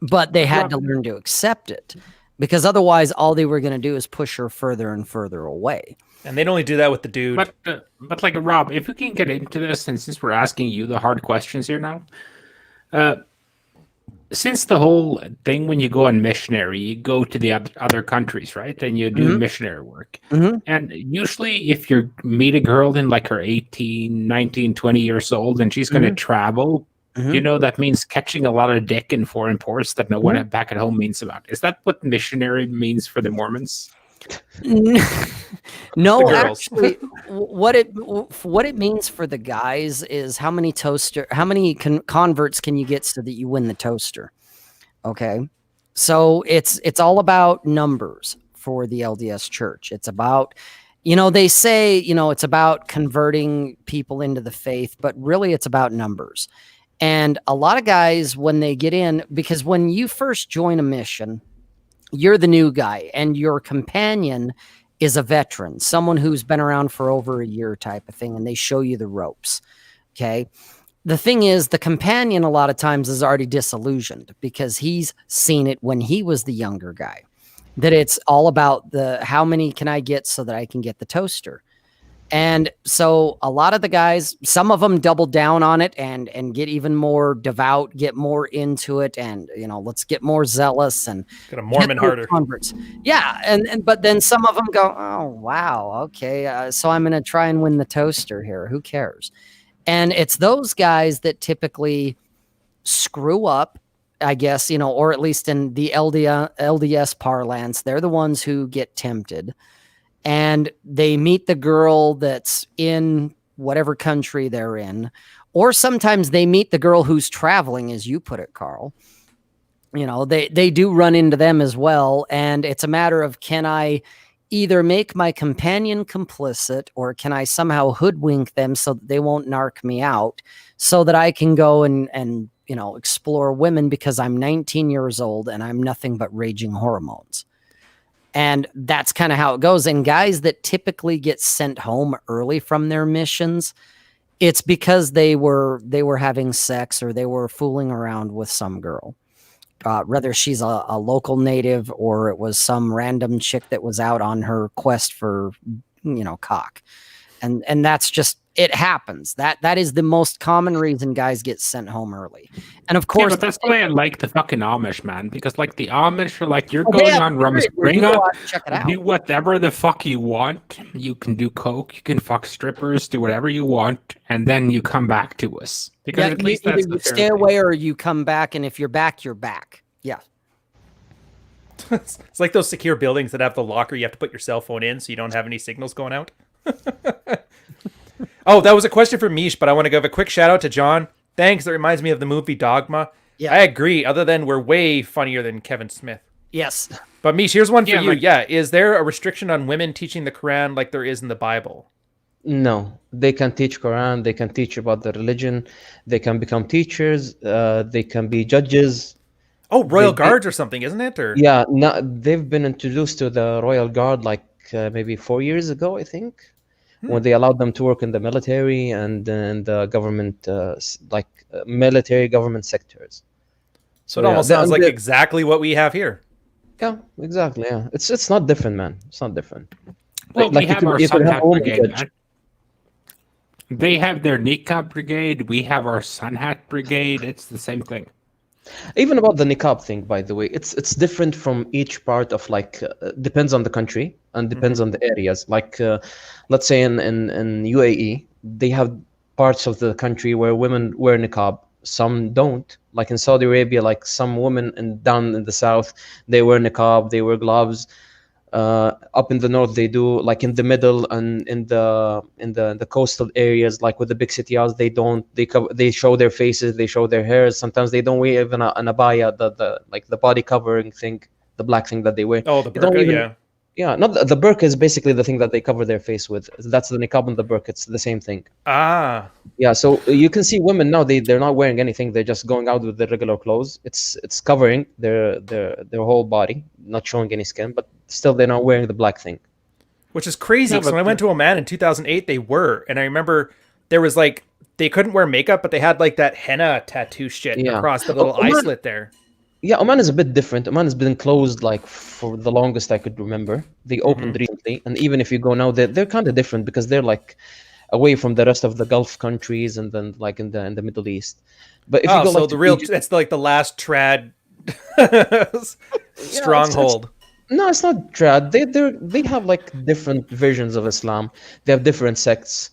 But they had to learn to accept it, because otherwise all they were going to do is push her further and further away. And they'd only do that with the dude. But like, Rob, if we can get into this, and since we're asking you the hard questions here now, since the whole thing, when you go on missionary, you go to the other countries, right? And you do missionary work. And usually if you meet a girl in like her 18, 19, 20 years old, and she's going to travel, that means catching a lot of dick in foreign ports that no one back at home means about. Is that what missionary means for the Mormons? No, actually, what it means for the guys is how many converts can you get so that you win the toaster. Okay, so it's all about numbers for the LDS church. It's about, they say, it's about converting people into the faith, but really it's about numbers. And a lot of guys, when they get in, because when you first join a mission, you're the new guy, and your companion is a veteran, someone who's been around for over a year type of thing, and they show you the ropes. Okay. The thing is, the companion a lot of times is already disillusioned because he's seen it when he was the younger guy, that it's all about how many can I get so that I can get the toaster. And so a lot of the guys, some of them double down on it and get even more devout, get more into it, and let's get more zealous and Got a Mormon harder. Converts. Yeah, and but then some of them go, oh wow, okay, so I'm going to try and win the toaster here. Who cares? And it's those guys that typically screw up, I guess, or at least in the LDS parlance, they're the ones who get tempted. And they meet the girl that's in whatever country they're in, or sometimes they meet the girl who's traveling, as you put it, Carl. They do run into them as well. And it's a matter of, can I either make my companion complicit, or can I somehow hoodwink them so that they won't narc me out, so that I can go and explore women because I'm 19 years old and I'm nothing but raging hormones. And that's kind of how it goes. And guys that typically get sent home early from their missions, it's because they were having sex or they were fooling around with some girl. Whether she's a local native or it was some random chick that was out on her quest for, cock. And that's just, it happens. That is the most common reason guys get sent home early. And of course, but that's why I like the fucking Amish, man, because like the Amish are like, you're they going have on a period where you Rumspringa, go out and check it out. do whatever the fuck you want. You can do coke, you can fuck strippers, do whatever you want, and then you come back to us. Because Yeah, at least either that's you the fair stay thing. away or you come back, and if you're back, you're back. Yeah. It's like those secure buildings that have the locker you have to put your cell phone in so you don't have any signals going out. Oh, that was a question for Mish, but I want to give a quick shout out to John. Thanks. That reminds me of the movie Dogma. Yeah. I agree, other than we're way funnier than Kevin Smith. Yes. But Mish, here's one for Yeah, you. like- Yeah, is there a restriction on women teaching the Quran like there is in the Bible? No, they can teach Quran. They can teach about the religion. They can become teachers. They can be judges. Oh, Royal They- Guards or something, isn't it? Or Yeah, no, they've been introduced to the Royal Guard like maybe 4 years ago, I think, when they allowed them to work in the military and in the government, military government sectors. So it yeah, almost the- sounds like the- exactly what we have here. Yeah, exactly. Yeah, it's not different, man. It's not different. Well, Like we you have could- our you could have Sunhat a woman Brigade, judge. man. They have their niqab brigade. We have our Sunhat Brigade. It's the same thing. Even about the niqab thing, by the way, it's different from each part of depends on the country and depends on the areas. Let's say in UAE, they have parts of the country where women wear niqab, some don't. Like in Saudi Arabia, like some women down in the south, they wear niqab, they wear gloves. Up in the north, they do. Like in the middle and in the coastal areas, like with the big cities, they don't. They show their faces, they show their hairs. Sometimes they don't wear even an abaya, the body covering thing, the black thing that they wear. Oh, the They don't burqa, even- yeah. Yeah, not the burqa is basically the thing that they cover their face with. That's the niqab and the burqa. It's the same thing. Ah, Yeah, so you can see women now. They're not wearing anything. They're just going out with their regular clothes. It's covering their whole body, not showing any skin. But still, they're not wearing the black thing. which is crazy. Yeah, Because but when I went to Oman in 2008, they were. And I remember there was like, they couldn't wear makeup, but they had like that henna tattoo shit Yeah. across the little Oman- islet there. Yeah, Oman is a bit different. Oman has been closed like for the longest I could remember. They opened recently, and even if you go now, they're kind of different because they're like away from the rest of the Gulf countries and then like in the Middle East. But if you Oh, go so like the to real, Egypt- that's like the last trad stronghold. No, it's not trad. They have like different versions of Islam. They have different sects.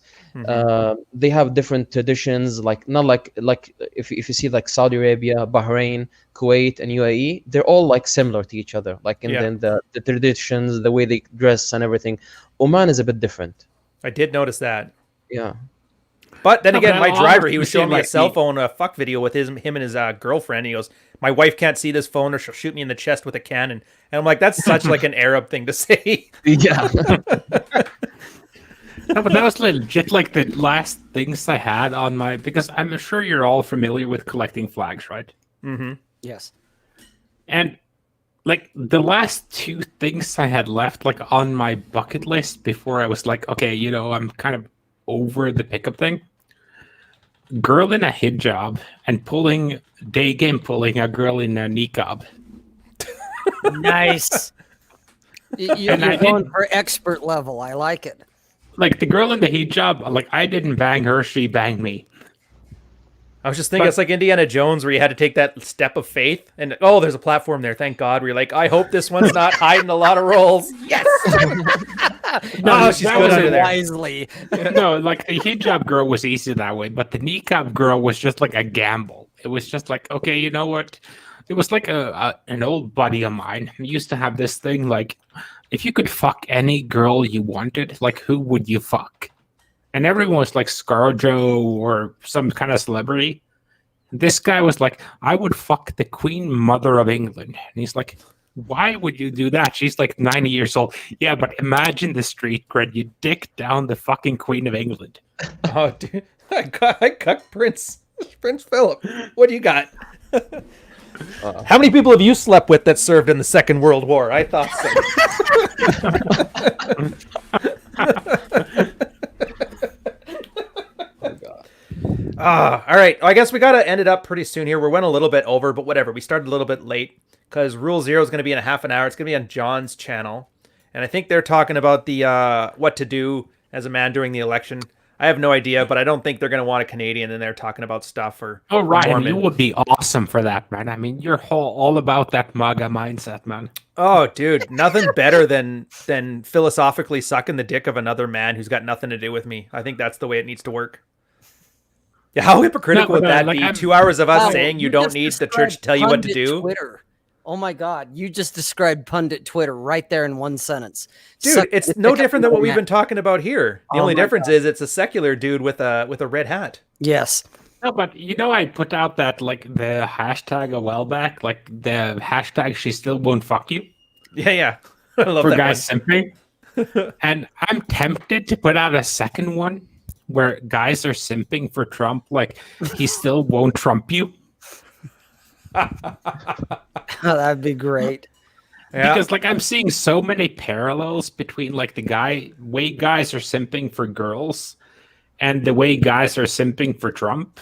They have different traditions. Like not like if you see like Saudi Arabia, Bahrain, Kuwait, and UAE, they're all like similar to each other. Like in Yeah. the traditions, the way they dress, and everything. Oman is a bit different. I did notice that. Yeah. But then No, again, but my I'll driver, he was honestly showing me a like cell me- phone, a fuck video with him and his girlfriend. He goes, "My wife can't see this phone, or she'll shoot me in the chest with a cannon." And I'm like, "That's such like an Arab thing to say." Yeah. No, but that was legit like the last things I had on my, because I'm sure you're all familiar with collecting flags, right? Yes. And like the last two things I had left like on my bucket list before I was like, okay, I'm kind of over the pickup thing. Girl in a hijab and day game pulling a girl in a niqab. Nice. You're And I going didn't- for expert level. I like it. Like the girl in the hijab, like I didn't bang her, she banged me. I was just thinking, But- it's like Indiana Jones, where you had to take that step of faith, and there's a platform there. Thank God. Where you're like, I hope this one's not hiding a lot of rolls. Yes. No, she's that good was under there. Wisely. No, like the hijab girl was easy that way, but the niqab girl was just like a gamble. It was just like, okay, you know what? It was like an old buddy of mine used to have this thing like, if you could fuck any girl you wanted, like who would you fuck? And everyone was like ScarJo or some kind of celebrity. This guy was like, I would fuck the Queen Mother of England. And he's like, why would you do that? She's like 90 years old. Yeah, but imagine the street cred. You dick down the fucking Queen of England. Oh, dude, I cucked Prince Philip. What do you got? How many people have you slept with that served in the Second World War? I thought so. All right. I guess we got to end it up pretty soon here. We went a little bit over, but whatever. We started a little bit late because Rule Zero is going to be in a half an hour. It's going to be on John's channel. And I think they're talking about the what to do as a man during the election. I have no idea, but I don't think they're going to want a Canadian in there talking about stuff or Oh, Ryan, Mormon. you would be awesome for that, man. I mean, you're all about that MAGA mindset, man. Oh, dude, nothing better than philosophically sucking the dick of another man who's got nothing to do with me. I think that's the way it needs to work. Yeah, how hypocritical would that be? 2 hours of us saying you don't need the church to tell you what to do? Twitter. Oh my God, you just described pundit Twitter right there in one sentence. Dude, it's no different than what we've been talking about here. The only difference is it's a secular dude with a red hat. Yes. No, but I put out that like the hashtag a while back, like the hashtag she still won't fuck you. Yeah. I love for that guys one. simping. And I'm tempted to put out a second one where guys are simping for Trump, like he still won't Trump you. That'd be great. Yeah. Because like I'm seeing so many parallels between like the way guys are simping for girls and the way guys are simping for Trump.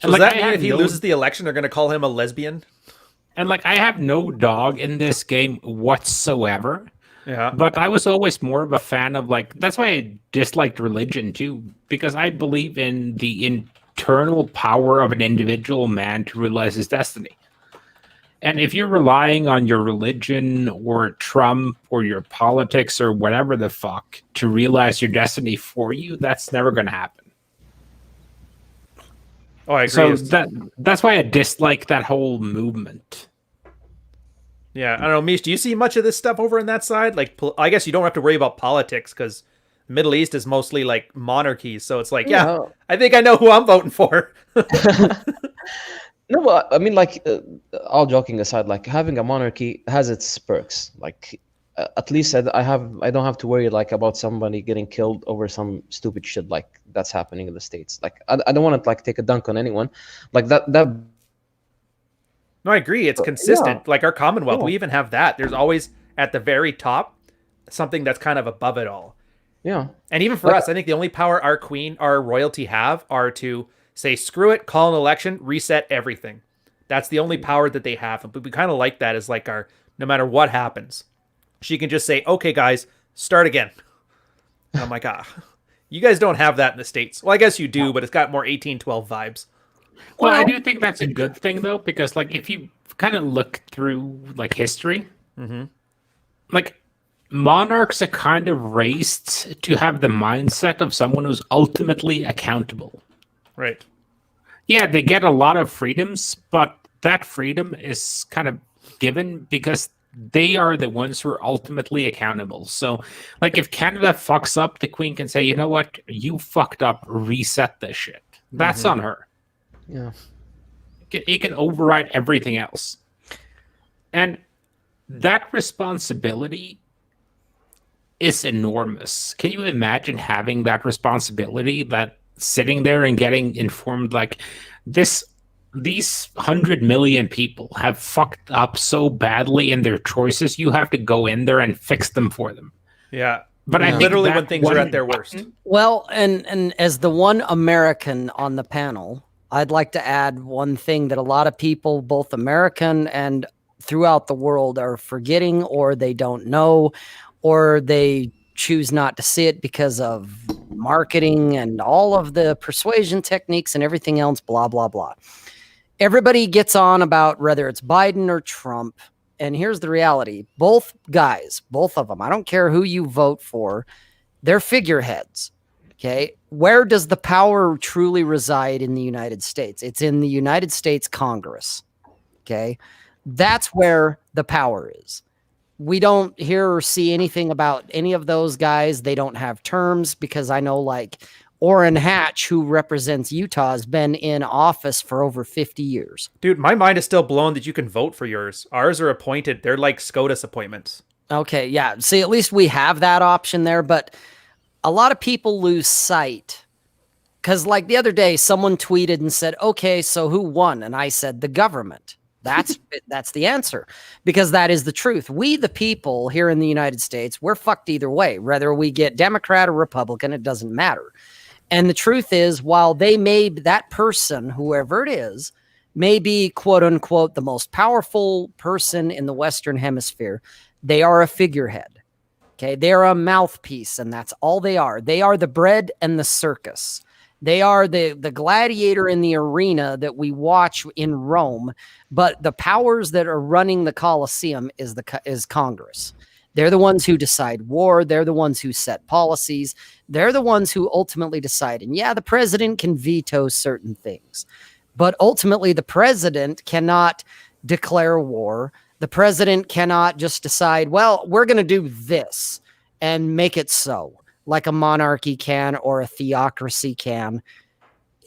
So does that mean if he loses the election, they're going to call him a lesbian? And like I have no dog in this game whatsoever. Yeah. But I was always more of a fan of like, that's why I disliked religion too, because I believe in the internal power of an individual man to realize his destiny. And if you're relying on your religion or Trump or your politics or whatever the fuck to realize your destiny for you, that's never going to happen. Oh, I agree. So that's why I dislike that whole movement. Yeah, I don't know, Mish, do you see much of this stuff over on that side? Like, I guess you don't have to worry about politics because the Middle East is mostly like monarchies. So it's like, yeah, I think I know who I'm voting for. No, but I mean, like, all joking aside, like having a monarchy has its perks. Like, at least I don't have to worry like about somebody getting killed over some stupid shit like that's happening in the States. Like, I don't want to like take a dunk on anyone, like that. No, I agree. It's consistent. Yeah. Like our Commonwealth, Yeah. we even have that. There's always at the very top something that's kind of above it all. Yeah. And even for us, I think the only power our royalty have are to say, screw it, call an election, reset everything. That's the only power that they have. But we kind of like that as like our, no matter what happens, she can just say, okay, guys, start again. And I'm like, you guys don't have that in the States. Well, I guess you do, but it's got more 1812 vibes. Well, I do think that's a good thing, though, because like if you kind of look through like history, like monarchs are kind of raised to have the mindset of someone who's ultimately accountable. Right. Yeah, they get a lot of freedoms, but that freedom is kind of given because they are the ones who are ultimately accountable. So, like, if Canada fucks up, the Queen can say, you know what, you fucked up, reset this shit. That's on her. Yeah. It can override everything else. And that responsibility is enormous. Can you imagine having that responsibility, that sitting there and getting informed like these 100 million people have fucked up so badly in their choices, you have to go in there and fix them for them. Yeah. But I think literally when things are at their worst. Well, and as the one American on the panel, I'd like to add one thing that a lot of people, both American and throughout the world, are forgetting, or they don't know, or they choose not to see it because of marketing and all of the persuasion techniques and everything else, blah, blah, blah. Everybody gets on about whether it's Biden or Trump. And here's the reality. Both guys, both of them, I don't care who you vote for, they're figureheads. Okay. Where does the power truly reside in the United States? It's in the United States Congress. Okay. That's where the power is. We don't hear or see anything about any of those guys. They don't have terms, because I know like Orrin Hatch, who represents Utah, has been in office for over 50 years. Dude, my mind is still blown that you can vote for yours. Ours are appointed. They're like SCOTUS appointments. Okay. Yeah. See, at least we have that option there, but a lot of people lose sight. Because like the other day, someone tweeted and said, okay, so who won? And I said, the government. That's the answer, because that is the truth. We, the people here in the United States, we're fucked either way. Whether we get Democrat or Republican, it doesn't matter. And the truth is, while that person, whoever it is, may be quote unquote the most powerful person in the Western Hemisphere, they are a figurehead. Okay, they're a mouthpiece, and that's all they are. They are the bread and the circus. They are the gladiator in the arena that we watch in Rome, but the powers that are running the Colosseum is Congress. They're the ones who decide war. They're the ones who set policies. They're the ones who ultimately decide. And yeah, the president can veto certain things, but ultimately the president cannot declare war. The president cannot just decide, well, we're going to do this and make it so, like a monarchy can or a theocracy can.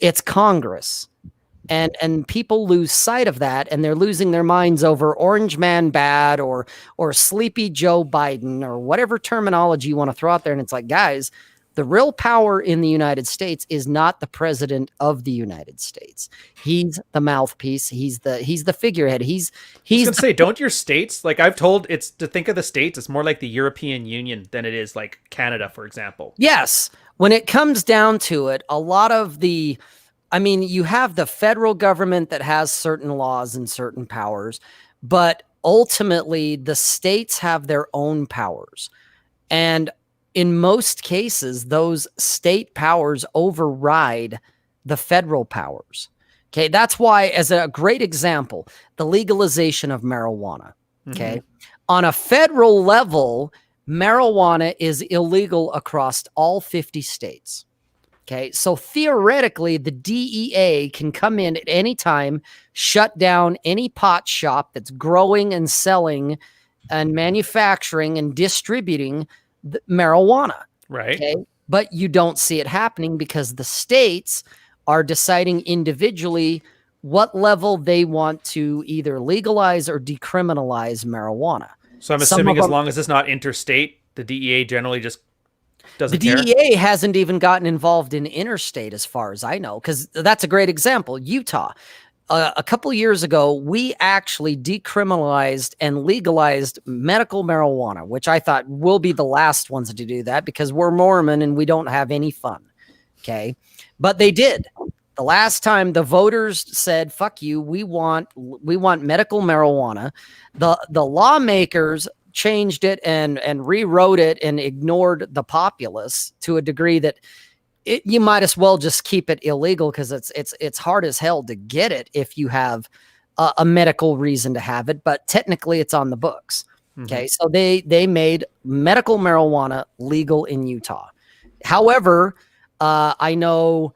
It's Congress. And people lose sight of that, and they're losing their minds over Orange Man bad or Sleepy Joe Biden or whatever terminology you want to throw out there. And it's like, guys, the real power in the United States is not the president of the United States. He's the mouthpiece. He's the figurehead. He's I was gonna say, don't your states, like I've told, it's to think of the states, it's more like the European Union than it is like Canada, for example. Yes. When it comes down to it, a lot of you have the federal government that has certain laws and certain powers, but ultimately the states have their own powers. And in most cases, those state powers override the federal powers. Okay, that's why, as a great example, the legalization of marijuana. Okay, on a federal level, marijuana is illegal across all 50 states. Okay, so theoretically, the DEA can come in at any time, shut down any pot shop that's growing and selling and manufacturing and distributing marijuana. Right. Okay, but you don't see it happening because the states are deciding individually what level they want to either legalize or decriminalize marijuana. So I'm assuming as long as it's not interstate, the DEA generally just doesn't care. The DEA hasn't even gotten involved in interstate as far as I know, because that's a great example. Utah. A couple of years ago, we actually decriminalized and legalized medical marijuana, which I thought we'll be the last ones to do that because we're Mormon and we don't have any fun. Okay. But they did. The last time the voters said, fuck you, we want medical marijuana. The lawmakers changed it and rewrote it and ignored the populace to a degree that you might as well just keep it illegal because it's hard as hell to get it if you have a medical reason to have it, but technically it's on the books. Okay, so they made medical marijuana legal in Utah. However, I know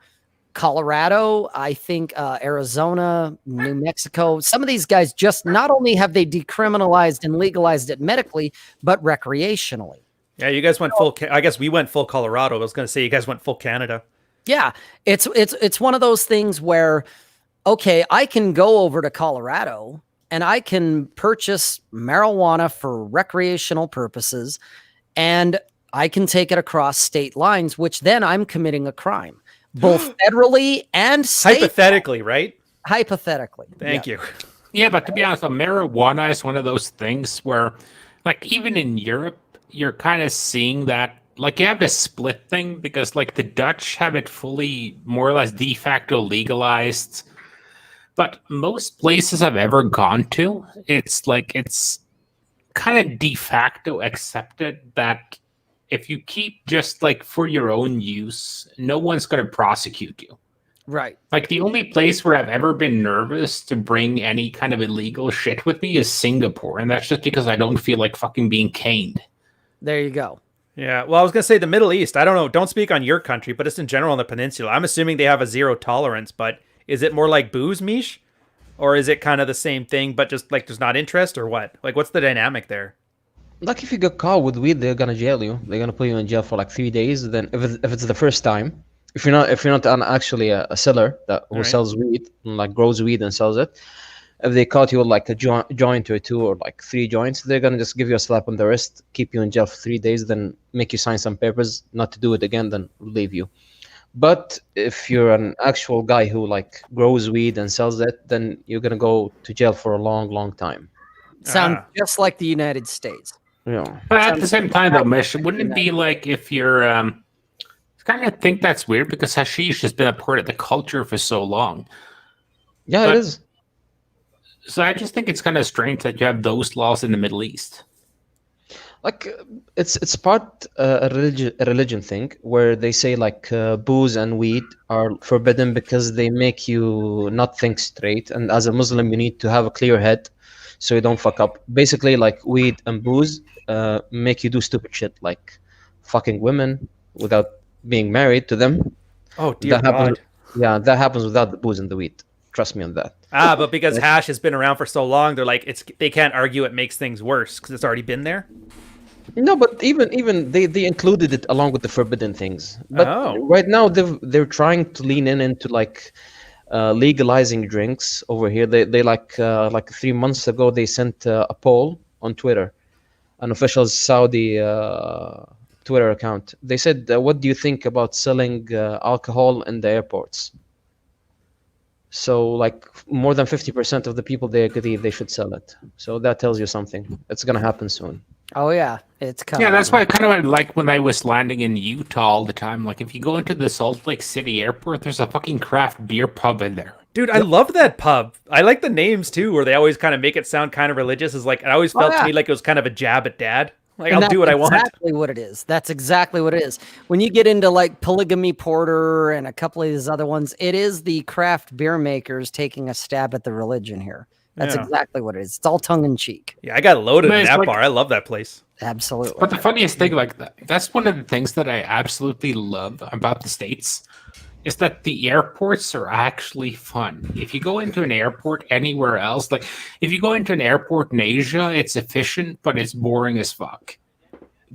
Colorado, I think Arizona, New Mexico, some of these guys just not only have they decriminalized and legalized it medically, but recreationally. Yeah, you guys went full. I guess we went full Colorado. I was going to say you guys went full Canada. Yeah, it's one of those things where, okay, I can go over to Colorado and I can purchase marijuana for recreational purposes, and I can take it across state lines, which then I'm committing a crime, both federally and state. Hypothetically, right? Hypothetically. Thank you. Yeah, but to be honest, marijuana is one of those things where, like, even in Europe, you're kind of seeing that, like, you have this split thing because, like, the Dutch have it fully, more or less, de facto legalized. But most places I've ever gone to, it's kind of de facto accepted that if you keep just, like, for your own use, no one's going to prosecute you. Right. Like, the only place where I've ever been nervous to bring any kind of illegal shit with me is Singapore. And that's just because I don't feel like fucking being caned. There you go. Yeah, well, I was going to say the Middle East. I don't know. Don't speak on your country, but it's in general on the peninsula. I'm assuming they have a zero tolerance, but is it more like booze, Mish? Or is it kind of the same thing, but just like there's not interest or what? Like, what's the dynamic there? Like, if you get caught with weed, they're gonna jail you. They're gonna put you in jail for like 3 days. Then, if it's the first time, if you're not actually a seller who sells weed, like grows weed and sells it, if they caught you with like a joint or two or like 3 joints, they're gonna just give you a slap on the wrist, keep you in jail for 3 days, then make you sign some papers not to do it again, then leave you. But if you're an actual guy who like grows weed and sells it, then you're gonna go to jail for a long, long time. Sound just like the United States. Yeah. But at the same time, though, Mish, wouldn't it be like if you're, I kind of think that's weird because hashish has been a part of the culture for so long. Yeah, it is. So I just think it's kind of strange that you have those laws in the Middle East. Like it's part a religion thing where they say like booze and weed are forbidden because they make you not think straight, and as a Muslim you need to have a clear head so you don't fuck up. Basically, like weed and booze make you do stupid shit like fucking women without being married to them. Oh dear That happens. God. Yeah, that happens without the booze and the weed. Trust me on that. But because hash has been around for so long, they're like they can't argue it makes things worse because it's already been there. No, but even they included it along with the forbidden things. But Oh. right now they're trying to lean into like legalizing drinks over here. They like 3 months ago they sent a poll on Twitter, an official Saudi Twitter account. They said, "What do you think about selling alcohol in the airports?" So like more than 50% of the people they agree they should sell it. So that tells you something. It's gonna happen soon. Oh yeah, it's coming. Yeah, that's why I kind of like when I was landing in Utah all the time. Like, if you go into the Salt Lake City airport, there's a fucking craft beer pub in there. Dude, I love that pub. I like the names too, where they always kind of make it sound kind of religious. Is like, it always felt to me like it was kind of a jab at dad. Like, And I'll do what I want. That's exactly what it is. That's exactly what it is. When you get into like Polygamy Porter and a couple of these other ones, it is the craft beer makers taking a stab at the religion here. That's Yeah. exactly what it is. It's all tongue in cheek. Yeah, I got loaded But in it's that like- bar. I love that place. Absolutely. But the funniest thing, like that's one of the things that I absolutely love about the States, is that the airports are actually fun. If you go into an airport anywhere else, like if you go into an airport in Asia, it's efficient, but it's boring as fuck.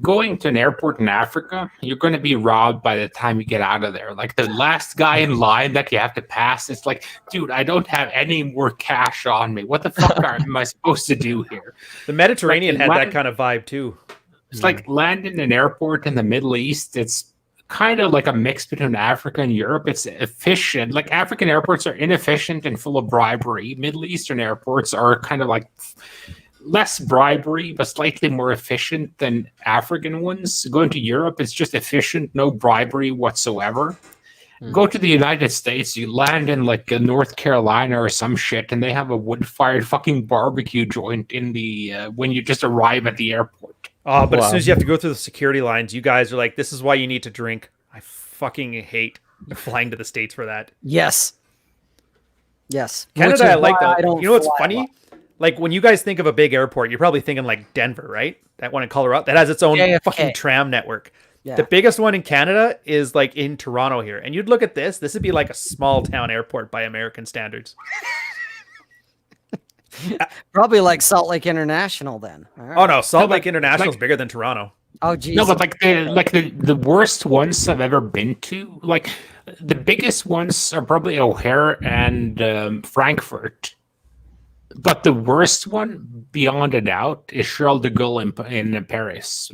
Going to an airport in Africa, you're going to be robbed by the time you get out of there. Like the last guy in line that you have to pass, it's like, dude, I don't have any more cash on me. What the fuck am I supposed to do here? The Mediterranean Like, had that Latin- kind of vibe too. It's like landing an airport in the Middle East. It's kind of like a mix between Africa and Europe. It's efficient. Like African airports are inefficient and full of bribery. Middle Eastern airports are kind of like less bribery, but slightly more efficient than African ones. Going to Europe, it's just efficient, no bribery whatsoever. Go to the United States, you land in like North Carolina or some shit, and they have a wood-fired fucking barbecue joint in the when you just arrive at the airport. Oh, but as Wow. soon as you have to go through the security lines, you guys are like, this is why you need to drink. I fucking hate flying to the States for that. yes. Yes. Which Canada, is I like why though. don't You know what's fly a funny? lot. Like when you guys think of a big airport, you're probably thinking like Denver, right? That one in Colorado that has its own JFK. fucking tram network. Yeah. The biggest one in Canada is like in Toronto here. And you'd look at this would be like a small town airport by American standards. Probably like Salt Lake International then. All right. Oh no, Salt No, but, Lake International is like- bigger than Toronto. Oh geez. No, but like the worst ones I've ever been to, like the biggest ones are probably O'Hare and Frankfurt. But the worst one, beyond a doubt, is Charles de Gaulle in Paris.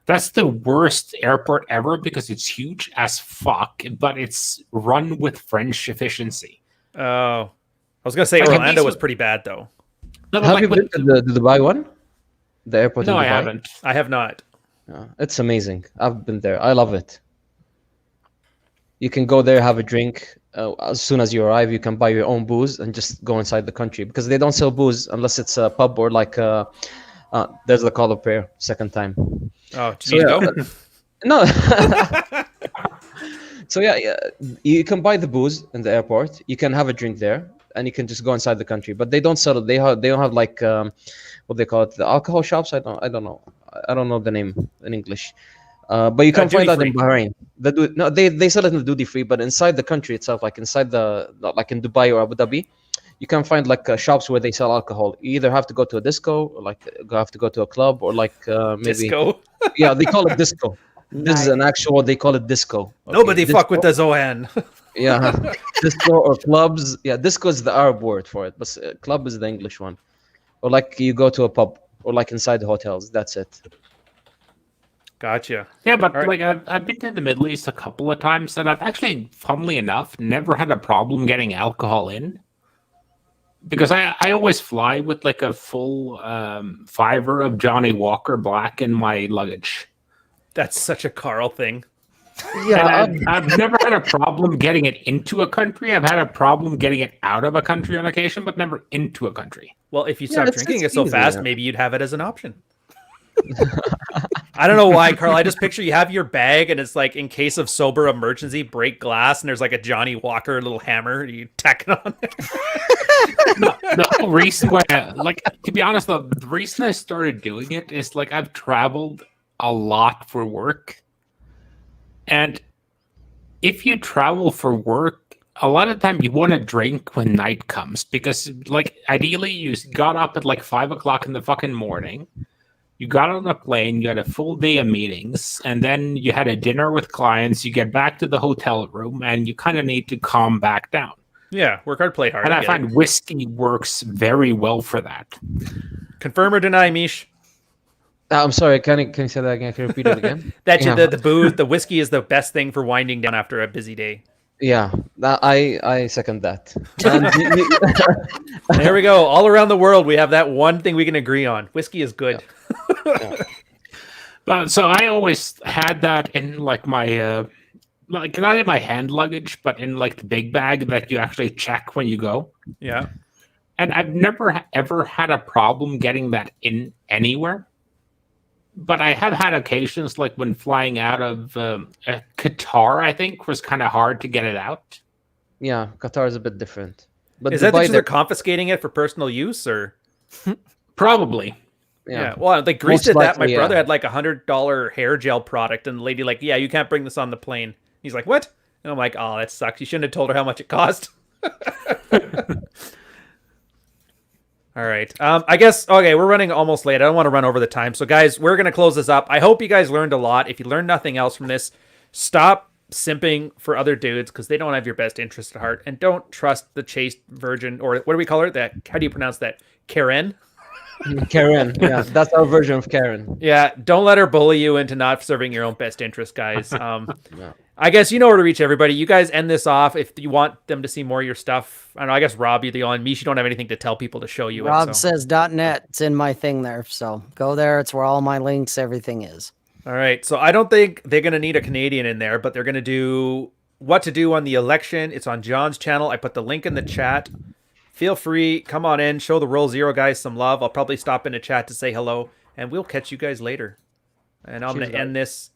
That's the worst airport ever because it's huge as fuck, but it's run with French efficiency. Oh. I was gonna say Like, Orlando these- was pretty bad though. No, but Have like, you been to the Dubai one? The airport no, in I Dubai? haven't. I have not. Yeah, it's amazing. I've been there. I love it. You can go there, have a drink. As soon as you arrive, you can buy your own booze and just go inside the country because they don't sell booze unless it's a pub or like there's the call of prayer second time. Oh, did So, you yeah, go? No. So yeah, you can buy the booze in the airport. You can have a drink there, and you can just go inside the country. But they don't sell it. They don't have like what they call it, the alcohol shops. I don't know. I don't know the name in English. But you can find that in duty-free. Bahrain. They sell it in the duty free, but inside the country itself, like inside like in Dubai or Abu Dhabi, you can find like shops where they sell alcohol. You either have to go to a disco, or like have to go to a club, or like maybe Disco. yeah, they call it disco. This is an actual. They call it disco. Okay, Nobody fuck disco. with the Zohan. Yeah, disco or clubs. Yeah, disco is the Arab word for it, but club is the English one. Or like you go to a pub, or like inside the hotels. That's it. Gotcha. Yeah, but All right. like I've been to the Middle East a couple of times, and I've actually, funnily enough, never had a problem getting alcohol in. Because I always fly with like a full fiver of Johnny Walker Black in my luggage. That's such a Carl thing. Yeah, And I've never had a problem getting it into a country. I've had a problem getting it out of a country on occasion, but never into a country. Well, if you Yeah, stop it's drinking it so easy, fast, yeah. maybe you'd have it as an option. I don't know why, Carl. I just picture you have your bag and it's like in case of sober emergency, break glass, and there's like a Johnny Walker little hammer. You tack it on there. The whole reason why, to be honest, the reason I started doing it is like I've traveled a lot for work, and if you travel for work, a lot of the time you want to drink when night comes because, like, ideally you got up at like 5 o'clock in the fucking morning. You got on a plane, you had a full day of meetings, and then you had a dinner with clients. You get back to the hotel room, and you kind of need to calm back down. Yeah, work hard, play hard. And I find whiskey works very well for that. Confirm or deny, Mish? I'm sorry. Can you say that again? Can you repeat it again? The booze, the whiskey is the best thing for winding down after a busy day. Yeah, I second that. And There we go. All around the world, we have that one thing we can agree on. Whiskey is good. So I always had that in like my, like not in my hand luggage, but in like the big bag that you actually check when you go. Yeah. And I've never ever had a problem getting that in anywhere. But I have had occasions like when flying out of Qatar, I think, was kind of hard to get it out. yeah, Qatar is a bit different. But Is that Dubai, because they're confiscating it for personal use, or? Probably. Yeah. Well, like Greece Most did that. My likely, brother yeah. had like $100 hair gel product, and the lady like, yeah, you can't bring this on the plane. He's like, what? And I'm like, oh, that sucks. You shouldn't have told her how much it cost. All right. I guess, okay, we're running almost late. I don't want to run over the time. So, guys, we're going to close this up. I hope you guys learned a lot. If you learned nothing else from this, stop simping for other dudes because they don't have your best interest at heart. And don't trust the chaste virgin, or what do we call her? That, how do you pronounce that? Karen? Karen. Yeah, that's our version of Karen. Yeah, don't let her bully you into not serving your own best interest, guys. Yeah. I guess you know where to reach everybody. You guys end this off if you want them to see more of your stuff. I don't know. I guess Rob, you're the only Mish. You don't have anything to tell people to show you. Rob says .net. It's in my thing there. So go there. It's where all my links, everything is. All right. So I don't think they're going to need a Canadian in there, but they're going to do what to do on the election. It's on John's channel. I put the link in the chat. Feel free. Come on in. Show the Roll Zero guys some love. I'll probably stop in the chat to say hello, and we'll catch you guys later. And I'm going to end this.